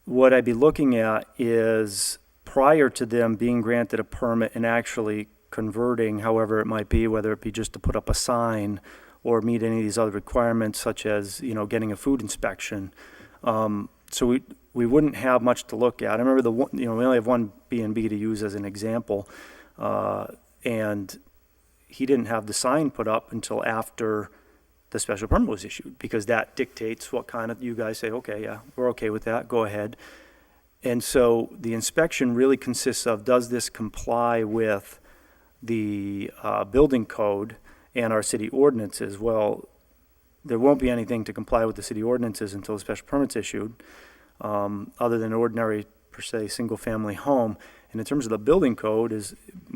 what I'd be looking at is prior to them being granted a permit and actually converting, however it might be, whether it be just to put up a sign or meet any of these other requirements, such as, getting a food inspection. So we wouldn't have much to look at. I remember we only have one B&B to use as an example, and he didn't have the sign put up until after the special permit was issued, because that dictates what kind of, you guys say, okay, yeah, we're okay with that, go ahead. And so the inspection really consists of, does this comply with the building code and our city ordinances? Well, there won't be anything to comply with the city ordinances until the special permit's issued, other than ordinary, per se, single-family home. And in terms of the building code,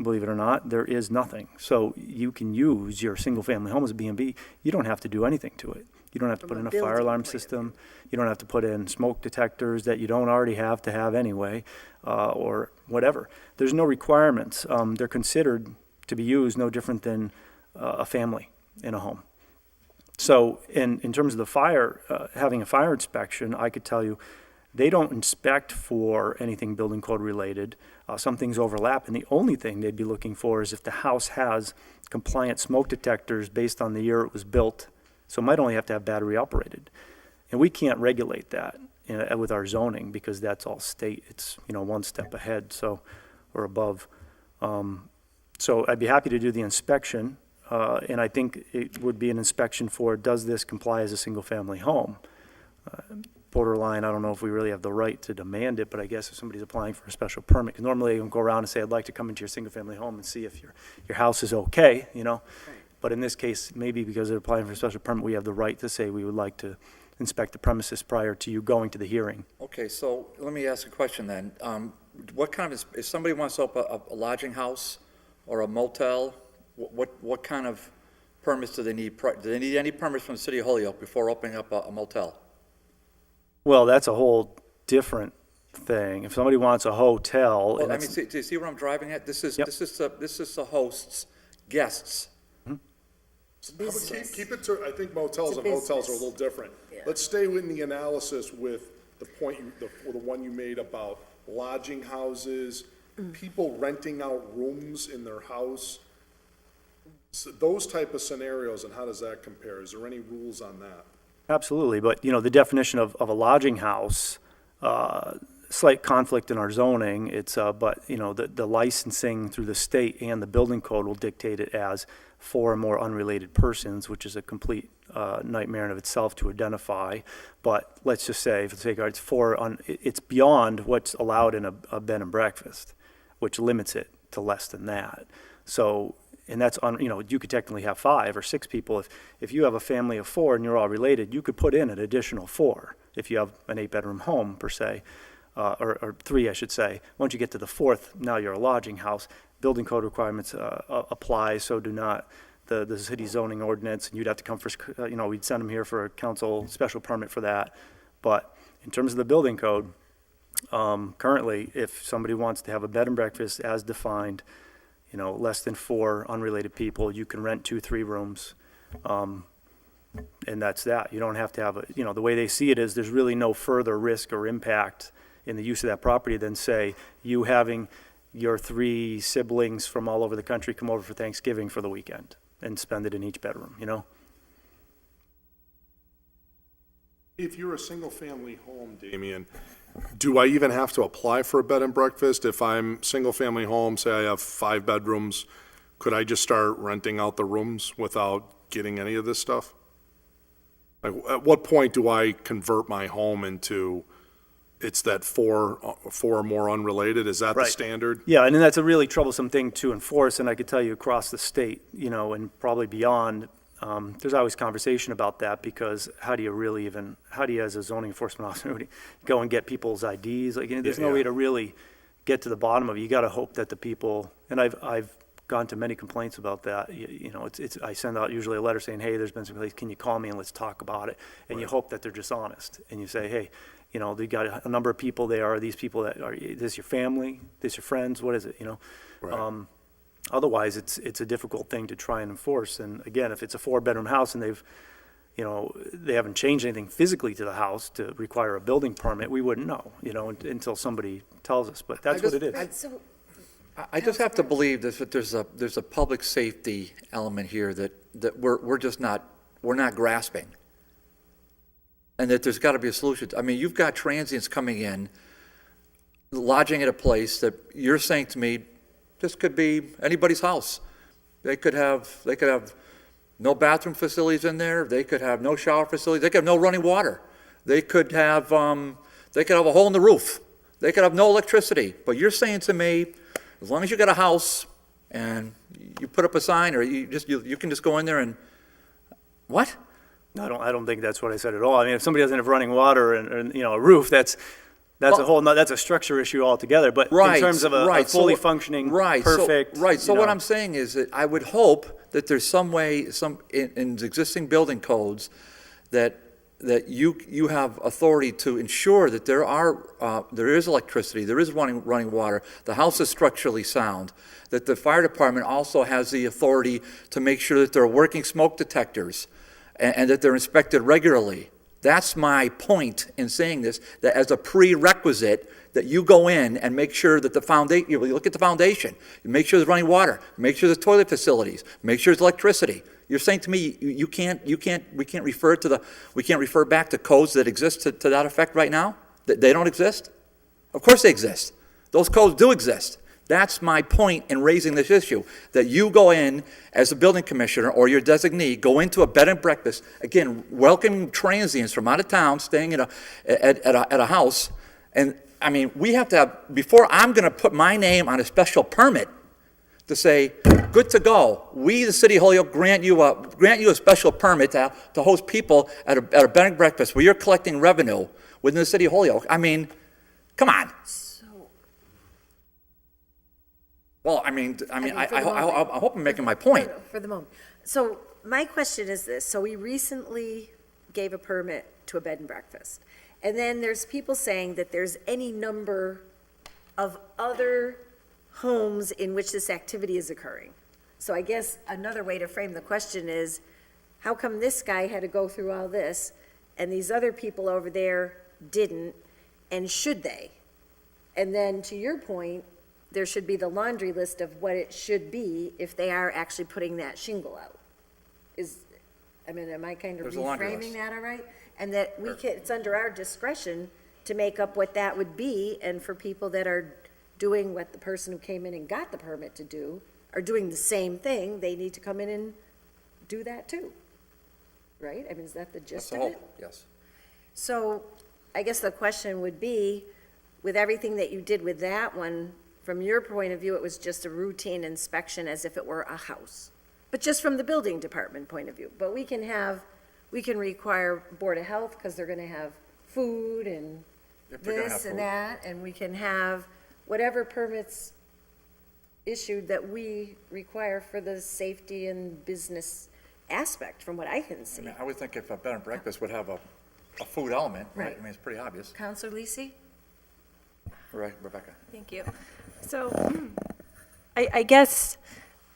believe it or not, there is nothing. So you can use your single-family home as a B&B. You don't have to do anything to it. You don't have to put in a fire alarm system. You don't have to put in smoke detectors that you don't already have to have anyway, or whatever. There's no requirements. They're considered to be used no different than a family in a home. So in terms of the fire, having a fire inspection, I could tell you, they don't inspect for anything building code related. Some things overlap, and the only thing they'd be looking for is if the house has compliant smoke detectors based on the year it was built. So it might only have to have battery operated. And we can't regulate that with our zoning, because that's all state. It's, one step ahead, or above. So I'd be happy to do the inspection, and I think it would be an inspection for, does this comply as a single-family home? Borderline, I don't know if we really have the right to demand it, but I guess if somebody's applying for a special permit, because normally you go around and say, I'd like to come into your single-family home and see if your house is okay, But in this case, maybe because they're applying for a special permit, we have the right to say we would like to inspect the premises prior to you going to the hearing. Okay, so let me ask a question then. What kind of, if somebody wants to open a lodging house or a motel, what kind of permits do they need? Do they need any permits from the city of Holyoke before opening up a motel? Well, that's a whole different thing. If somebody wants a hotel, Well, do you see where I'm driving at? This is the host's guests. I would keep it to, I think motels and hotels are a little different. Yeah. Let's stay in the analysis with the point, the one you made about lodging houses, people renting out rooms in their house. So those type of scenarios, and how does that compare? Is there any rules on that? Absolutely, but the definition of a lodging house, slight conflict in our zoning. But the licensing through the state and the building code will dictate it as 4 or more unrelated persons, which is a complete nightmare in of itself to identify. But let's just say, for the sake of it, it's beyond what's allowed in a bed and breakfast, which limits it to less than that. So, and that's on, you know, you could technically have 5 or 6 people. If you have a family of 4 and you're all related, you could put in an additional 4 if you have an 8-bedroom home per se, or 3, I should say. Once you get to the 4th, now you're a lodging house. Building code requirements apply, so do not the city zoning ordinance, and you'd have to come for, you know, we'd send them here for a council special permit for that. But in terms of the building code, currently, if somebody wants to have a bed and breakfast as defined, you know, less than 4 unrelated people, you can rent 2-3 rooms. And that's that. You don't have to have you know, the way they see it is there's really no further risk or impact in the use of that property than, say, you having your 3 siblings from all over the country come over for Thanksgiving for the weekend and spend it in each bedroom, you know? If you're a single-family home, Damien, do I even have to apply for a bed and breakfast? If I'm single-family home, say I have 5 bedrooms, could I just start renting out the rooms without getting any of this stuff? Like, at what point do I convert my home into, it's that 4 or more unrelated? Is that the Right. standard? Yeah, and then that's a really troublesome thing to enforce, and I could tell you across the state, you know, and probably beyond, there's always conversation about that, because how do you as a zoning enforcement officer, go and get people's IDs? Like, you know, there's no way to really get to the bottom of it. You gotta hope that the people, and I've gone to many complaints about that. You know, I send out usually a letter saying, hey, there's been some complaints, can you call me and let's talk about it? And you hope that they're just honest, and you say, hey, you know, they got a number of people there. Are these people is this your family? This your friends? What is it, you know? Right. Otherwise, it's a difficult thing to try and enforce. And again, if it's a 4-bedroom house and they haven't changed anything physically to the house to require a building permit, we wouldn't know, you know, until somebody tells us. But that's what it is. I just have to believe that there's a public safety element here that we're not grasping. And that there's got to be a solution. I mean, you've got transients coming in, lodging at a place that you're saying to me, this could be anybody's house. They could have no bathroom facilities in there. They could have no shower facilities. They could have no running water. They could have a hole in the roof. They could have no electricity. But you're saying to me, as long as you got a house and you put up a sign, or you can just go in there and, what? No, I don't think that's what I said at all. I mean, if somebody doesn't have running water and you know, a roof, that's that's a structure issue altogether. But in terms of a fully functioning, perfect. So what I'm saying is that I would hope that there's some way, in existing building codes, that you have authority to ensure that there is electricity, there is running water, the house is structurally sound, that the fire department also has the authority to make sure that there are working smoke detectors, and that they're inspected regularly. That's my point in saying this, that as a prerequisite, that you go in and make sure that the foundation, you look at the foundation, you make sure there's running water, make sure there's toilet facilities, make sure there's electricity. You're saying to me, we can't refer back to codes that exist to that effect right now? That they don't exist? Of course they exist. Those codes do exist. That's my point in raising this issue, that you go in as a building commissioner or your designee, go into a bed and breakfast, again, welcoming transients from out of town, staying at a house, and I mean, we have to have, before I'm going to put my name on a special permit to say, good to go, we, the city of Holyoke, grant you a special permit to host people at a bed and breakfast where you're collecting revenue within the city of Holyoke. I mean, come on. Well, I hope I'm making my point. For the moment. So my question is this. So we recently gave a permit to a bed and breakfast. And then there's people saying that there's any number of other homes in which this activity is occurring. So I guess another way to frame the question is, how come this guy had to go through all this and these other people over there didn't, and should they? And then to your point, there should be the laundry list of what it should be if they are actually putting that shingle out. Am I kind of reframing that all right? And that it's under our discretion to make up what that would be, and for people that are doing what the person who came in and got the permit to do are doing the same thing, they need to come in and do that too. Right? I mean, is that the gist of it? Yes. So I guess the question would be, with everything that you did with that one from your point of view, it was just a routine inspection as if it were a house. But just from the building department point of view. But we can require Board of Health, because they're gonna have food and If they're gonna have this and food. that, and we can have whatever permits issued that we require for the safety and business aspect, from what I can I see. mean, I would think if a bed and breakfast would have a food element, right? Right. I mean, it's pretty obvious. Counselor Lisi? Right, Rebecca? Thank you. So, I guess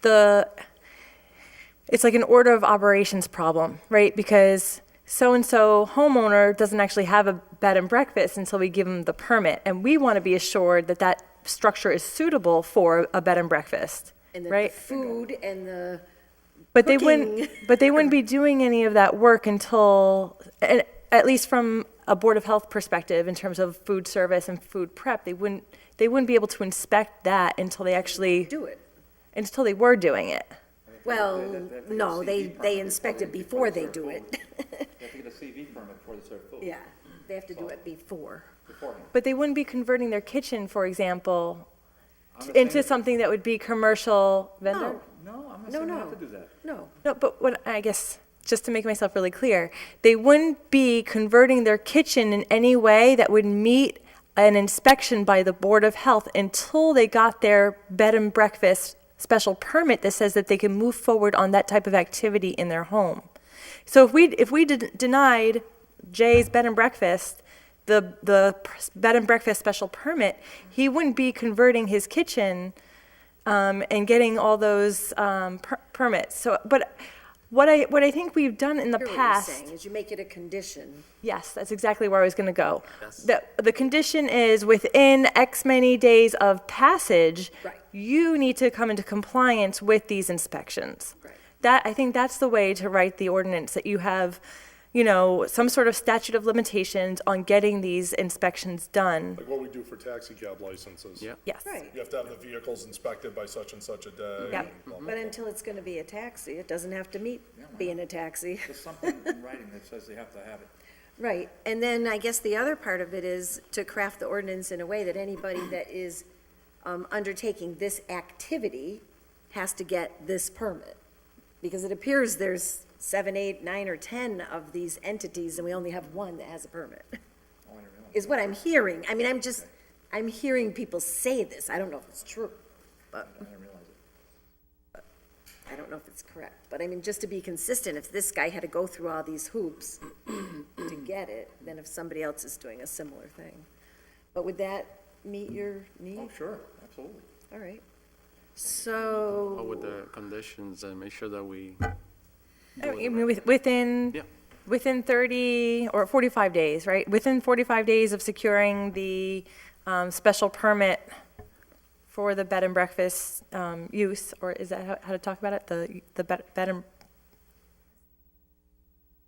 it's like an order of operations problem, right? Because so-and-so homeowner doesn't actually have a bed and breakfast until we give them the permit. And we want to be assured that that structure is suitable for a bed and breakfast, And the right? food and the But they cooking. wouldn't be doing any of that work until, and at least from a Board of Health perspective, in terms of food service and food prep, they wouldn't be able to inspect that until they actually, do it. until they were doing it. Well, no, they inspect it before they do it. They have to get a CV permit before they serve food. Yeah, they have to do it before. Beforehand. But they wouldn't be converting their kitchen, for example, I'm not into saying- something that would be commercial vendor? No, No, I'm not No, saying they no. have to do that. no. No, but what, I guess, just to make myself really clear, they wouldn't be converting their kitchen in any way that would meet an inspection by the Board of Health until they got their bed and breakfast special permit that says that they can move forward on that type of activity in their home. So if we denied Jay's bed and breakfast the bed and breakfast special permit, he wouldn't be converting his kitchen and getting all those permits. So, but what I think we've done in the Hear what you're past. saying, is you make it a condition. Yes, that's exactly where I was going to go. The condition is within X many days of passage, Right. you need to come into compliance with these inspections. Right. I think that's the way to write the ordinance, that you have, some sort of statute of limitations on getting these inspections done. Like what we do for taxi cab licenses. Yeah. Yes. Right. You have to have the vehicles inspected by such and such a day. Yep. blah, blah, But until it's gonna be a taxi, it doesn't have to meet being a taxi. There's something in writing that says they have to have it. Right, and then I guess the other part of it is to craft the ordinance in a way that anybody that is undertaking this activity has to get this permit. Because it appears there's 7, 8, 9, or 10 of these entities, and we only have one that has a permit, is what I'm hearing. I mean, I'm hearing people say this. I don't know if it's true, but I don't know if it's correct. But I mean, just to be consistent, if this guy had to go through all these hoops to get it, then if somebody else is doing a similar thing. But would that meet your need? Oh, sure, absolutely. All right. Or So, with the conditions and make sure that we. I mean, within Yeah. within 30 or 45 days, right? Within 45 days of securing the special permit for the bed and breakfast use, or is that how to talk about it? The bed and,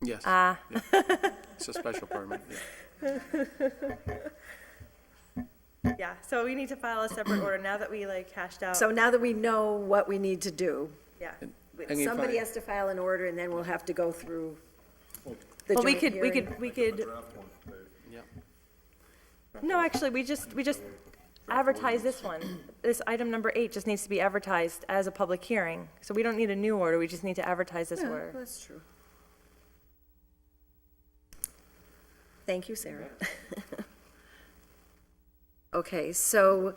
Yes. ah, It's a special permit, yeah. yeah, so we need to file a separate order now that we hashed out. so now that we know what we need to do, Yeah. And if somebody I- has to file an order, and then we'll have to go through the Well, we joint could, hearing. Yeah. no, actually, we just advertise this one. This item number 8 just needs to be advertised as a public hearing. So we don't need a new order, we just need to advertise this Yeah, order. that's true. Thank you, Sarah. Okay, so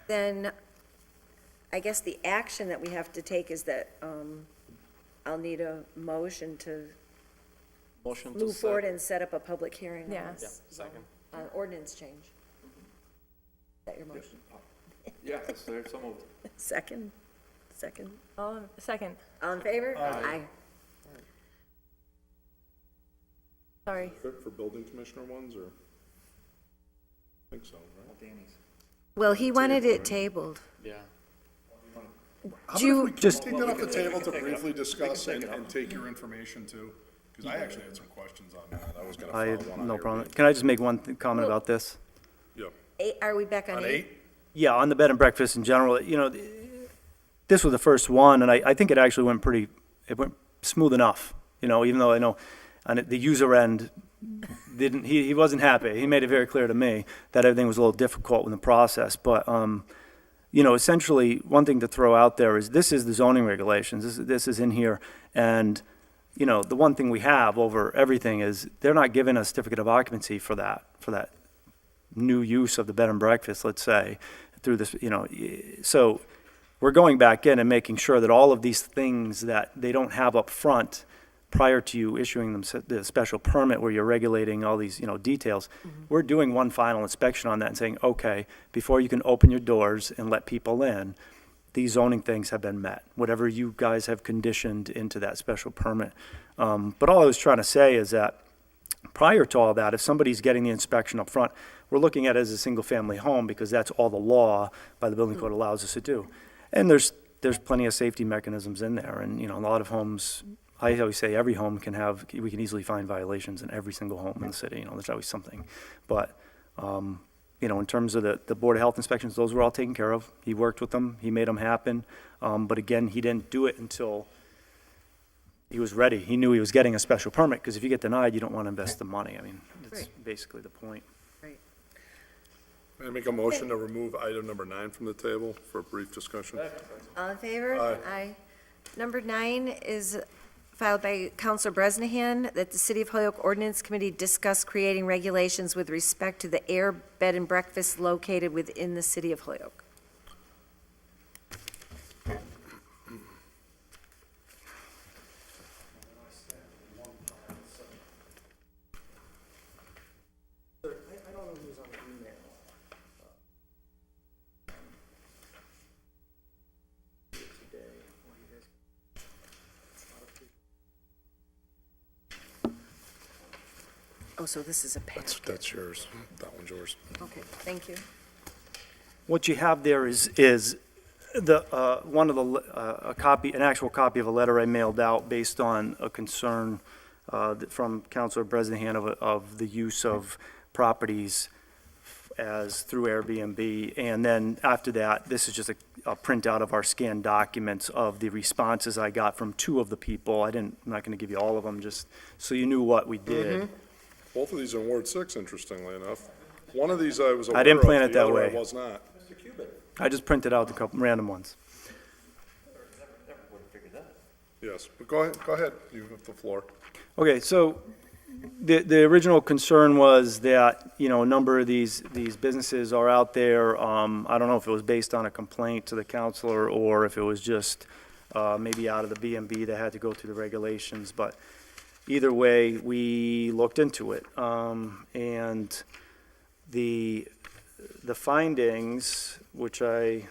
then I guess the action that we have to take is that I'll need a motion to Motion to move forward set. and set up a public hearing on Yeah. this. Second. On ordinance change. Is that your motion? Yeah, that's there, so moved. Second? Second? Second, All in favor? Aye. sorry. For building commissioner ones, or? I think so, right? Danny's. Well, he wanted it tabled. Yeah. How Do you- about if we just take that off the table to briefly discuss and take your information too? Because I actually had some questions on that. I was gonna I, file one on no your problem. behalf. Can I just make one comment about this? Yep. Are we back on On 8? 8? Yeah, on the bed and breakfast in general, this was the first one, and I think it actually went smooth enough, even though I know on the user end, he wasn't happy. He made it very clear to me that everything was a little difficult in the process. But, essentially, one thing to throw out there is this is the zoning regulations. This is in here. And, the one thing we have over everything is they're not giving a certificate of occupancy for that new use of the bed and breakfast, let's say, through this, so we're going back in and making sure that all of these things that they don't have up front prior to you issuing them the special permit where you're regulating all these, details, we're doing one final inspection on that and saying, okay, before you can open your doors and let people in, these zoning things have been met, whatever you guys have conditioned into that special permit. But all I was trying to say is that prior to all that, if somebody's getting the inspection up front, we're looking at it as a single-family home because that's all the law by the building code allows us to do. And there's plenty of safety mechanisms in there. And, a lot of homes, I always say every home we can easily find violations in every single home in the city. There's always something. But, in terms of the Board of Health inspections, those were all taken care of. He worked with them. He made them happen. But again, he didn't do it until he was ready. He knew he was getting a special permit because if you get denied, you don't want to invest the money. That's basically the point. May I make a motion to remove item number 9 from the table for a brief discussion? All in favor? Aye. Number 9 is filed by Councilor Bresnahan, that the City of Holyoke Ordinance Committee discuss creating regulations with respect to the air bed and breakfast located within the City of Holyoke. Oh, so this is a packet. That's yours. That one's yours. Okay, thank you. What you have there is the an actual copy of a letter I mailed out based on a concern from Councilor Bresnahan of the use of properties as through Airbnb. And then after that, this is just a printout of our scanned documents of the responses I got from 2 of the people. I'm not going to give you all of them, just so you knew what we did. Both of these are in Ward 6, interestingly enough. One of these I was aware of. I didn't plan it the that other way. I was not. I just printed out a couple random ones. Yes, but go ahead. You have the floor. Okay, so the original concern was that, a number of these businesses are out there. I don't know if it was based on a complaint to the counselor or if it was just maybe out of the B&B that had to go through the regulations, but either way, we looked into it. And the findings, which I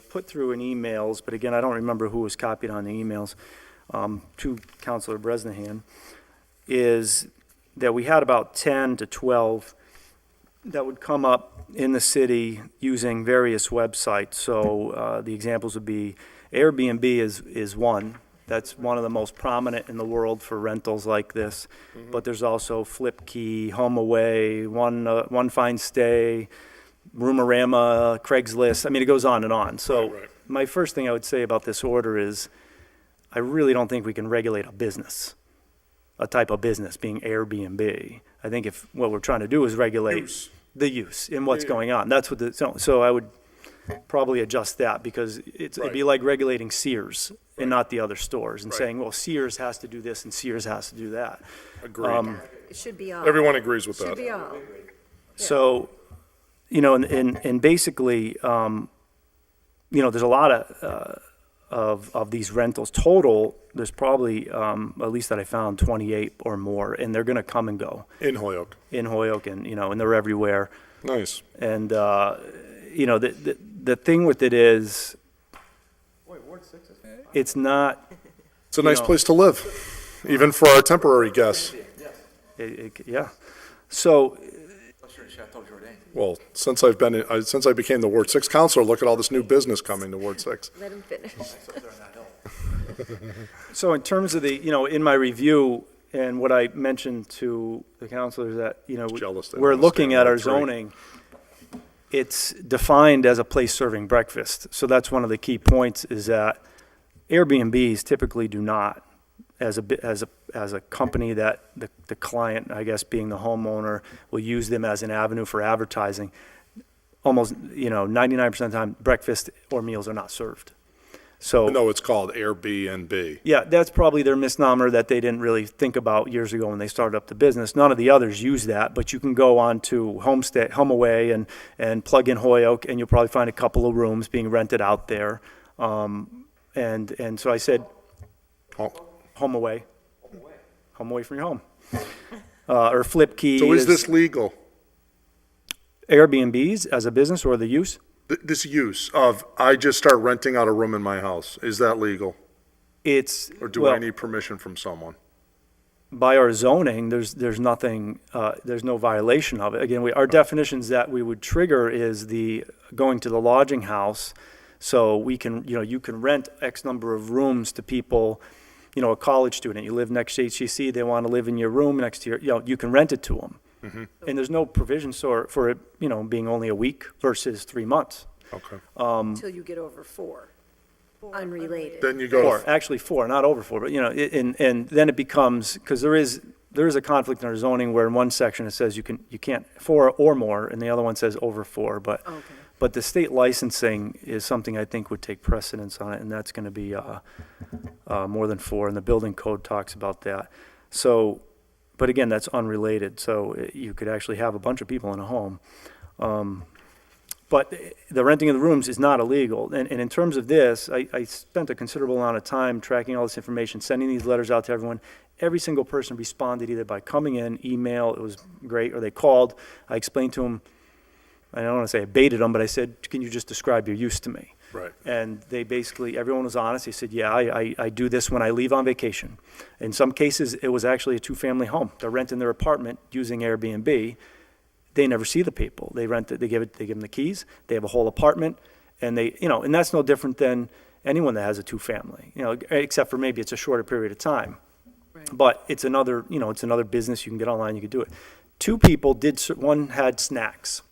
put through in emails, but again, I don't remember who was copied on the emails, to Councilor Bresnahan, is that we had about 10 to 12 that would come up in the city using various websites. So the examples would be Airbnb is one. That's one of the most prominent in the world for rentals like this. But there's also Flipkey, HomeAway, One Fine Stay, Roomorama, Craigslist. It goes on and on. So my first thing I would say about this order is I really don't think we can regulate a business, a type of business being Airbnb. I think if what we're trying to do is regulate the use and what's going on. That's what so I would probably adjust that because it'd be like regulating Sears and not the other stores and saying, well, Sears has to do this and Sears has to do that. Agreed. It should be all. Everyone agrees with that. Should be all. So, and basically, there's a lot of these rentals. Total, there's probably, at least that I found, 28 or more, and they're going to come and go. In Holyoke. In Holyoke, and, and they're everywhere. Nice. And, the thing with it is, it's not. It's a nice place to live, even for our temporary guests. Yeah. So. Well, since I became the Ward 6 counselor, look at all this new business coming to Ward 6. Let him finish. So in terms of in my review and what I mentioned to the counselors that, we're looking at our zoning, it's defined as a place serving breakfast. So that's one of the key points is that Airbnbs typically do not. as a company that the client, I guess being the homeowner, will use them as an avenue for advertising. Almost, 99% of the time, breakfast or meals are not served. So. No, it's called Airbnb. Yeah, that's probably their misnomer that they didn't really think about years ago when they started up the business. None of the others use that, but you can go on to HomeAway and plug in Holyoke, and you'll probably find a couple of rooms being rented out there. And so I said, HomeAway. Home away from your home. Or Flipkey. So is this legal? Airbnbs as a business or the use? This use of, I just start renting out a room in my house, is that legal? Or do I need permission from someone? By our zoning, there's nothing, there's no violation of it. Again, our definitions that we would trigger is the going to the lodging house. So we can, you can rent X number of rooms to people, a college student, you live next to HCC, they want to live in your room next to your, you can rent it to them. Mm-hmm. And there's no provision for it, being only a week versus 3 months. Okay. Until you get over 4, unrelated. Then you go to 4, actually 4, not over 4, but and then it becomes, because there is a conflict in our zoning where in one section it says you can't 4 or more, and the other one says over 4, but Okay. but the state licensing is something I think would take precedence on it, and that's going to be more than 4, and the building code talks about that. So, but again, that's unrelated, so you could actually have a bunch of people in a home. But the renting of the rooms is not illegal. And in terms of this, I spent a considerable amount of time tracking all this information, sending these letters out to everyone. Every single person responded either by coming in, email, it was great, or they called. I explained to them, I don't want to say I baited them, but I said, can you just describe your use to me? Right. And they basically, everyone was honest. They said, yeah, I do this when I leave on vacation. In some cases, it was actually a 2-family home. They're renting their apartment using Airbnb. They never see the people. They rent it, they give them the keys. They have a whole apartment, and and that's no different than anyone that has a 2-family, except for maybe it's a shorter period of time. Right. But it's another business. You can get online, you can do it. 2 people one had snacks.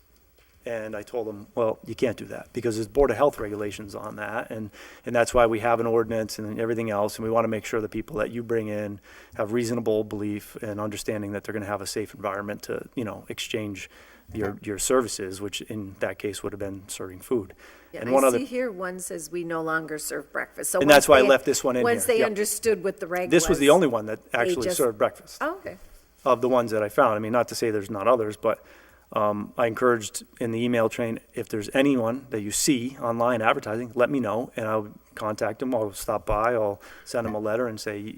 And I told them, well, you can't do that because there's Board of Health regulations on that. And that's why we have an ordinance and everything else. And we want to make sure the people that you bring in have reasonable belief and understanding that they're going to have a safe environment to, exchange your services, which in that case would have been serving food. Yeah, and one I other, see here one says we no longer serve breakfast. So and that's why I once left this one in here. Once they Yep. understood what the reg This was the only one that actually just- served breakfast Oh, okay. of the ones that I found. I mean, not to say there's not others, but I encouraged in the email train, if there's anyone that you see online advertising, let me know, and I'll contact them. I'll stop by, I'll send them a letter and say,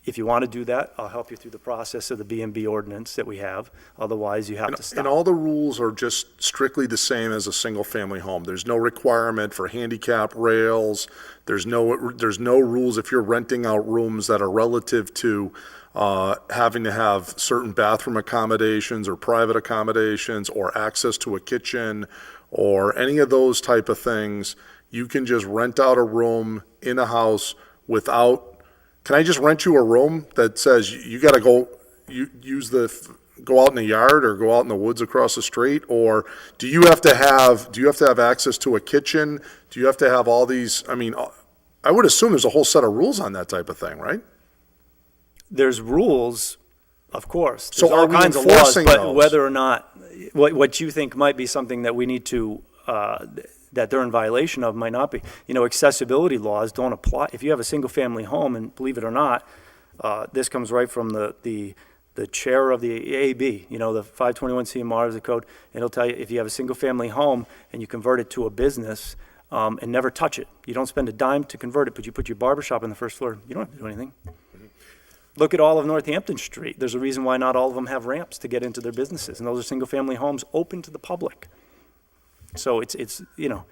if you want to do that, I'll help you through the process of the B&B ordinance that we have. Otherwise, you have to stop. And all the rules are just strictly the same as a single-family home. There's no requirement for handicap rails. There's no rules if you're renting out rooms that are relative to having to have certain bathroom accommodations or private accommodations or access to a kitchen or any of those type of things. You can just rent out a room in a house without. Can I just rent you a room that says you got to go go out in the yard or go out in the woods across the street? Or do you have to have access to a kitchen? Do you have to have all these? I mean, I would assume there's a whole set of rules on that type of thing, right? There's rules, of course. So There's all are we kinds of enforcing laws, but those? whether or not, what you think might be something that we need to, that they're in violation of might not be. Accessibility laws don't apply. If you have a single-family home, and believe it or not, this comes right from the chair of the AAB, the 521 CMR is the code, and it'll tell you if you have a single-family home and you convert it to a business, and never touch it. You don't spend a dime to convert it, but you put your barber shop on the first floor, you don't have to do anything. Look at all of Northampton Street. There's a reason why not all of them have ramps to get into their businesses, and those are single-family homes open to the public. So it's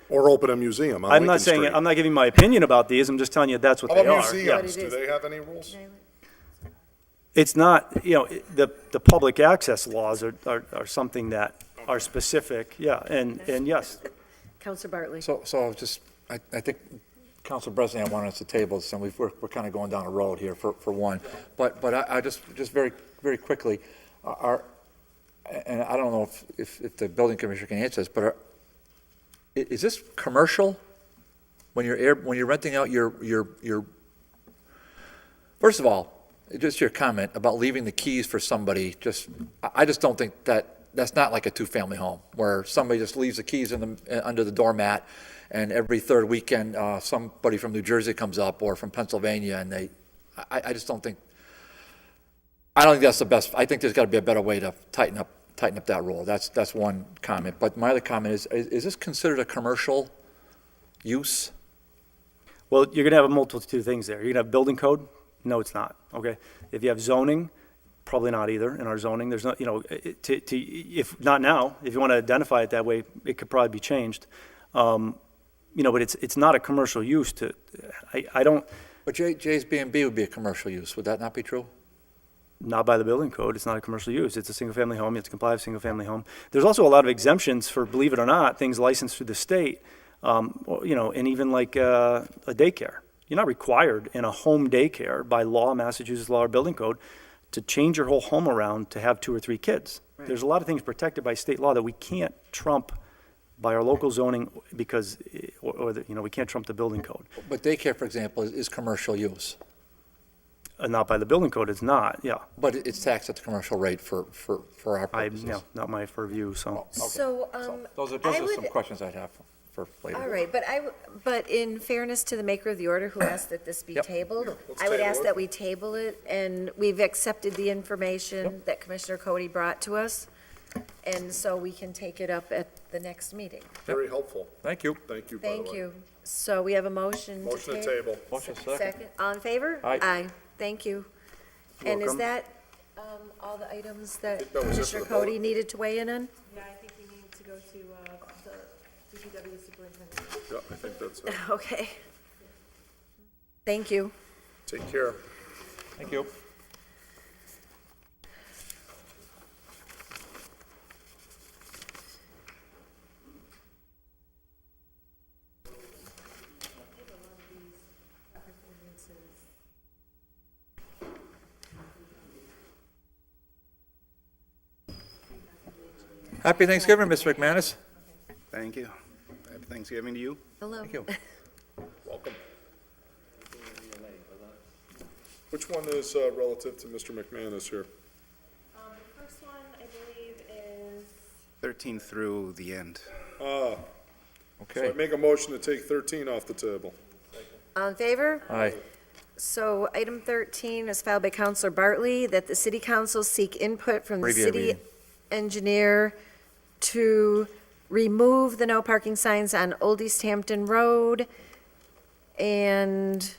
Or open a museum on I'm not Lincoln saying Street. I'm not giving my opinion about these. I'm just telling you that's what How they about are. museums? Yeah. Do they have any rules? It's not, the public access laws are something that are specific, and yes. Counselor Bartley. So I think Council President wanted us to table this, and we're kind of going down a road here for one. But I just very, very quickly, and I don't know if the building commissioner can answer this, but is this commercial when you're renting out your First of all, just your comment about leaving the keys for somebody, I just don't think that's not like a two-family home, where somebody just leaves the keys under the doormat, and every third weekend, somebody from New Jersey comes up, or from Pennsylvania, and I just don't think, I don't think that's the best. I think there's got to be a better way to tighten up that rule. That's one comment. But my other comment is this considered a commercial use? Well, you're going to have a multitude of things there. You're going to have building code? No, it's not, okay? If you have zoning, probably not either. In our zoning, there's not, if not now, if you want to identify it that way, it could probably be changed. But it's not a commercial use I don't. But Jay's B&B would be a commercial use. Would that not be true? Not by the building code. It's not a commercial use. It's a single-family home. You have to comply with single-family home. There's also a lot of exemptions for, believe it or not, things licensed through the state, and even like a daycare. You're not required in a home daycare by law, Massachusetts law or building code, to change your whole home around to have 2 or 3 kids. Right. There's a lot of things protected by state law that we can't trump by our local zoning because, we can't trump the building code. But daycare, for example, is commercial use. Not by the building code, it's not, yeah. But it's taxed at the commercial rate for our purposes. Not my purview, so. Okay. So, Those are some questions I'd have for later. all right, but in fairness to the maker of the order who asked that this be tabled, I would ask that we table it, and we've accepted the information that Commissioner Cody brought to us, and so we can take it up at the next meeting. Very helpful. Thank you. Thank you, by the way. Thank you. So we have a motion to table. Motion to table. Motion second. All in favor? Aye. Thank you. You're And is welcome. that all the items that think that was it Commissioner for the vote. Cody needed to weigh in on? Yeah, I think we need to go to the DPW superintendent. Yeah, I think that's it. Okay. Thank you. Take care. Thank you. Happy Thanksgiving, Mr. McManus. Thank you. Happy Thanksgiving to you. Hello. Thank you. Welcome. Which one is relative to Mr. McManus here? The first one, I believe, is 13 through the end. So Okay. I make a motion to take 13 off the table. All in favor? Aye. So item 13 is filed by Counselor Bartley, that the city council seek input from the Review city reading. engineer to remove the no parking signs on Old East Hampton Road, and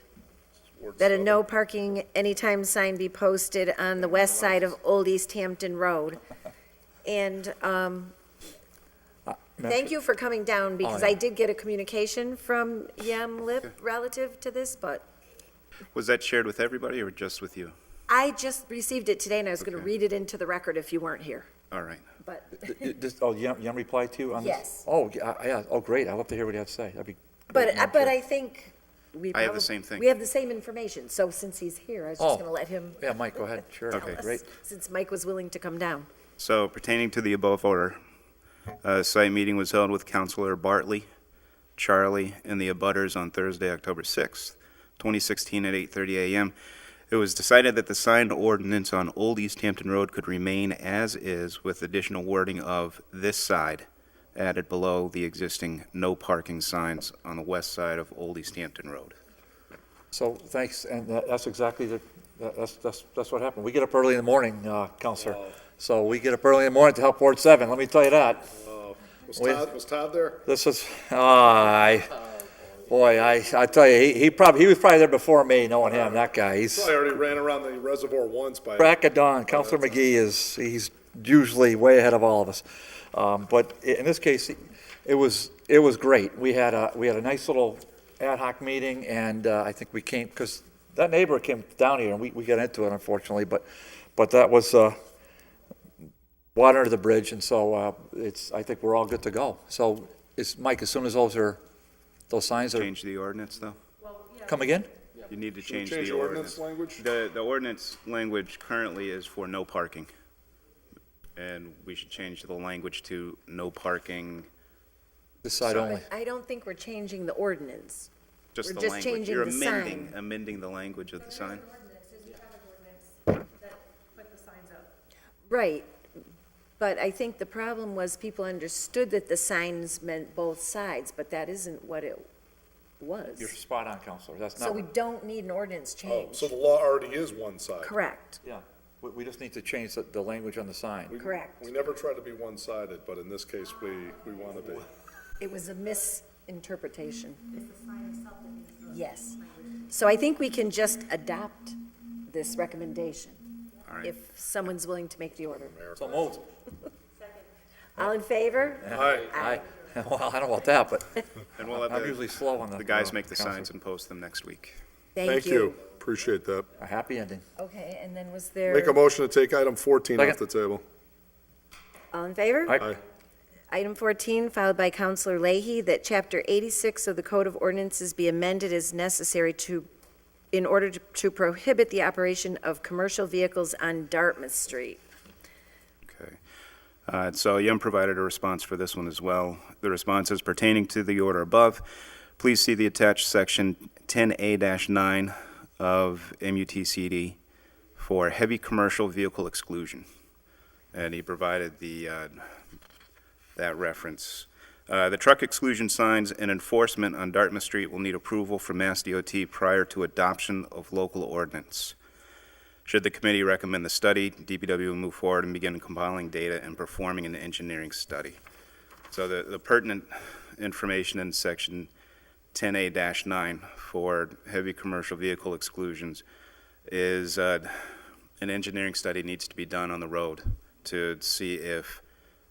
that a no parking anytime sign be posted on the west side of Old East Hampton Road. And thank you for coming down, because I did get a communication from Yam Lip relative to this, but Was that shared with everybody or just with you? I just received it today, and I was going to Okay. read it into the record if you weren't here, All right. but, Yum replied to you on this? Yes. Oh, yeah, oh, great, I'd love to hear what you have to say. That'd be. but great. I think we I have the probably- same thing. We have the same information, so since he's here, I was just Oh. going to let him. Yeah, Mike, go ahead, sure. Okay. Great. Since Mike was willing to come down. So pertaining to the above order, a site meeting was held with Counselor Bartley, Charlie, and the abutters on Thursday, October 6th, 2016 at 8:30 a.m. It was decided that the signed ordinance on Old East Hampton Road could remain as is with additional wording of this side added below the existing no parking signs on the west side of Old East Hampton Road. So, thanks, and that's exactly that's what happened. We get up early in the morning, Counselor. So we get up early in the morning to help Ward 7, let me tell you that. Was Todd there? This is, I tell you, he was probably there before me, knowing him, that guy. He's Probably already ran around the reservoir once by. crack of dawn. Counselor McGee he's usually way ahead of all of us. But in this case, it was great. We had a nice little ad hoc meeting, and I think we came, because that neighbor came down here, and we got into it, unfortunately, but that was water under the bridge, and so I think we're all good to go. So, Mike, as soon as those signs are, Change the ordinance, though? come again? You need to Should we change change the the ordinance. ordinance language? The ordinance language currently is for no parking. And we should change the language to no parking, This side only. I don't think we're changing the ordinance. just We're the just language. changing You're the sign. amending the language of the sign. Right, but I think the problem was people understood that the signs meant both sides, but that isn't what it was. You're spot on, Counselor. That's So not, we don't need an ordinance Oh, change. so the law already is one side. Correct, yeah, we just need to change the language on the sign. correct. We never try to be one-sided, but in this case, we want to be. It was a misinterpretation. Yes. So I think we can just adopt this recommendation. If someone's willing to make the order. So moved. All in favor? Aye. Well, I don't know about that, but And we'll have I'm usually slow on the guys make the Counselor. signs and post them next week. Thank you. Appreciate that. A happy ending. Okay, and then was there? Make a motion to take item 14 off Second. the table. All in favor? Aye. Item 14, filed by Counselor Leahy, that Chapter 86 of the Code of Ordinances be amended as necessary in order to prohibit the operation of commercial vehicles on Dartmouth Street. Okay. So Yum provided a response for this one as well. The response is pertaining to the order above. Please see the attached section 10A-9 of MUTCD for heavy commercial vehicle exclusion. And he provided that reference. The truck exclusion signs and enforcement on Dartmouth Street will need approval from Mass DOT prior to adoption of local ordinance. Should the committee recommend the study, DPW will move forward and begin compiling data and performing an engineering study. So the pertinent information in section 10A-9 for heavy commercial vehicle exclusions is an engineering study needs to be done on the road to see if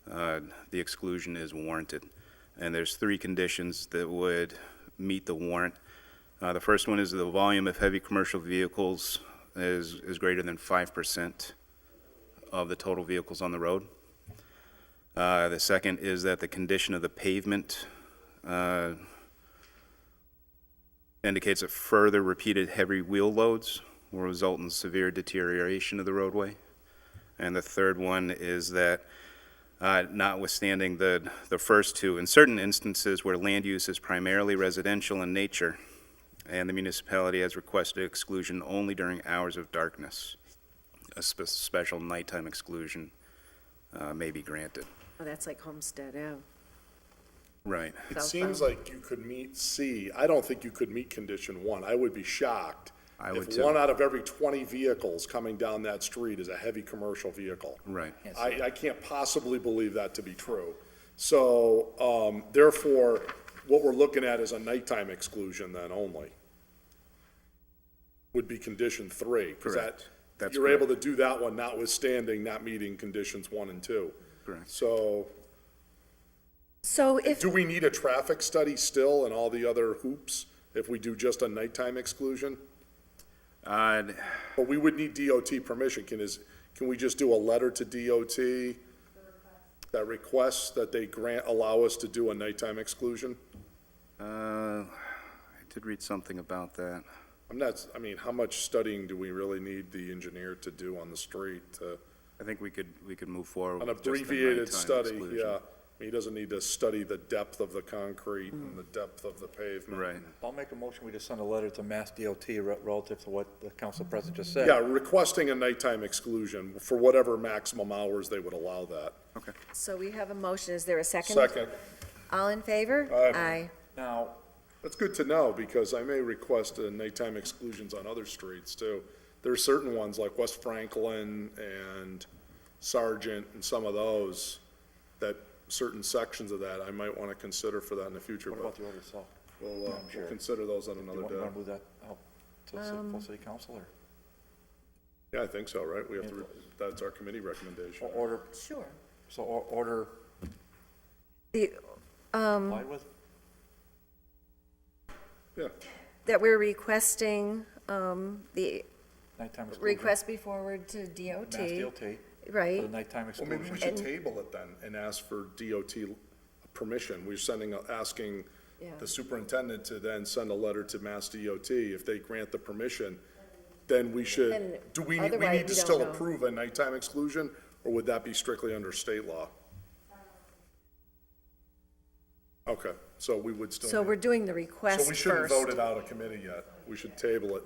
the exclusion is warranted. And there's 3 conditions that would meet the warrant. The first one is the volume of heavy commercial vehicles is greater than 5% of the total vehicles on the road. The second is that the condition of the pavement indicates that further repeated heavy wheel loads will result in severe deterioration of the roadway. And the third one is that notwithstanding the first 2, in certain instances where land use is primarily residential in nature, and the municipality has requested exclusion only during hours of darkness, a special nighttime exclusion may be granted. Oh, that's like Homestead Ave. Right. It seems like you could meet C. I don't think you could meet condition 1. I would be shocked I would if too. 1 out of every 20 vehicles coming down that street is a heavy commercial vehicle. Right. I can't possibly believe that to be true. So, therefore, what we're looking at is a nighttime exclusion then only. Would be condition 3. 'cause Correct. That's you're correct. able to do that one notwithstanding not meeting conditions 1 and 2. Correct. So, So if, do we need a traffic study still and all the other hoops if we do just a nighttime exclusion? But we would need DOT permission. Can we just do a letter to DOT that requests that they allow us to do a nighttime exclusion? I did read something about that. How much studying do we really need the engineer to do on the street? I think we could move forward An with just the abbreviated nighttime study, exclusion. yeah. He doesn't need to study the depth of the concrete and the depth of the pavement. Right. I'll make a motion, we just send a letter to Mass DOT relative to what the council president just said. Yeah, requesting a nighttime exclusion for whatever maximum hours they would allow that. Okay. so we have a motion, is there a second? Second. All in favor? Aye. Now, That's good to know, because I may request nighttime exclusions on other streets, too. There's certain ones, like West Franklin and Sargent and some of those, that certain sections of that, I might want to consider for that in the future, what but about the order itself? we'll consider those on Do another you want day. to move that out to the full city council, or? Yeah, I think so, right? We have to, that's our committee recommendation. Or order, Sure. so order The, applied with? Yeah, that we're requesting, the Nighttime exclusion? request be forward to DOT. Mass DOT, for Right. the nighttime well, maybe we exclusion. should table it then and ask for DOT permission. We're asking Yeah. the superintendent to then send a letter to Mass DOT. If they grant the permission, then we should, Then do we otherwise, need we to don't still know. approve a nighttime exclusion, or would that be strictly under state law? Okay, so we would still. So we're doing the So request we shouldn't first. vote it out of committee yet. We should table it.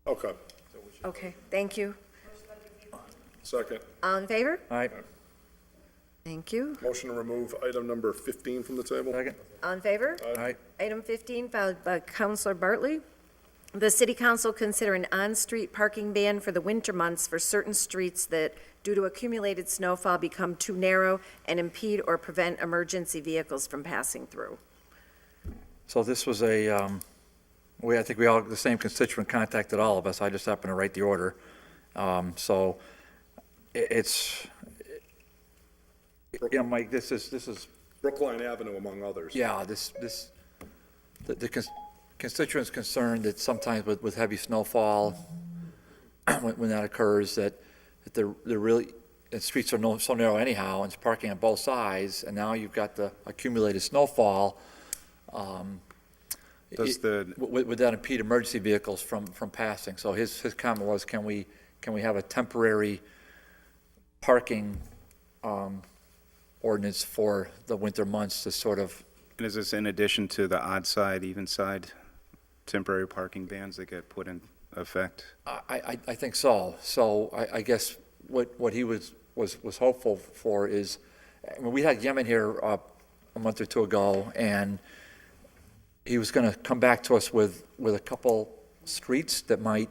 Okay. Okay, thank you. Second. All in favor? All right, Thank you. Motion to remove item number 15 from the table. second? All in favor? All right, Item 15, filed by Counselor Bartley. The city council consider an on-street parking ban for the winter months for certain streets that, due to accumulated snowfall, become too narrow and impede or prevent emergency vehicles from passing through. so this was a, I think we all, the same constituent contacted all of us, I just happened to write the order. So it's, Mike, this is, Brookline Avenue among others. yeah, the constituents concerned that sometimes with heavy snowfall, when that occurs, that they're really, and streets are so narrow anyhow, and it's parking on both sides, and now you've got the accumulated snowfall. Would that impede emergency vehicles from passing? So his comment was, can we have a temporary parking ordinance for the winter months to sort of, And is this in addition to the odd side, even side temporary parking bans that get put in effect? I think so. So I guess what he was hopeful for is, I mean, we had Yemen here a month or two ago, and he was going to come back to us with a couple streets that might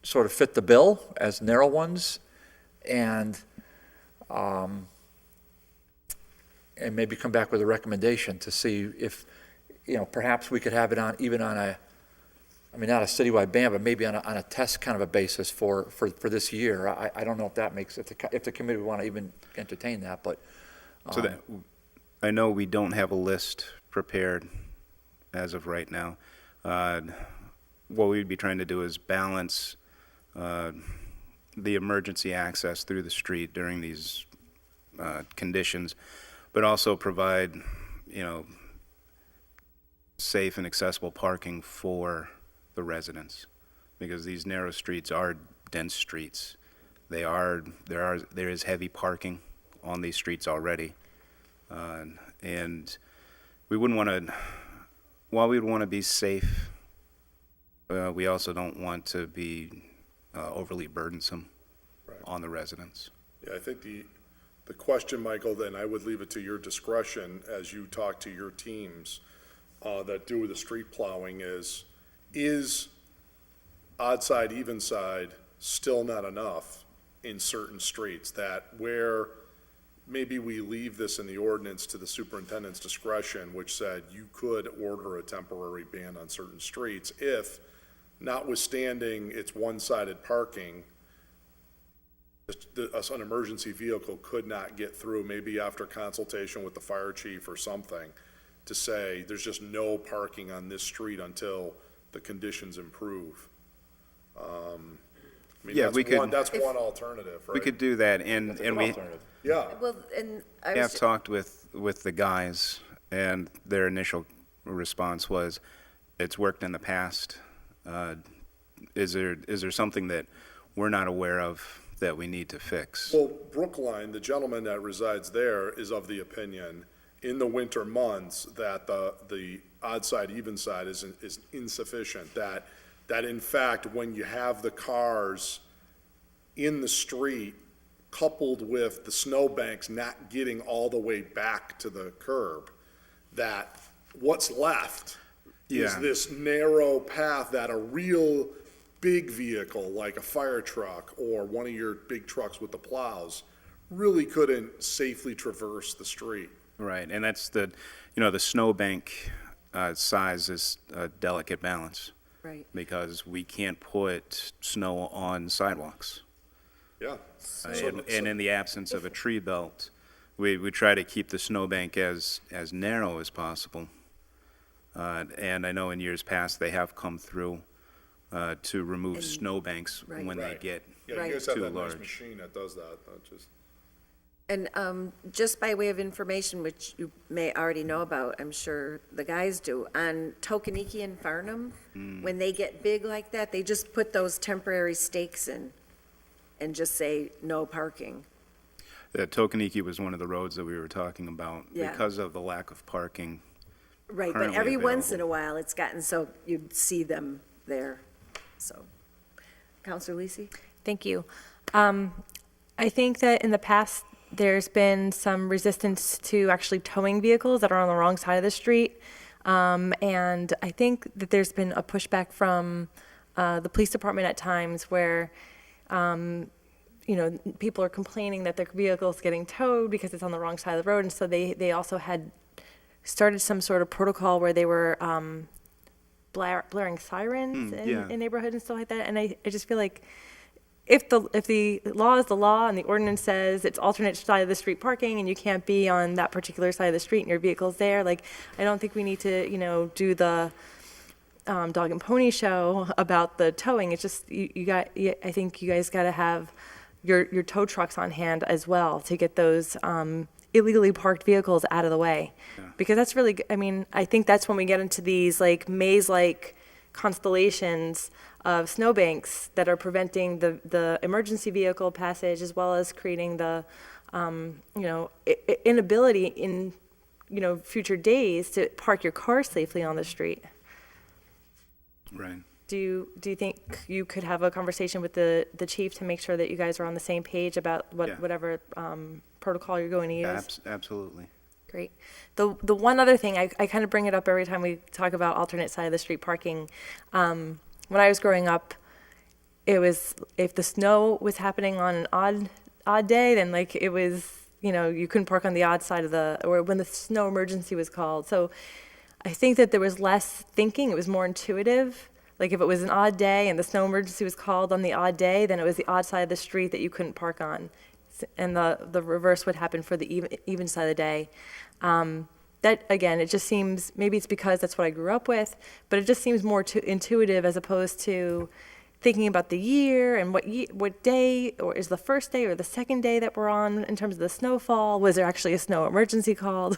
sort of fit the bill as narrow ones, and maybe come back with a recommendation to see if, perhaps we could have it on, even on a, I mean, not a citywide ban, but maybe on a test kind of a basis for this year. I don't know if that makes, if the committee would want to even entertain that, but. So that, I know we don't have a list prepared as of right now. What we'd be trying to do is balance the emergency access through the street during these conditions, but also provide, safe and accessible parking for the residents, because these narrow streets are dense streets. There is heavy parking on these streets already, and we wouldn't want to. While we would want to be safe, we also don't want to be overly burdensome on the residents. Yeah, I think the question, Michael, then I would leave it to your discretion as you talk to your teams that do the street plowing is odd side, even side still not enough in certain streets, that where maybe we leave this in the ordinance to the superintendent's discretion, which said you could order a temporary ban on certain streets if, notwithstanding it's one-sided parking, an emergency vehicle could not get through, maybe after consultation with the fire chief or something, to say there's just no parking on this street until the conditions improve. I mean, Yeah, that's one alternative, right? We could do that, and we Yeah. Well, and I have was, talked with the guys, and their initial response was, it's worked in the past. Is there something that we're not aware of that we need to fix? Well, Brookline, the gentleman that resides there, is of the opinion in the winter months that the odd side, even side is insufficient, that in fact, when you have the cars in the street coupled with the snowbanks not getting all the way back to the curb, that what's left is this narrow path that a real big vehicle like a fire truck or one of your big trucks with the plows really couldn't safely traverse the street. Right, and that's the snowbank size is a delicate balance. Right. Because we can't put snow on sidewalks. Yeah. And in the absence of a tree belt, we try to keep the snowbank as narrow as possible. And I know in years past, they have come through to remove snowbanks when they get Yeah, you guys have too that nice large. machine that does that, just. and just by way of information, which you may already know about, I'm sure the guys do, on Tokaniki and Farnham, when they get big like that, they just put those temporary stakes in and just say, no parking. Tokaniki was one of the roads that we were talking about Yeah. because of the lack of parking. Right, but currently every once in available. a while, it's gotten so you'd see them there, so. Counselor Lisi? Thank you. I think that in the past, there's been some resistance to actually towing vehicles that are on the wrong side of the street. And I think that there's been a pushback from the police department at times where, people are complaining that their vehicle's getting towed because it's on the wrong side of the road. And so they also had started some sort of protocol where they were blaring sirens in neighborhoods and stuff like that. And I just feel like if the law is the law and the ordinance says it's alternate side of the street parking and you can't be on that particular side of the street and your vehicle's there, like, I don't think we need to, do the dog and pony show about the towing. It's just, I think you guys got to have your tow trucks on hand as well to get those illegally parked vehicles out of the way. Because that's really, I think that's when we get into these like maze-like constellations of snowbanks that are preventing the emergency vehicle passage, as well as creating the, inability in, future days to park your car safely on the street. Right. Do you think you could have a conversation with the chief to make sure that you guys are on the same page about whatever protocol you're going to use? Absolutely. Great. The one other thing, I kind of bring it up every time we talk about alternate side of the street parking. When I was growing up, it was, if the snow was happening on an odd day, then like it was, you couldn't park on the odd side or when the snow emergency was called. So I think that there was less thinking, it was more intuitive. Like if it was an odd day and the snow emergency was called on the odd day, then it was the odd side of the street that you couldn't park on. And the reverse would happen for the even side of the day. That, again, it just seems, maybe it's because that's what I grew up with, but it just seems more intuitive as opposed to thinking about the year and what day, or is the first day or the second day that we're on in terms of the snowfall. Was there actually a snow emergency called?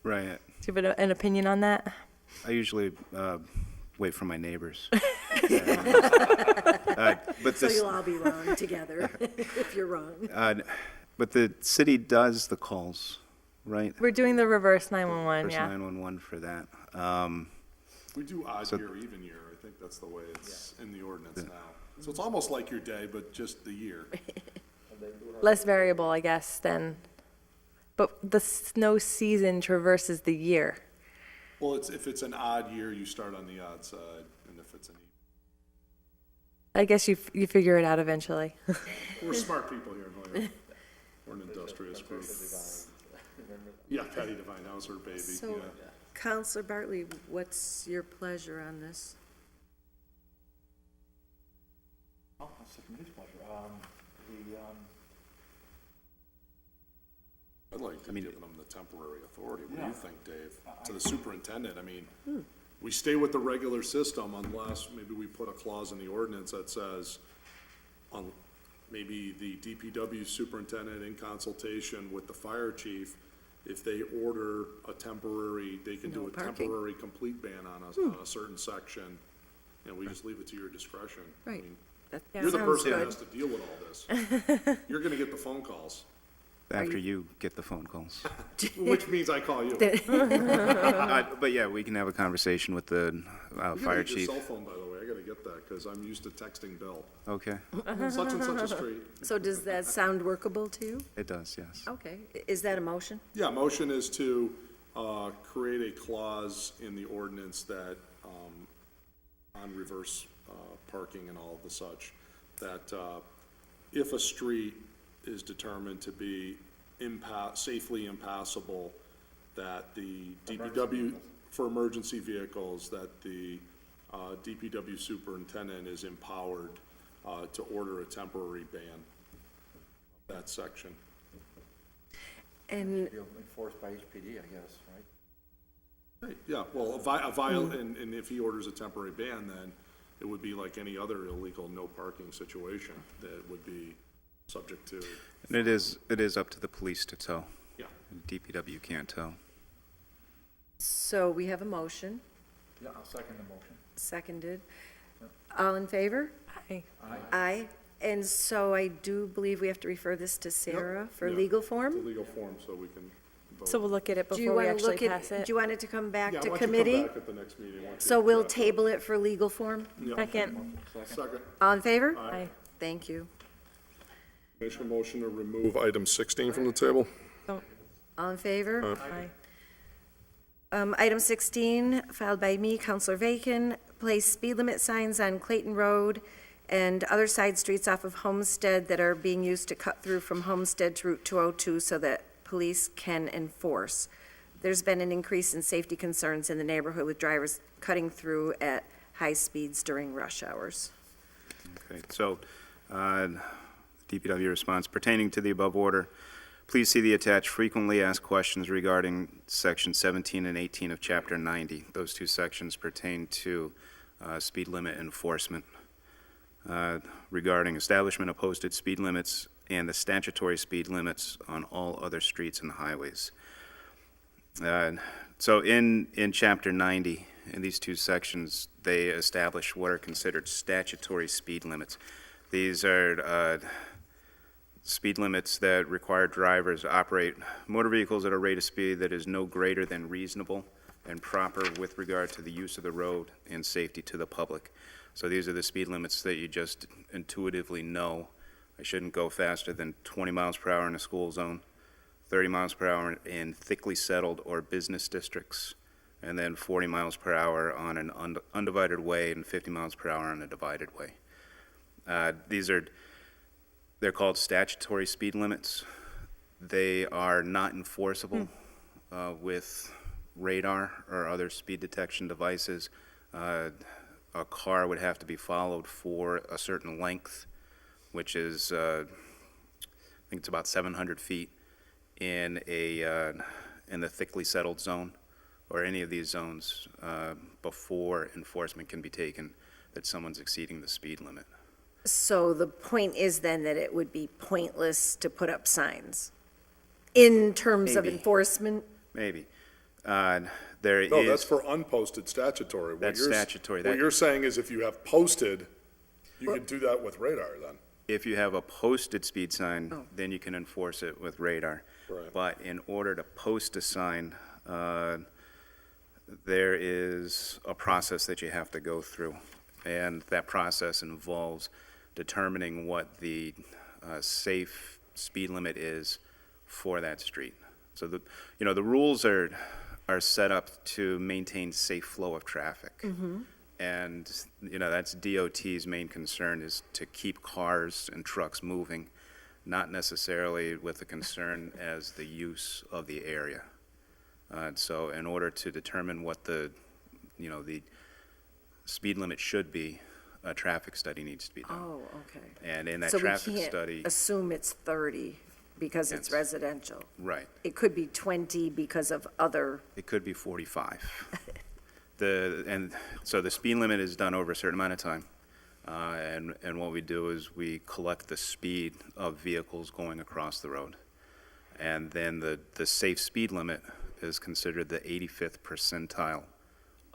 Right. Do you have an opinion on that? I usually wait for my neighbors. So you'll all be wrong together if you're wrong. But the city does the calls, right? We're doing the reverse 911, Reverse yeah. 911 for that. We do odd year, even year. I think that's the way it's in the ordinance now. So it's almost like your day, but just the year. Less variable, I guess, but the snow season traverses the year. Well, if it's an odd year, you start on the odd side, and if it's an even. I guess you figure it out eventually. We're smart people here in Holyoke. We're an industrious group. Yeah, Patty Devine, that was her baby. So, yeah. Counselor Bartley, what's your pleasure on this? Oh, that's the committee's pleasure. I'd like to give them the temporary authority. What do you think, Dave? To the superintendent, we stay with the regular system unless maybe we put a clause in the ordinance that says, maybe the DPW superintendent in consultation with the fire chief, if they order a temporary, they can do a temporary complete ban on a certain section, and we just leave it to your discretion. Right. You're the person that has to deal with all this. You're gonna get the phone calls. After you get the phone calls. Which means I call you. But yeah, we can have a conversation with the fire chief. Your cell phone, by the way, I gotta get that, because I'm used to texting Bill. Okay, Such and such a street. So does that sound workable to you? it does, yes. Okay. Is that a motion? Yeah, motion is to create a clause in the ordinance that, on reverse parking and all of the such, that if a street is determined to be safely impassable, that the DPW, for emergency vehicles, that the DPW superintendent is empowered to order a temporary ban of that section. And Enforced by HPD, I guess, right? Yeah, well, and if he orders a temporary ban, then it would be like any other illegal no parking situation that would be subject to. And it is up to the police to tow. Yeah. DPW can't tow. so we have a motion, Yeah, I'll second the motion. seconded. All in favor? Aye. Aye. And so I do believe we have to refer this to Sarah for Yeah. legal The form? legal form, so we can vote. So we'll look at it Do you before we want to actually look pass at, it. do you want it to come back Yeah, to why don't you committee? come back at the next meeting once you So we'll draft it. table it for legal form? Yeah. Second. Second. All in favor? Aye. Thank you. Make a motion to remove item 16 from the table. All in favor? Aye. Item 16, filed by me, Counselor Vacan, place speed limit signs on Clayton Road and other side streets off of Homestead that are being used to cut through from Homestead to Route 202 so that police can enforce. There's been an increase in safety concerns in the neighborhood with drivers cutting through at high speeds during rush hours. Okay, so, DPW response pertaining to the above order. Please see the attached frequently asked questions regarding section 17 and 18 of chapter 90. Those two sections pertain to speed limit enforcement regarding establishment of posted speed limits and the statutory speed limits on all other streets and highways. So in chapter 90, in these two sections, they establish what are considered statutory speed limits. These are speed limits that require drivers to operate motor vehicles at a rate of speed that is no greater than reasonable and proper with regard to the use of the road and safety to the public. So these are the speed limits that you just intuitively know. I shouldn't go faster than 20 miles per hour in a school zone, 30 miles per hour in thickly settled or business districts, and then 40 miles per hour on an undivided way and 50 miles per hour on a divided way. They're called statutory speed limits. They are not enforceable with radar or other speed detection devices. A car would have to be followed for a certain length, which is, I think it's about 700 feet in the thickly settled zone or any of these zones before enforcement can be taken that someone's exceeding the speed limit. So the point is then that it would be pointless to put up signs in terms of Maybe. enforcement? Maybe. No, that's for unposted statutory. That's statutory. What you're saying is if you have posted, you could do that with radar then. If you have a posted speed sign, then you can enforce it with radar. Right. But in order to post a sign, there is a process that you have to go through. And that process involves determining what the safe speed limit is for that street. So the rules are set up to maintain safe flow of traffic. And, that's DOT's main concern is to keep cars and trucks moving, not necessarily with the concern as the use of the area. So in order to determine what the speed limit should be, a traffic study needs to be done. Oh, okay. And in that So traffic we can't study, assume it's 30 because it's Yes. residential. right, It could be 20 because of other, it could be 45. And so the speed limit is done over a certain amount of time. And what we do is we collect the speed of vehicles going across the road. And then the safe speed limit is considered the 85th percentile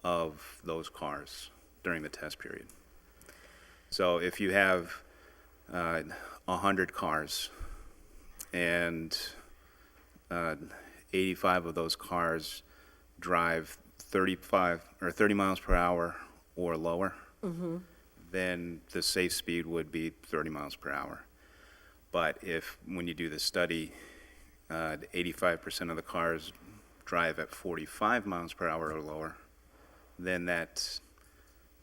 of those cars during the test period. So if you have 100 cars and 85 of those cars drive 35 or 30 miles per hour or lower, then the safe speed would be 30 miles per hour. But when you do the study, 85% of the cars drive at 45 miles per hour or lower, then that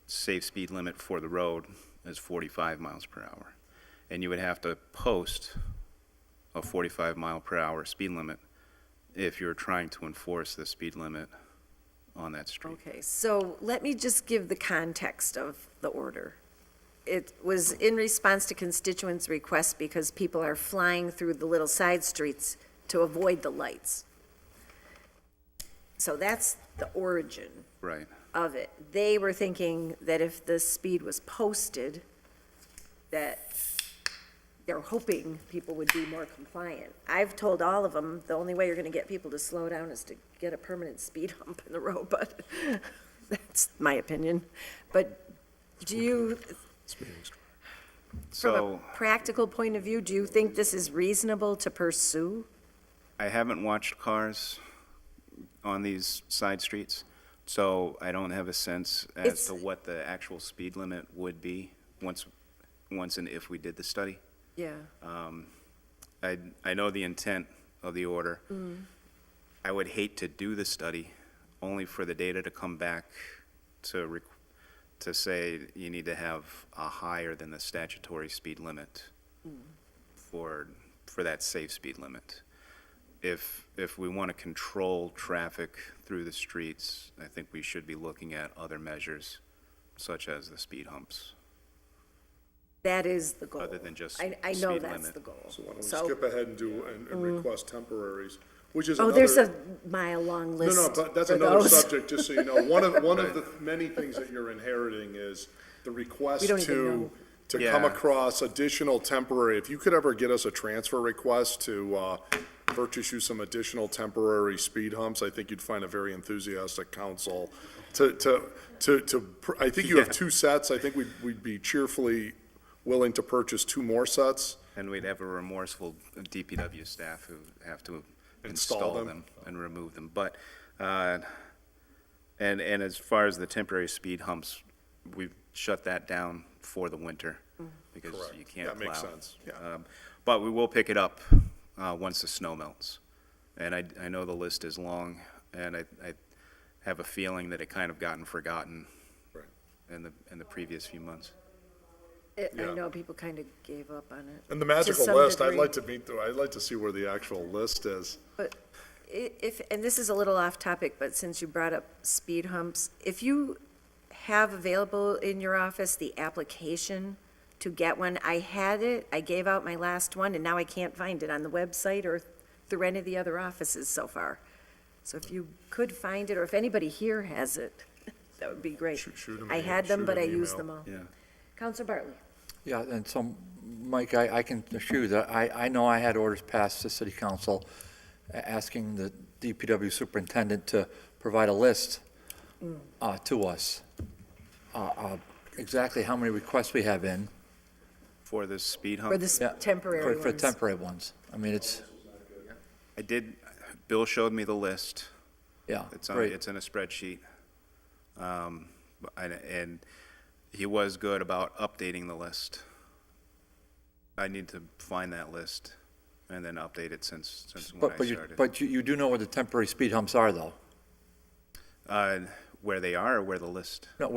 safe speed limit for the road is 45 miles per hour. And you would have to post a 45 mile per hour speed limit if you're trying to enforce the speed limit on that street. okay. So let me just give the context of the order. It was in response to constituents' requests because people are flying through the little side streets to avoid the lights. So that's the origin Right. of it. They were thinking that if the speed was posted, that they're hoping people would be more compliant. I've told all of them, the only way you're gonna get people to slow down is to get a permanent speed hump in the road, but that's my opinion. But do you, from a So practical point of view, do you think this is reasonable to pursue? I haven't watched cars on these side streets, so I don't have a sense as It's- to what the actual speed limit would be once and if we did the study. Yeah. I know the intent of the order. I would hate to do the study only for the data to come back to say you need to have a higher than the statutory speed limit for that safe speed limit. If we want to control traffic through the streets, I think we should be looking at other measures, such as the speed humps, That is the goal. other than just I know speed that's limit. the goal. So why don't we So- skip ahead and do, and request temporaries, which is Oh, another. there's a mile-long list No, but that's for another those. subject, just so you know. One of the many things that you're inheriting is the request We don't even know. to come Yeah. across additional temporary, if you could ever get us a transfer request to purchase you some additional temporary speed humps, I think you'd find a very enthusiastic council I think you have 2 sets. I think we'd be cheerfully willing to purchase 2 more sets. And we'd have a remorseful DPW staff who have to Install install them. them and remove them. But, and as far as the temporary speed humps, we've shut that down for the winter because Correct. you can't That makes plow. sense, yeah. But we will pick it up once the snow melts. And I know the list is long, and I have a feeling that it kind of gotten forgotten Right. in the previous few months. I Yeah. know people kind of gave up on it. And the to magical some list, I'd degree. like to see where the actual list is. But and this is a little off topic, but since you brought up speed humps, if you have available in your office the application to get one, I had it, I gave out my last one, and now I can't find it on the website or through any of the other offices so far. So if you could find it, or if anybody here has it, that would be great. Shoot 'em I an- had them, shoot but an I used email. them all. Yeah. Counselor Bartley? Yeah, and so, Mike, I can assure you that I know I had orders passed to city council asking the DPW superintendent to provide a list to us, exactly how many requests we have in. For the speed hump? For the Yeah, temporary For ones? temporary ones. I mean, it's, Bill showed me the list. yeah, It's great. in a spreadsheet. And he was good about updating the list. I need to find that list and then update it since when I started. But you do know where the temporary speed humps are, though? Where they are or where the list? No,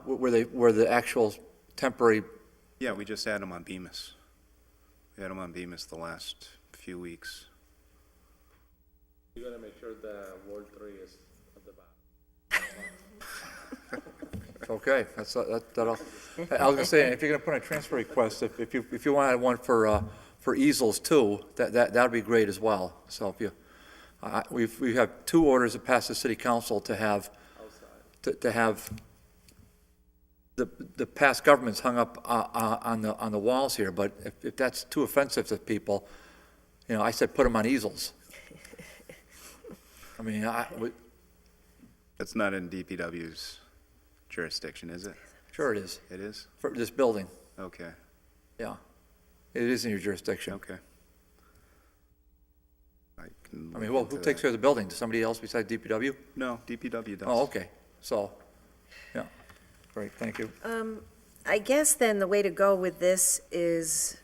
where the actual temporary, Yeah, we just had them on Bemis. We had them on Bemis the last few weeks. You gotta make sure the Ward 3 is at the back. okay, that'll, I was gonna say, if you're gonna put in a transfer request, if you wanted one for easels too, that'd be great as well. So if you, we have 2 orders that passed the city council to have, to have the past governments hung up on the walls here, but if that's too offensive to people, you know, I said put them on easels. I mean, That's not in DPW's jurisdiction, is it? sure it is, It is? for this building, Okay, yeah. It is in your jurisdiction. okay. I can I mean, look well, into who takes that. care of the building? Does somebody else besides DPW? No, DPW does. Oh, okay, so, yeah, great, thank you. I guess then the way to go with this is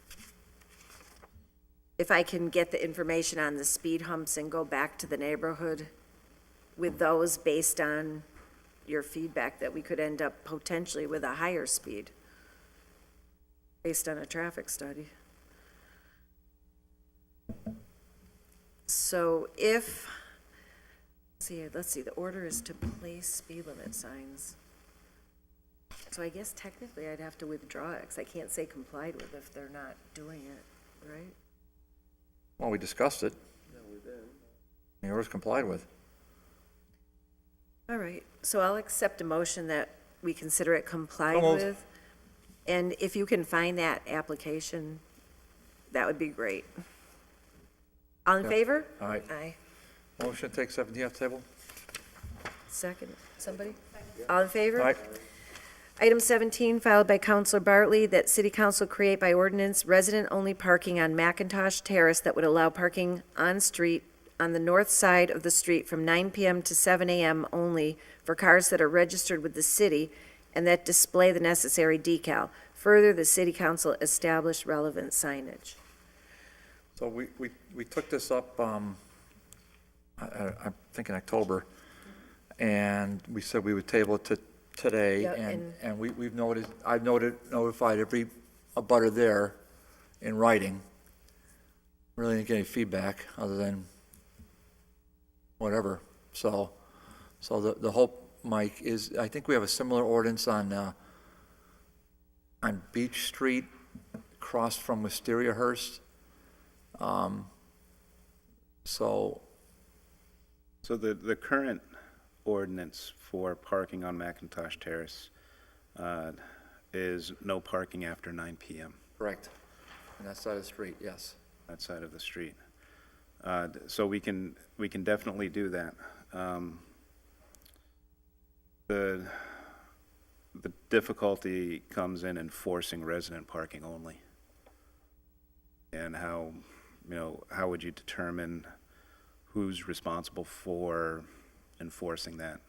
if I can get the information on the speed humps and go back to the neighborhood with those based on your feedback, that we could end up potentially with a higher speed based on a traffic study. So let's see, the order is to place speed limit signs. So I guess technically I'd have to withdraw it, because I can't say complied with if they're not doing it, right? Well, we discussed it. Yeah, we did. The order's complied with. All right, so I'll accept a motion that we consider it complied So moved. with. And if you can find that application, that would be great. All in Yeah. favor? All right. Aye. Motion to take 17 off the table? Second, somebody? All in favor? All right. Item 17, filed by Counselor Bartley, that City Council create by ordinance resident-only parking on McIntosh Terrace that would allow parking on-street on the north side of the street from 9 p.m. to 7 a.m. only for cars that are registered with the city and that display the necessary decal. Further, the city council established relevant signage. So we took this up, I think in October, and we said we would table it to today, Yeah, and we've I've notified every abutter there in writing. Really didn't get any feedback other than whatever. So the hope, Mike, is, I think we have a similar ordinance on Beach Street, across from Wisteriahurst. So the current ordinance for parking on McIntosh Terrace is no parking after 9 PM. correct, on that side of the street, yes. That side of the street. So we can definitely do that. The difficulty comes in enforcing resident parking only. And how would you determine who's responsible for enforcing that?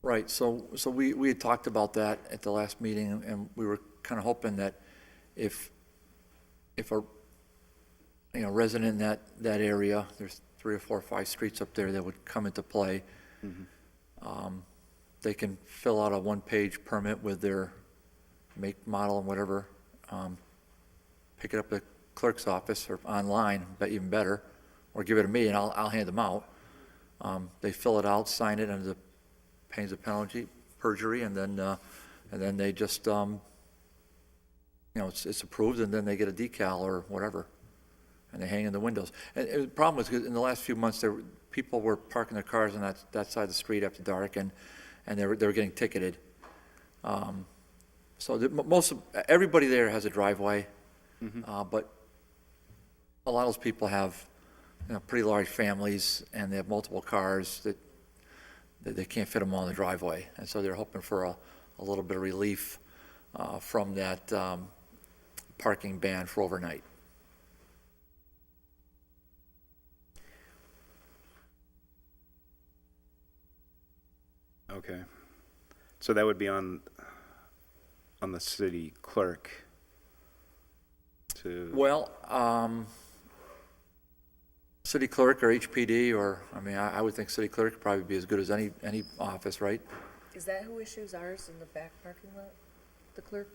Right, so we had talked about that at the last meeting, and we were kind of hoping that if a, resident in that area, there's 3 or 4 or 5 streets up there that would come into play, they can fill out a one-page permit with their make, model, and whatever, pick it up at the clerk's office or online, but even better, or give it to me and I'll hand them out. They fill it out, sign it under the pains of penalty, perjury, and then they just, it's approved, and then they get a decal or whatever, and they hang in the windows. And the problem was, in the last few months, people were parking their cars on that side of the street after dark, and they were getting ticketed. So everybody there has a driveway, but a lot of those people have, pretty large families, and they have multiple cars that they can't fit them all in the driveway, and so they're hoping for a little bit of relief from that parking ban for overnight. Okay. So that would be on the city clerk to... Well, city clerk or HPD, or, I would think city clerk would probably be as good as any office, right? Is that who issues ours in the back parking lot? The clerk?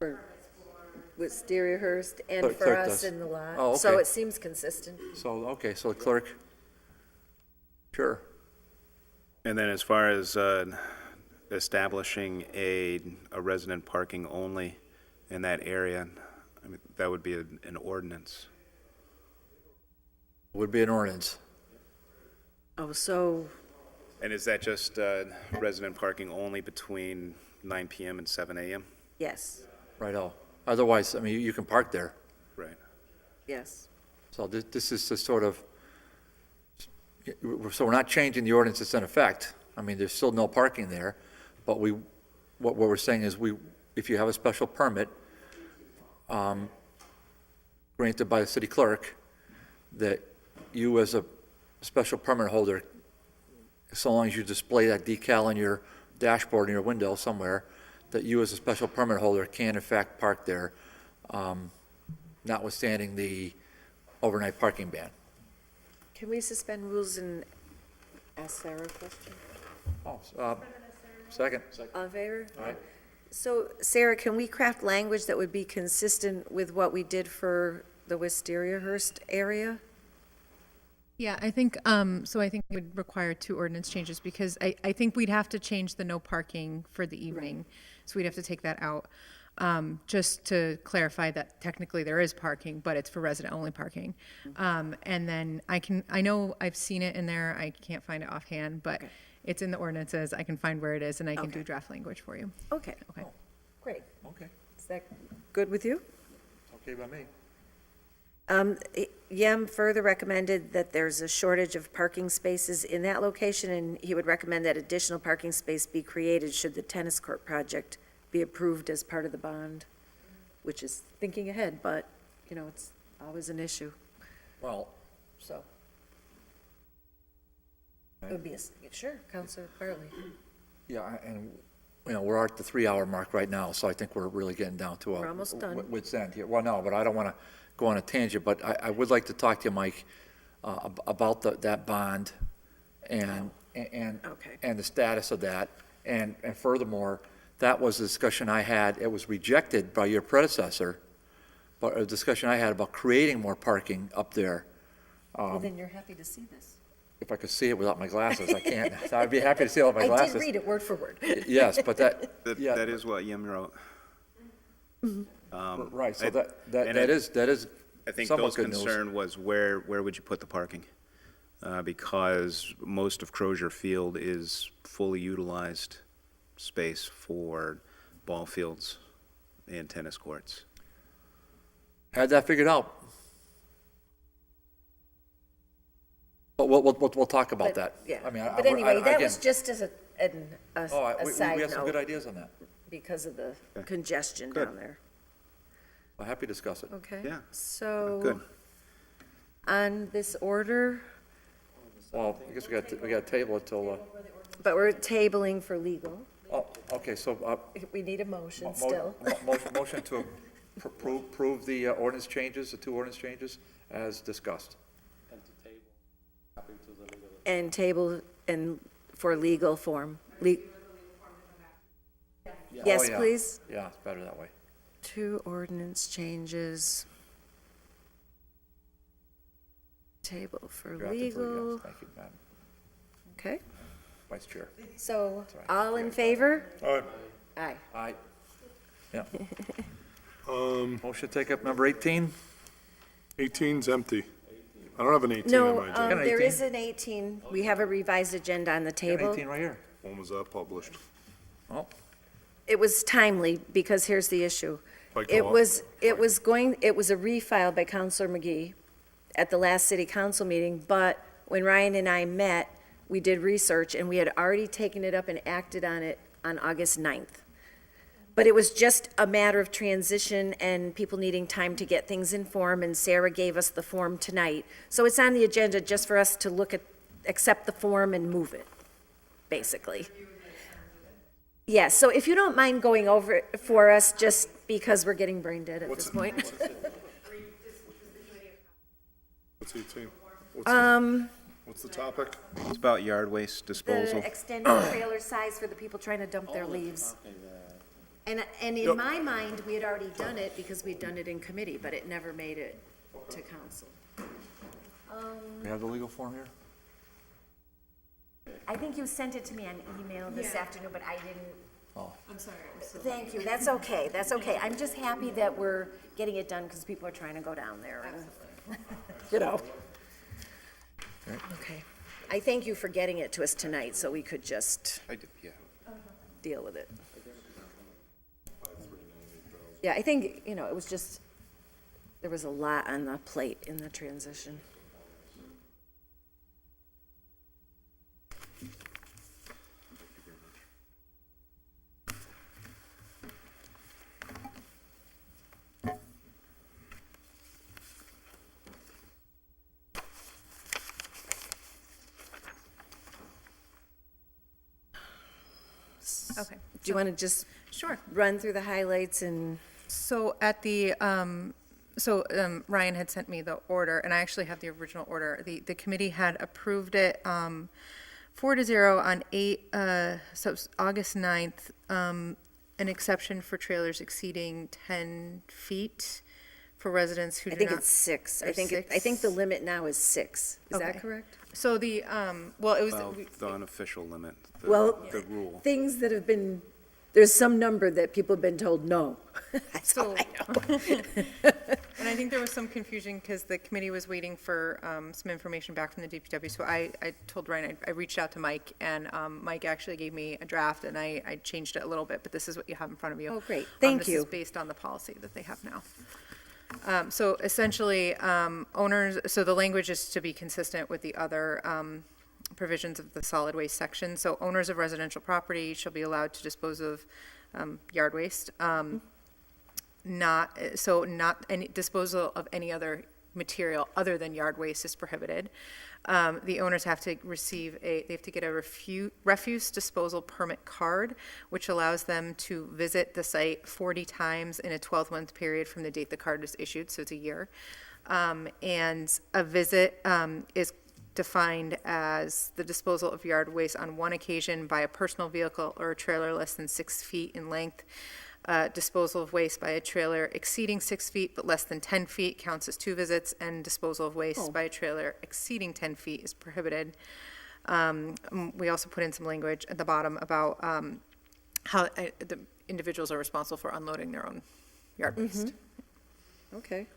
With Sterehurst and Clerk for us does. in the lot. Oh, So okay. it seems consistent. So the clerk, sure. And then as far as establishing a resident parking only in that area, that would be an ordinance. Would be an ordinance. Oh, so, And is that just resident parking only between 9 PM and 7 AM? yes, Right-o. Otherwise, you can park there. Right. yes. So this is the sort of, so we're not changing the ordinance that's in effect. There's still no parking there, but what we're saying is if you have a special permit granted by the city clerk, that you as a special permit holder, so long as you display that decal on your dashboard in your window somewhere, that you as a special permit holder can in fact park there, notwithstanding the overnight parking ban. Can we suspend rules and ask Sarah a question? Second. All in favor? All right. So, Sarah, can we craft language that would be consistent with what we did for the Wisteriahurst area? Yeah, I think, so I think it would require 2 ordinance changes, because I think we'd have to change the no parking for the evening. So we'd have to take that out, just to clarify that technically there is parking, but it's for resident-only parking. And then I know I've seen it in there, I can't find it offhand, but it's in the ordinances, I can find where it is, and I can do draft language for you. Okay. Okay. Great. Okay. Is that good with you? Okay by me. Yem further recommended that there's a shortage of parking spaces in that location, and he would recommend that additional parking space be created should the tennis court project be approved as part of the bond, which is thinking ahead, but, it's always an issue. Well, So, It would be, sure, Counselor Bartley. Yeah, and, we're at the 3-hour mark right now, so I think we're really getting down to We're almost done. wit's end here. Well, no, but I don't want to go on a tangent, but I would like to talk to you, Mike, about that bond and Okay. and the status of that. And furthermore, that was a discussion I had, it was rejected by your predecessor, but a discussion I had about creating more parking up there. Well, then you're happy to see this. If I could see it without my glasses, I can't. So I'd be happy to see it without my I glasses. did read it word for word. Yes, but yeah. That is what Yim wrote. Right, so I- and that is I think somewhat Bill's good news. concern was where would you put the parking? Because most of Crozier Field is fully utilized space for ball fields and tennis courts. Had that figured out. But we'll talk about that. Yeah, I mean, but anyway, that again- was just as a we side had some good note, ideas on that. because of the congestion Good. down there. I'm happy to discuss it. Okay? Yeah. So, Good. on this order, Well, I guess we got to table it till, but we're tabling for legal. okay, so, We need a motion still. motion to approve the ordinance changes, the 2 ordinance changes as discussed. And table and for legal form. Yes, Oh, yeah. please. Yeah, it's better that way. 2 ordinance changes. Table for Drafted for you, legal. yes. Thank you, Madam Okay, Vice Chair. so right. all in favor? All right. Aye. Aye. Yeah. Motion to take up number 18? 18's empty. I don't have an 18 No, on my agenda. an there 18? is an 18. We have a revised agenda on the Got table. 18 right here. When was that published? Oh, It was timely, because here's the issue. Like It what? was a refile by Counselor McGee at the last city council meeting, but when Ryan and I met, we did research, and we had already taken it up and acted on it on August 9th. But it was just a matter of transition and people needing time to get things in form, and Sarah gave us the form tonight. So it's on the agenda just for us to look at, accept the form and move it, basically. Yes, so if you don't mind going over it for us, just because we're getting brain dead at this point. What's 18? What's the topic? It's about yard waste disposal. The extended trailer size for the people trying to dump their leaves. And in my mind, we had already done it because we'd done it in committee, but it never made it to council. we have the legal form here? I think you sent it to me on email this afternoon, but I didn't. Oh. I'm sorry. Thank you, that's okay, that's okay. I'm just happy that we're getting it done because people are trying to go down there and, you know. Okay. I thank you for getting it to us tonight so we could just I do, yeah. deal with it. Yeah, I think, it was just, there was a lot on the plate in the transition. Okay. Do you want to just Sure. run through the highlights and? So at the, Ryan had sent me the order, and I actually have the original order. The committee had approved it 4-0 on August 9th, an exception for trailers exceeding 10 feet for residents who I do think not. it's 6. or I think six? the limit now is 6. Is that Okay. correct? So the, well, it was, Well, the unofficial limit, Well, the rule. things that have been, there's some number that people have been told no. That's all So- I know. and I think there was some confusion because the committee was waiting for some information back from the DPW. So I told Ryan, I reached out to Mike, and Mike actually gave me a draft, and I changed it a little bit, but this is what you have in front of you. Oh, great. Thank This you. is based on the policy that they have now. So essentially, owners, so the language is to be consistent with the other provisions of the solid waste section. So owners of residential property shall be allowed to dispose of yard waste. Not any disposal of any other material other than yard waste is prohibited. The owners have to they have to get a refuse disposal permit card, which allows them to visit the site 40 times in a 12-month period from the date the card is issued, so it's a year. And a visit is defined as the disposal of yard waste on one occasion by a personal vehicle or a trailer less than 6 feet in length. Disposal of waste by a trailer exceeding 6 feet but less than 10 feet counts as 2 visits, and disposal of waste by a trailer exceeding 10 feet is prohibited. We also put in some language at the bottom about how the individuals are responsible for unloading their own yard waste. Okay.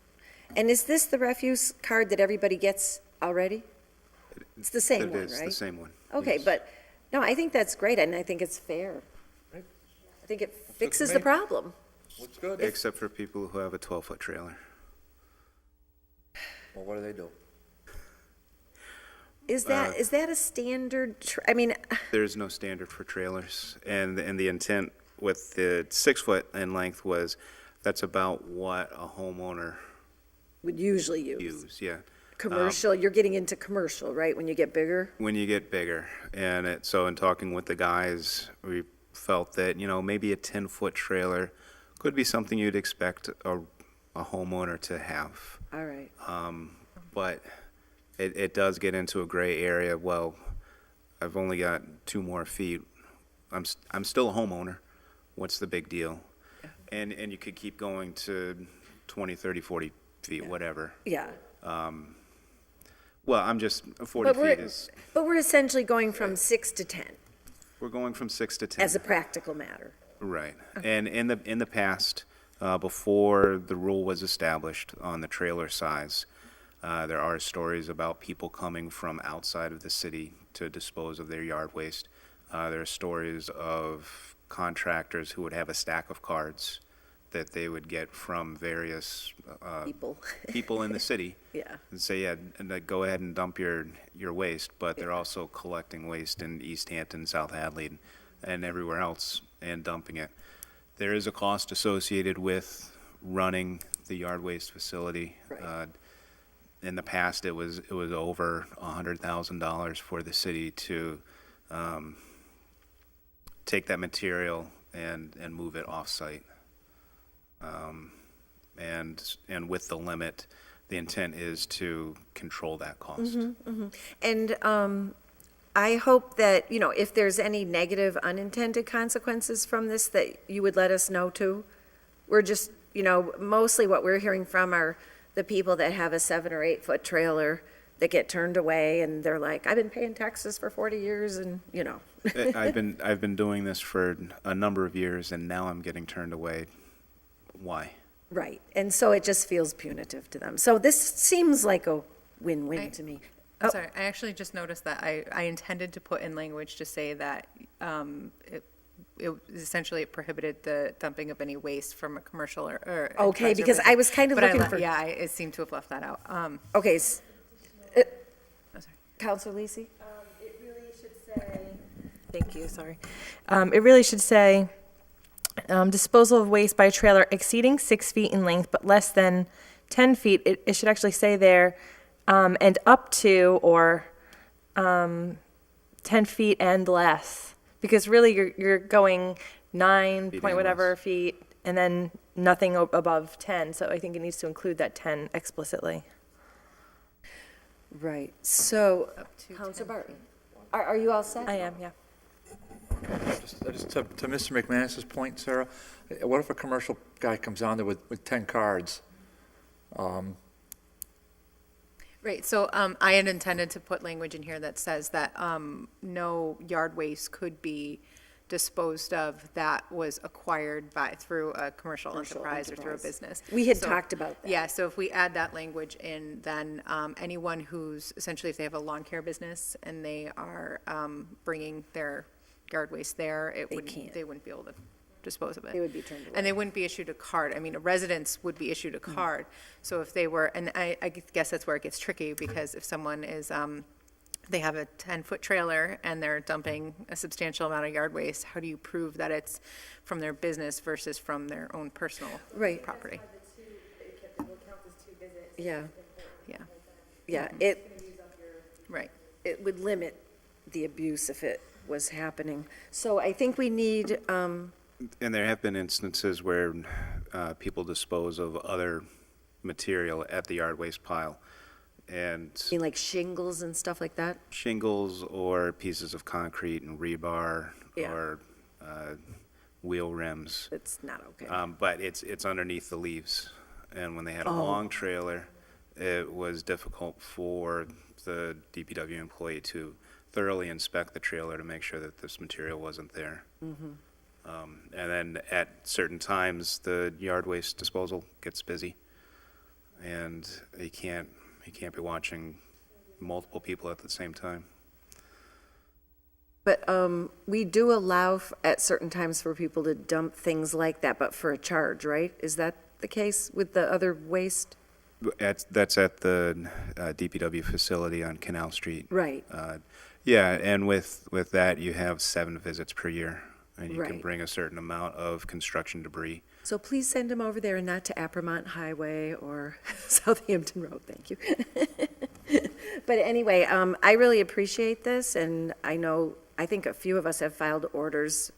And is this the refuse card that everybody gets already? It's the same one, right? It is the same one. Okay, yes. but, no, I think that's great, and I think it's fair. I think it fixes the problem. Looks good. Except for people who have a 12-foot trailer. Well, what do they do? Is that a standard, I mean, There's no standard for trailers, and the intent with the 6 foot in length was that's about what a homeowner would usually use. Yeah. Commercial, you're getting into commercial, right, when you get bigger? When you get bigger, and so in talking with the guys, we felt that, maybe a 10-foot trailer could be something you'd expect a homeowner to have. All right. But it does get into a gray area. Well, I've only got 2 more feet. I'm still a homeowner. What's the big deal? Yeah. And you could keep going to 20, 30, 40 feet, whatever. Yeah. Well, I'm just, 40 feet is... But we're essentially going from 6 to 10. We're going from 6 to 10. As a practical matter. Right. And in the past, before the rule was established on the trailer size, there are stories about people coming from outside of the city to dispose of their yard waste. There are stories of contractors who would have a stack of cards that they would get from various people in the city. Yeah. And say, and go ahead and dump your waste, but they're also collecting waste in East Hampton, South Hadley, and everywhere else and dumping it. There is a cost associated with running the yard waste facility. Right. In the past, it was over $100,000 for the city to take that material and move it off-site. And with the limit, the intent is to control that cost. And I hope that, if there's any negative unintended consequences from this, that you would let us know too. We're just, mostly what we're hearing from are the people that have a 7 or 8 foot trailer that get turned away, and they're like, I've been paying taxes for 40 years, and, I've been doing this for a number of years, and now I'm getting turned away. Why? Right, and so it just feels punitive to them. So this seems like a win-win to me. I'm sorry, I actually just noticed that I intended to put in language to say that it essentially prohibited the dumping of any waste from a commercial or Okay, because I was kind of looking for. Yeah, it seemed to have left that out. Okay. sorry. Counselor Lisi? It really should say, thank you, sorry. It really should say, disposal of waste by a trailer exceeding 6 feet in length but less than 10 feet. It should actually say there, and up to, or 10 feet and less. Because really, you're going 9 point whatever feet, and then nothing above 10. So I think it needs to include that 10 explicitly. Right, so, Counselor Barton, are you all set? I am, yeah. Just to Mr. McManus's point, Sarah, what if a commercial guy comes on there with 10 cards? Right, so I had intended to put language in here that says that no yard waste could be disposed of that was acquired through a commercial enterprise or through a business. We had talked about that. Yeah, so if we add that language in, then anyone who's, essentially if they have a lawn care business and they are bringing their yard waste there, they wouldn't be able to dispose of it. They would be turned away. And they wouldn't be issued a card. I mean, a residence would be issued a card. So if they were, and I guess that's where it gets tricky, because if someone is, they have a 10-foot trailer and they're dumping a substantial amount of yard waste, how do you prove that it's from their business versus from their own personal property? Yeah. Yeah, Right. it would limit the abuse if it was happening. So I think we need, And there have been instances where people dispose of other material at the yard waste pile. And like shingles and stuff like that. shingles or pieces of concrete and rebar Yeah. or wheel rims. It's not okay. But it's underneath the leaves. And when they had a Oh. long trailer, it was difficult for the DPW employee to thoroughly inspect the trailer to make sure that this material wasn't there. And then at certain times, the yard waste disposal gets busy. And you can't be watching multiple people at the same time. But we do allow at certain times for people to dump things like that, but for a charge, right? Is that the case with the other waste? That's at the DPW facility on Canal Street. Right. Yeah, and with that, you have 7 visits per year, and you can Right. bring a certain amount of construction debris. So please send them over there and not to Appermont Highway or Southampton Road, thank you. But anyway, I really appreciate this, and I think a few of us have filed orders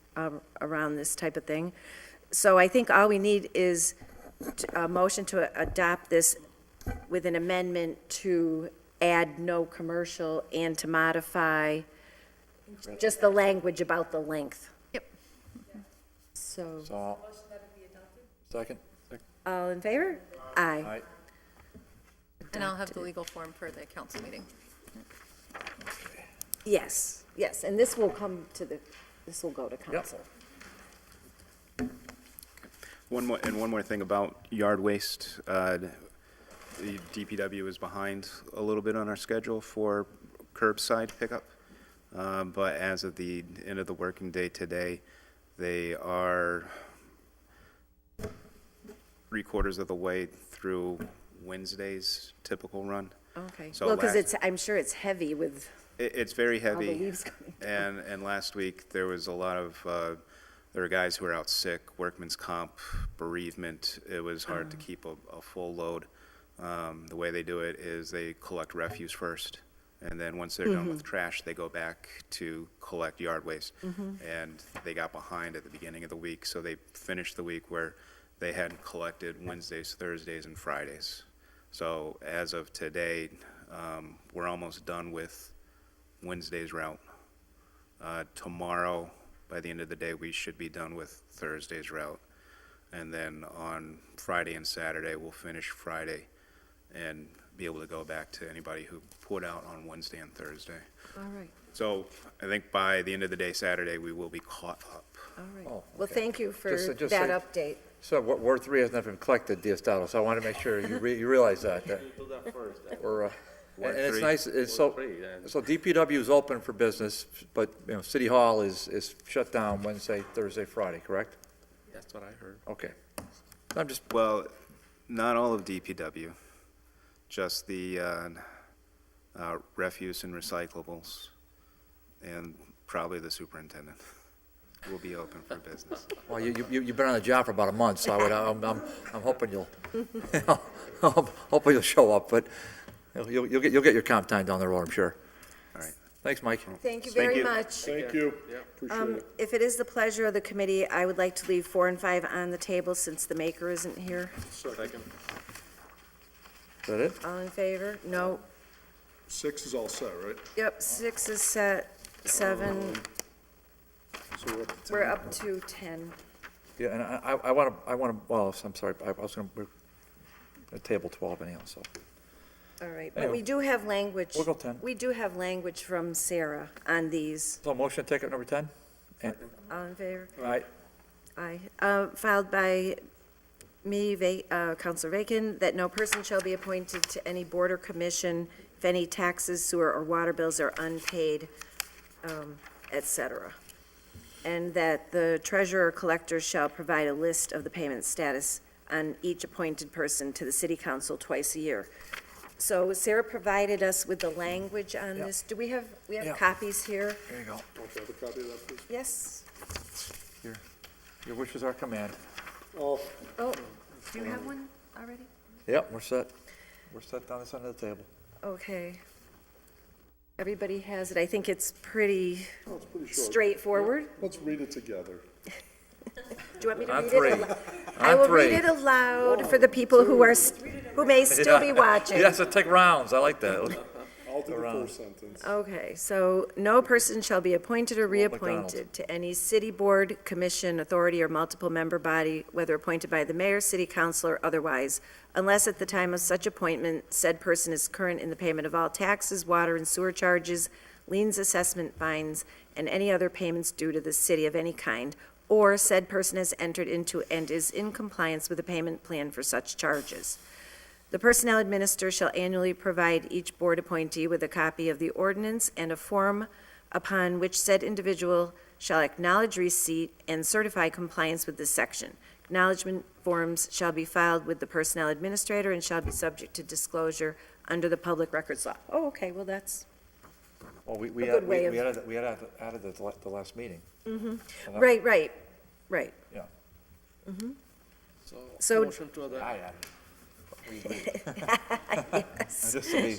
around this type of thing. So I think all we need is a motion to adopt this with an amendment to add no commercial and to modify just the language about the length. Yep. So, So, second? all in favor? Aye. Aye. And I'll have the legal form for the council meeting. Yes, and this will go to council. One more thing about yard waste. The DPW is behind a little bit on our schedule for curbside pickup. But as of the end of the working day today, they are 3/4 of the way through Wednesday's typical run. Okay, So well, because last- I'm sure it's heavy with It's very all the heavy. leaves coming. And last week, there was a lot of, there were guys who were out sick, workman's comp, bereavement. It was hard to keep a full load. The way they do it is they collect refuse first, and then once they're done with trash, they go back to collect yard waste. And they got behind at the beginning of the week, so they finished the week where they hadn't collected Wednesdays, Thursdays, and Fridays. So as of today, we're almost done with Wednesday's route. Tomorrow, by the end of the day, we should be done with Thursday's route. And then on Friday and Saturday, we'll finish Friday and be able to go back to anybody who put out on Wednesday and Thursday. All right, So I think by the end of the day, Saturday, we will be caught up. all right. Oh, Well, okay. thank you for Just that say- update. So Ward 3 has not been collected, Diosdado, so I want to make sure you realize that. We're, Ward and it's 3. nice, so DPW is open for business, but, City Hall is shut down Wednesday, Thursday, Friday, correct? That's what I heard. Okay. I'm just, Well, not all of DPW, just the refuse and recyclables, and probably the superintendent will be open for business. well, you've been on the job for about a month, so I'm hoping hoping you'll show up, but you'll get your comp time down the road, I'm sure. All right. Thanks, Mike. Thank you Thank very you. much. Thank you. Appreciate it. If it is the pleasure of the committee, I would like to leave 4 and 5 on the table since the maker isn't here. Second. Is that it? All in favor? No. 6 is all set, right? Yep, 6 is set, 7, So we're up to 10. we're up to 10. Yeah, and I want to, well, I'm sorry, I was going to, table 12 anyhow, so. All right, but Anyway, we do have language. we'll go 10. We do have language from Sarah on these. So motion to take up number 10? All in favor? All right. Aye. Filed by me, Counselor Bacon, that no person shall be appointed to any board or commission if any taxes, sewer, or water bills are unpaid, et cetera. And that the treasurer or collector shall provide a list of the payment status on each appointed person to the city council twice a year. So Sarah provided us with the language on Yeah. this. Do we have Yeah. copies here? There you go. Want to have a copy of that, please? Yes. Your wish is our command. Oh, Oh, do you have one already? Yep, we're set. We're set down this end of the table. Okay. Everybody has it. I think it's pretty straightforward. Let's read it together. Do you want me to On read three. it? I will read it aloud for the people who may still be watching. Yes, take rounds. I like that. I'll do the first sentence. Okay, so no person shall be appointed or McDonald. reappointed to any city board, commission, authority, or multiple member body, whether appointed by the mayor, city council, or otherwise, unless at the time of such appointment, said person is current in the payment of all taxes, water and sewer charges, liens, assessment, fines, and any other payments due to the city of any kind, or said person has entered into and is in compliance with a payment plan for such charges. The personnel administrator shall annually provide each board appointee with a copy of the ordinance and a form upon which said individual shall acknowledge receipt and certify compliance with this section. Acknowledgement forms shall be filed with the personnel administrator and shall be subject to disclosure under the public records law. Oh, okay, well, that's, Well, we A good way of- added it at the last meeting. right. Yeah. So, Motion to adopt. I added it. yes, Just to be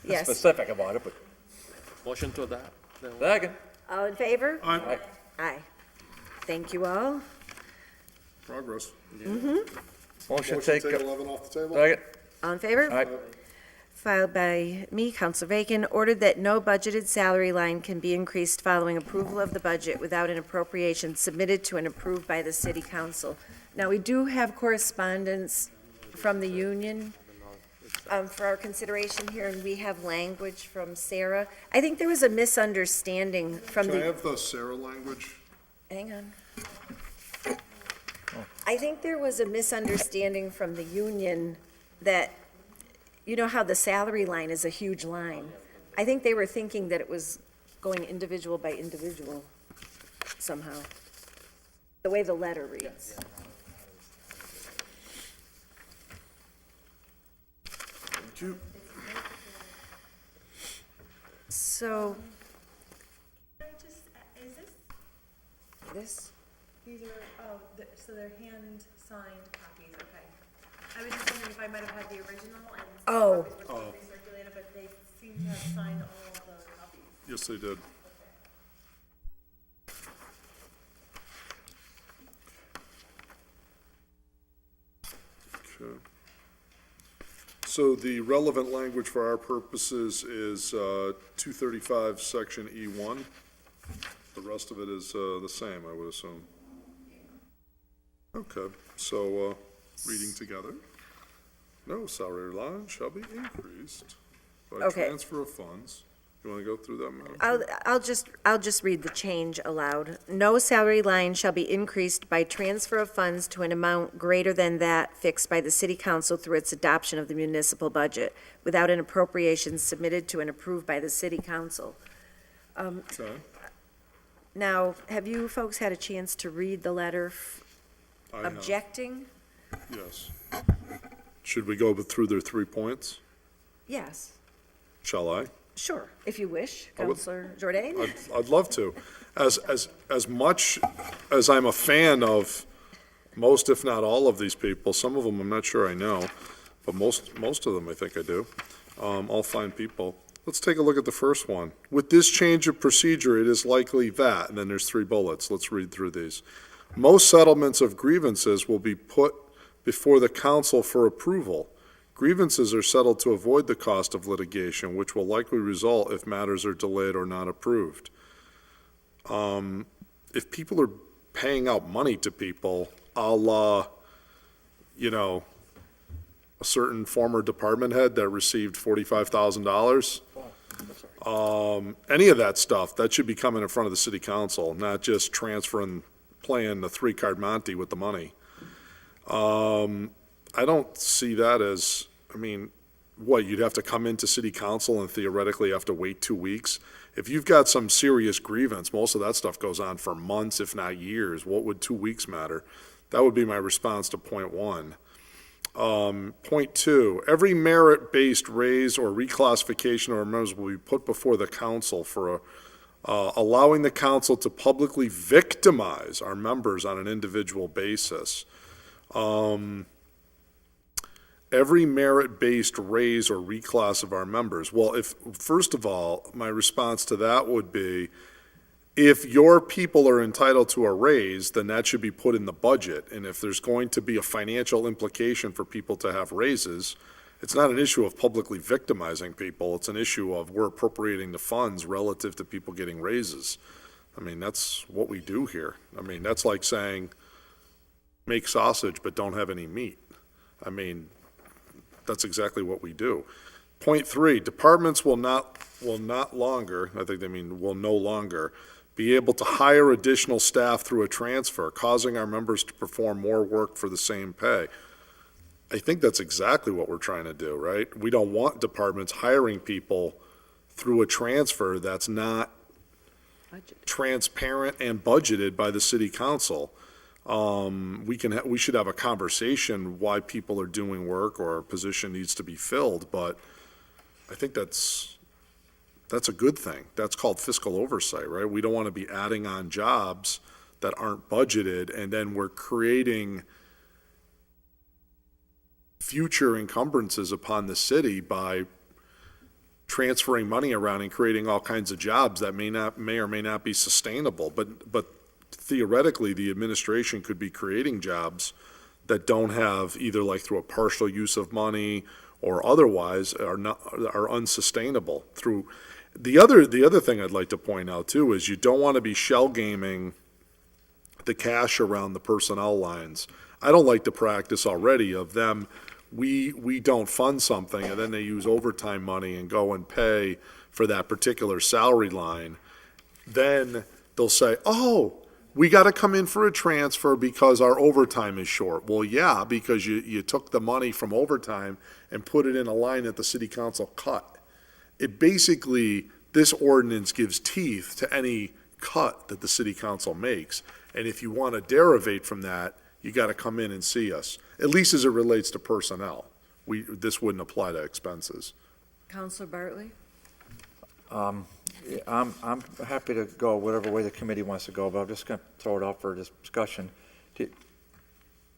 Yes. specific about it, but. Motion to adopt. Second. all in favor? Aye. Aye. Thank you all. Progress. Motion take. 11 off the table? Second. All in favor? Aye. Filed by me, Counselor Bacon, ordered that no budgeted salary line can be increased following approval of the budget without an appropriation submitted to and approved by the city council. Now, we do have correspondence from the union for our consideration here, and we have language from Sarah. I think there was a misunderstanding from Can I the, have the Sarah language? hang on. I think there was a misunderstanding from the union that, you know how the salary line is a huge line? I think they were thinking that it was going individual by individual somehow, the way the letter reads. Thank you. So, Is this, these are, so they're hand-signed copies, okay. I was just wondering if I might have had the original and Oh. copies were recirculated, but they seem to have signed all of the copies. Yes, they did. Okay. So the relevant language for our purposes is 235, Section E1. The rest of it is the same, I would assume. Okay, so reading together. No salary line shall be increased by Okay. transfer of funds. You want to go through that, Madam Chair? I'll just read the change aloud. No salary line shall be increased by transfer of funds to an amount greater than that fixed by the city council through its adoption of the municipal budget without an appropriation submitted to and approved by the city council. Okay. Now, have you folks had a chance to read the letter I have. objecting? Yes. Should we go through their 3 points? Yes, Shall I? sure, if you wish, I would- Counselor Jordan. I'd love to. As much as I'm a fan of most, if not all of these people, some of them I'm not sure I know, but most of them I think I do, all fine people. Let's take a look at the first one. With this change of procedure, it is likely that, and then there's 3 bullets. Let's read through these. Most settlements of grievances will be put before the council for approval. Grievances are settled to avoid the cost of litigation, which will likely result if matters are delayed or not approved. If people are paying out money to people, a la, a certain former department head that received $45,000, any of that stuff, that should be coming in front of the city council, not just playing the 3-card Monte with the money. I don't see that as, you'd have to come into city council and theoretically have to wait 2 weeks? If you've got some serious grievance, most of that stuff goes on for months, if not years. What would 2 weeks matter? That would be my response to point 1. Point 2, every merit-based raise or reclassification or amendments will be put before the council for allowing the council to publicly victimize our members on an individual basis. every merit-based raise or reclass of our members. Well, first of all, my response to that would be, if your people are entitled to a raise, then that should be put in the budget. And if there's going to be a financial implication for people to have raises, it's not an issue of publicly victimizing people. It's an issue of we're appropriating the funds relative to people getting raises. I mean, that's what we do here. I mean, that's like saying, make sausage but don't have any meat. I mean, that's exactly what we do. Point 3, departments will no longer be able to hire additional staff through a transfer, causing our members to perform more work for the same pay. I think that's exactly what we're trying to do, right? We don't want departments hiring people through a transfer that's not transparent and budgeted by the city council. We should have a conversation why people are doing work or a position needs to be filled, but I think that's a good thing. That's called fiscal oversight, right? We don't want to be adding on jobs that aren't budgeted, and then we're creating future encumbrances upon the city by transferring money around and creating all kinds of jobs that may or may not be sustainable. But theoretically, the administration could be creating jobs that don't have, either like through a partial use of money or otherwise, are unsustainable. Through the other thing I'd like to point out too is you don't want to be shell gaming the cash around the personnel lines. I don't like the practice already of them. We don't fund something and then they use overtime money and go and pay for that particular salary line. Then they'll say, oh, we got to come in for a transfer because our overtime is short. Well, yeah, because you took the money from overtime and put it in a line that the city council cut. It basically, this ordinance gives teeth to any cut that the city council makes. And if you want to derivate from that, you got to come in and see us, at least as it relates to personnel. This wouldn't apply to expenses. Counselor Bartley? I'm happy to go whatever way the committee wants to go, but I'm just going to throw it out for discussion.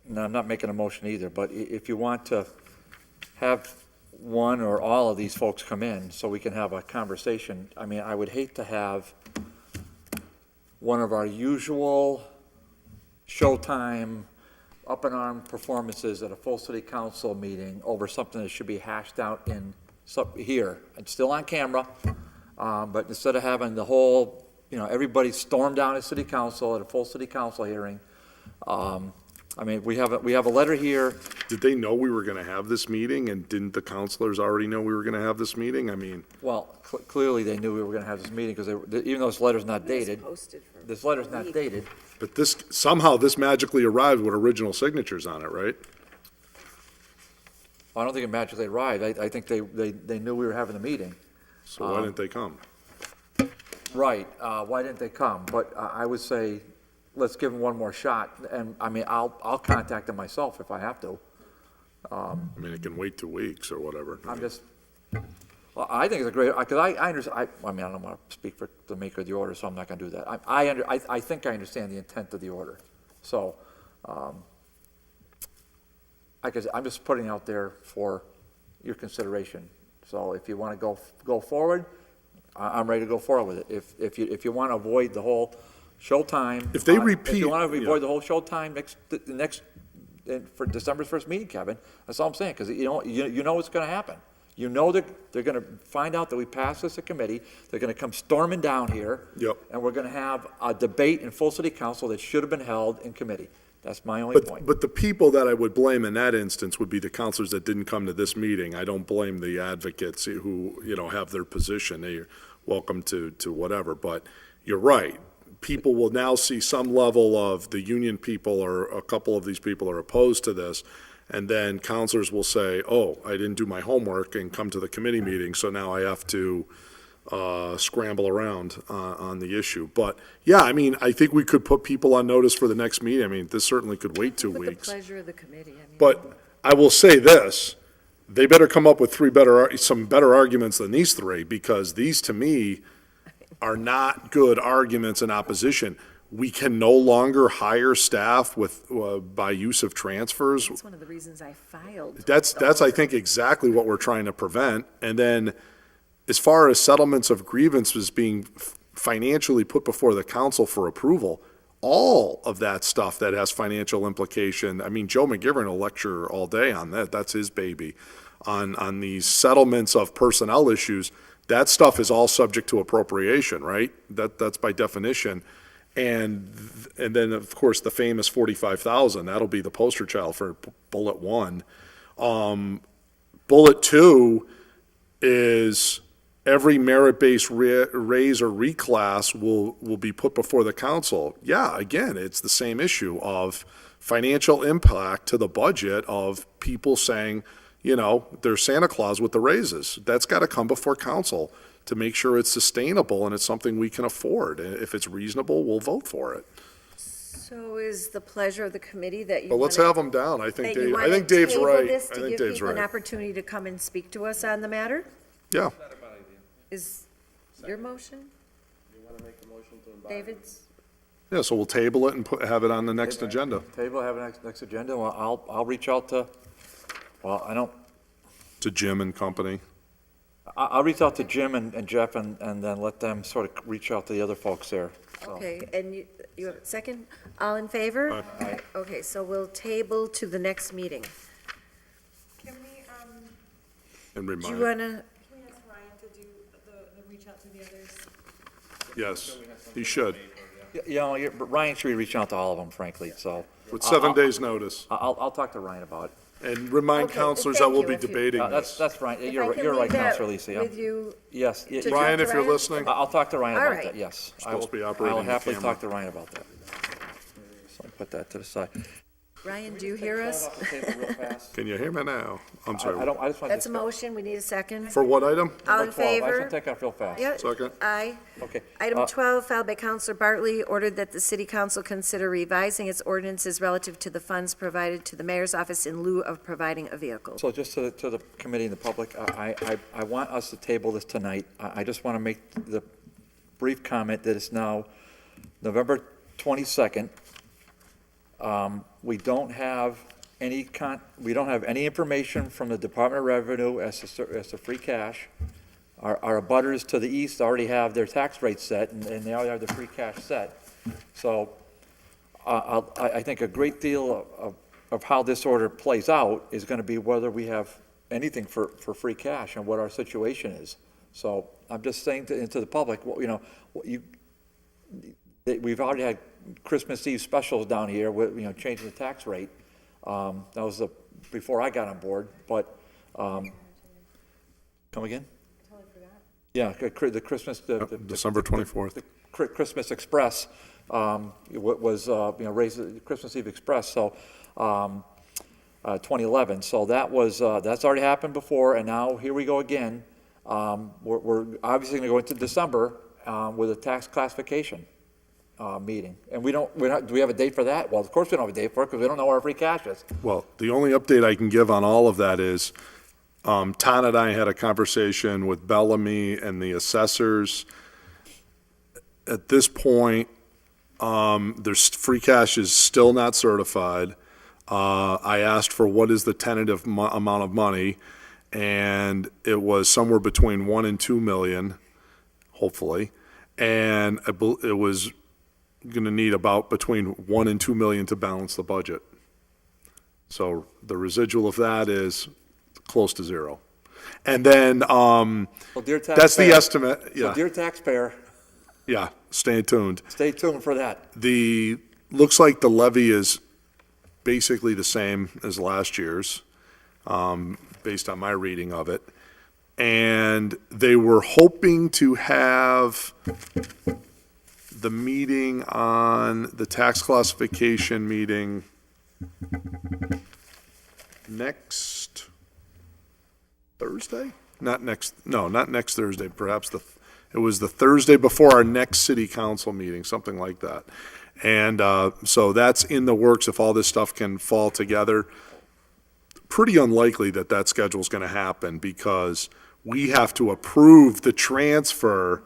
No, I'm not making a motion either, but if you want to have one or all of these folks come in so we can have a conversation, I mean, I would hate to have one of our usual showtime, up-and-arm performances at a full city council meeting over something that should be hashed out here. It's still on camera. But instead of having the whole, everybody storm down at city council at a full city council hearing, I mean, we have a letter here. Did they know we were going to have this meeting, and didn't the councilors already know we were going to have this meeting? I mean, well, clearly they knew we were going to have this meeting because even though this letter's not dated, this letter's not dated. But somehow this magically arrived with original signatures on it, right? Well, I don't think it magically arrived. I think they knew we were having the meeting. So why didn't they come? Right. Why didn't they come? But I would say, let's give them one more shot. And I mean, I'll contact them myself if I have to. I mean, it can wait 2 weeks or whatever. Well, I think it's a great, because I understand, I mean, I don't want to speak for the maker of the order, so I'm not going to do that. I think I understand the intent of the order. So, I'm just putting it out there for your consideration. So if you want to go forward, I'm ready to go forward with it. If you want to avoid the whole showtime. If they repeat. If you want to avoid the whole showtime for December's first meeting, Kevin, that's all I'm saying, because you know what's going to happen. You know that they're going to find out that we passed this at committee. They're going to come storming down here. Yep. And we're going to have a debate in full city council that should have been held in committee. That's my only point. But the people that I would blame in that instance would be the counselors that didn't come to this meeting. I don't blame the advocates who, have their position. They're welcome to whatever. But you're right. People will now see some level of the union people or a couple of these people are opposed to this. And then counselors will say, oh, I didn't do my homework and come to the committee meeting, so now I have to scramble around on the issue. But, yeah, I mean, I think we could put people on notice for the next meeting. I mean, this certainly could wait 2 weeks. The pleasure of the committee. But I will say this, they better come up with some better arguments than these three, because these, to me, are not good arguments in opposition. we can no longer hire staff with, by use of transfers. That's one of the reasons I filed. That's, I think, exactly what we're trying to prevent. And then, as far as settlements of grievances being financially put before the council for approval, all of that stuff that has financial implication, I mean, Joe McGivern will lecture all day on that, that's his baby. On these settlements of personnel issues, that stuff is all subject to appropriation, right? That's by definition. And then, of course, the famous 45,000, that'll be the poster child for bullet one. Bullet two is every merit-based raise or reclass will be put before the council. Yeah, again, it's the same issue of financial impact to the budget of people saying, you know, there's Santa Claus with the raises. That's got to come before council to make sure it's sustainable and it's something we can afford. And if it's reasonable, we'll vote for it. So is the pleasure of the committee that you But let's wanna- have them down. I think that you wanna Dave's table right. this I to think give Dave's people an right. opportunity to come and speak to us on the matter? Yeah. Is your motion? David's? Yeah, so we'll table it and have it on the next agenda. Table, have a next agenda. Well, I'll reach out to, well, I don't, To Jim and company. I'll reach out to Jim and Jeff and then let them sort of reach out to the other folks there. So, Okay, and you have a second? All in favor? Aye. Okay, so we'll table to the next meeting. Can we, And Do you remind, wanna, can we ask Ryan to do the reach out to the others? yes, he should, You know, but Ryan should be reaching out to all of them, frankly, so. with 7 days' notice. I'll talk to Ryan about it. And remind Okay, counselors thank that we'll you. be If you- debating That's this. right. if I You're can right, leave that Counselor Lisi. with you, Yes. to talk Ryan, to if you're Ryan? listening, I'll talk to Ryan All about right. that, yes. Supposed to be operating I'll the happily camera. talk to Ryan about that. So I'll put that to the side. Ryan, do you hear us? can you hear me now? I'm sorry. I just want to That's a motion, we need a second. For what item? All in I just favor? want to take off real fast. Yeah. Second. Aye. Okay. Item 12, filed by Counselor Bartley, ordered that the city council consider revising its ordinances relative to the funds provided to the mayor's office in lieu of providing a vehicle. So just to the committee and the public, I want us to table this tonight. I just want to make the brief comment that it's now November 22nd. We don't have any information from the Department of Revenue as to free cash. Our abutters to the east already have their tax rate set, and they already have the free cash set. So I think a great deal of how this order plays out is going to be whether we have anything for free cash and what our situation is. So I'm just saying to the public, well, you know, we've already had Christmas Eve specials down here with, you know, changing the tax rate. That was before I got on board, but, come again? Yeah, the Christmas, December 24th. the Christmas Express, was, you know, raised the Christmas Eve Express, so, 2011. So that was, that's already happened before, and now here we go again. We're obviously gonna go into December, with a tax classification, meeting. And do we have a date for that? Well, of course we don't have a date for it, because we don't know where our free cash is. Well, the only update I can give on all of that is, Todd and I had a conversation with Bellamy and the assessors. At this point, there's, free cash is still not certified. I asked for what is the tentative amount of money, and it was somewhere between 1 and 2 million, hopefully. And it was gonna need about between 1 and 2 million to balance the budget. So the residual of that is close to zero. And then, Well, dear that's the taxpayer- estimate, So yeah, dear taxpayer, yeah, stay tuned. stay tuned for that. Looks like the levy is basically the same as last year's, based on my reading of it. And they were hoping to have the meeting on the tax classification meeting next Thursday? Not next Thursday, perhaps it was the Thursday before our next city council meeting, something like that. And so that's in the works if all this stuff can fall together. Pretty unlikely that schedule's going to happen because we have to approve the transfer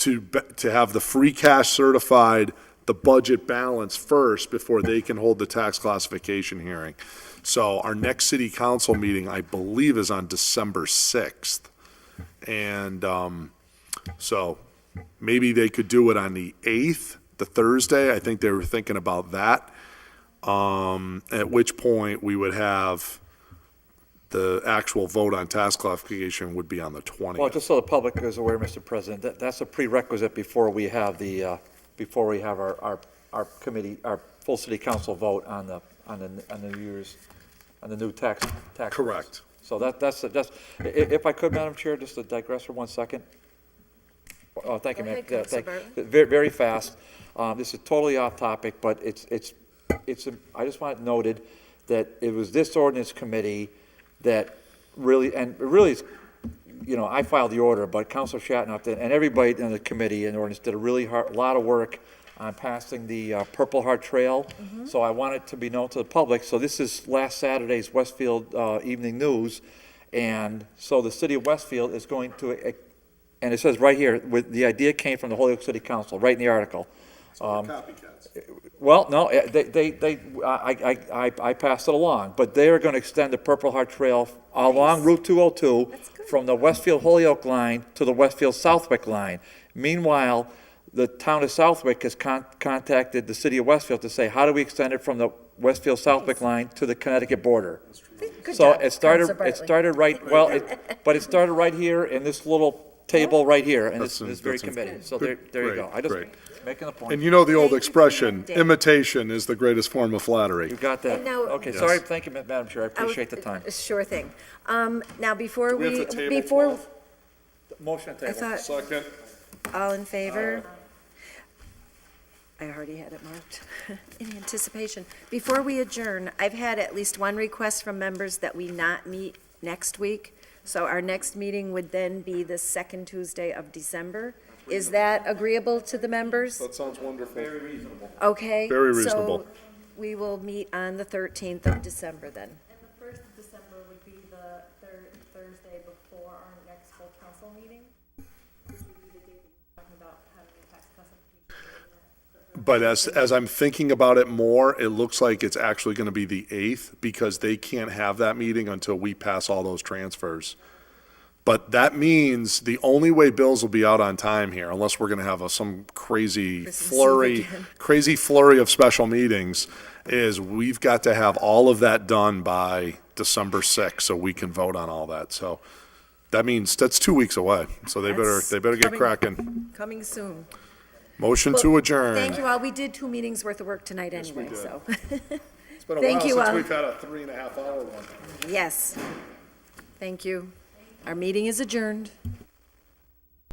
to have the free cash certified, the budget balance first before they can hold the tax classification hearing. So our next city council meeting, I believe, is on December 6th. And so maybe they could do it on the 8th, the Thursday. I think they were thinking about that. At which point we would have the actual vote on tax classification would be on the 20th. Well, just so the public is aware, Mr. President, that's a prerequisite before we have the, before we have our committee, our full city council vote on the New Year's, on the new tax. Correct. So that's, if I could, Madam Chair, just to digress for 1 second. Oh, thank you, Go ma'am. ahead, Yeah, Councilor very, very fast. This is totally off topic, but I just want it noted that it was this ordinance committee that really, and it really, you know, I filed the order, but Councilor Shatnoff did, and everybody in the committee and ordinance did a really lot of work on passing the Purple Heart Trail. So I want it to be known to the public. So this is last Saturday's Westfield Evening News. And so the city of Westfield is going to, and it says right here, the idea came from the Holyoke City Council, right in the article. Copycats. Well, no, I passed it along, but they are going to extend the Purple Heart Trail along Route 202 from the Westfield Holyoke line to the Westfield Southwick line. Meanwhile, the town of Southwick has contacted the city of Westfield to say, how do we extend it from the Westfield Southwick line to the Connecticut border? Good So job, it started, Councilor it Bartley. started right, well, but it started right here in this little table right here in That's this very that's committee. So good. there you Great, go. I just great. making a point. And you know the old Thank you for expression, the update. imitation is the greatest form of flattery. You got that? And now- Okay, Yes. sorry, thank you, Madam Chair, I appreciate the time. Sure thing. Now, before we have we, to table before, 12? Motion to I table. thought, Second. all in favor? I already had it marked in anticipation. Before we adjourn, I've had at least one request from members that we not meet next week. So our next meeting would then be the second Tuesday of December. Is that agreeable to the members? That sounds wonderful. Very reasonable. Okay. Very reasonable. So we will meet on the 13th of December then. And the 1st of December would be the Thursday before our next full council meeting, which would be the day we're talking about having a tax classification. But as I'm thinking about it more, it looks like it's actually going to be the 8th because they can't have that meeting until we pass all those transfers. But that means the only way bills will be out on time here, unless we're going to have some crazy flurry of special meetings, is we've got to have all of that done by December 6th so we can vote on all that. So that means that's 2 weeks away. So they better get cracking. Coming soon. Motion to adjourn. Thank you all. We did 2 meetings worth of work tonight anyway, did. so. It's been a Thank while you since all. we've had a 3.5 hour one. Yes. Thank you. Our meeting is adjourned.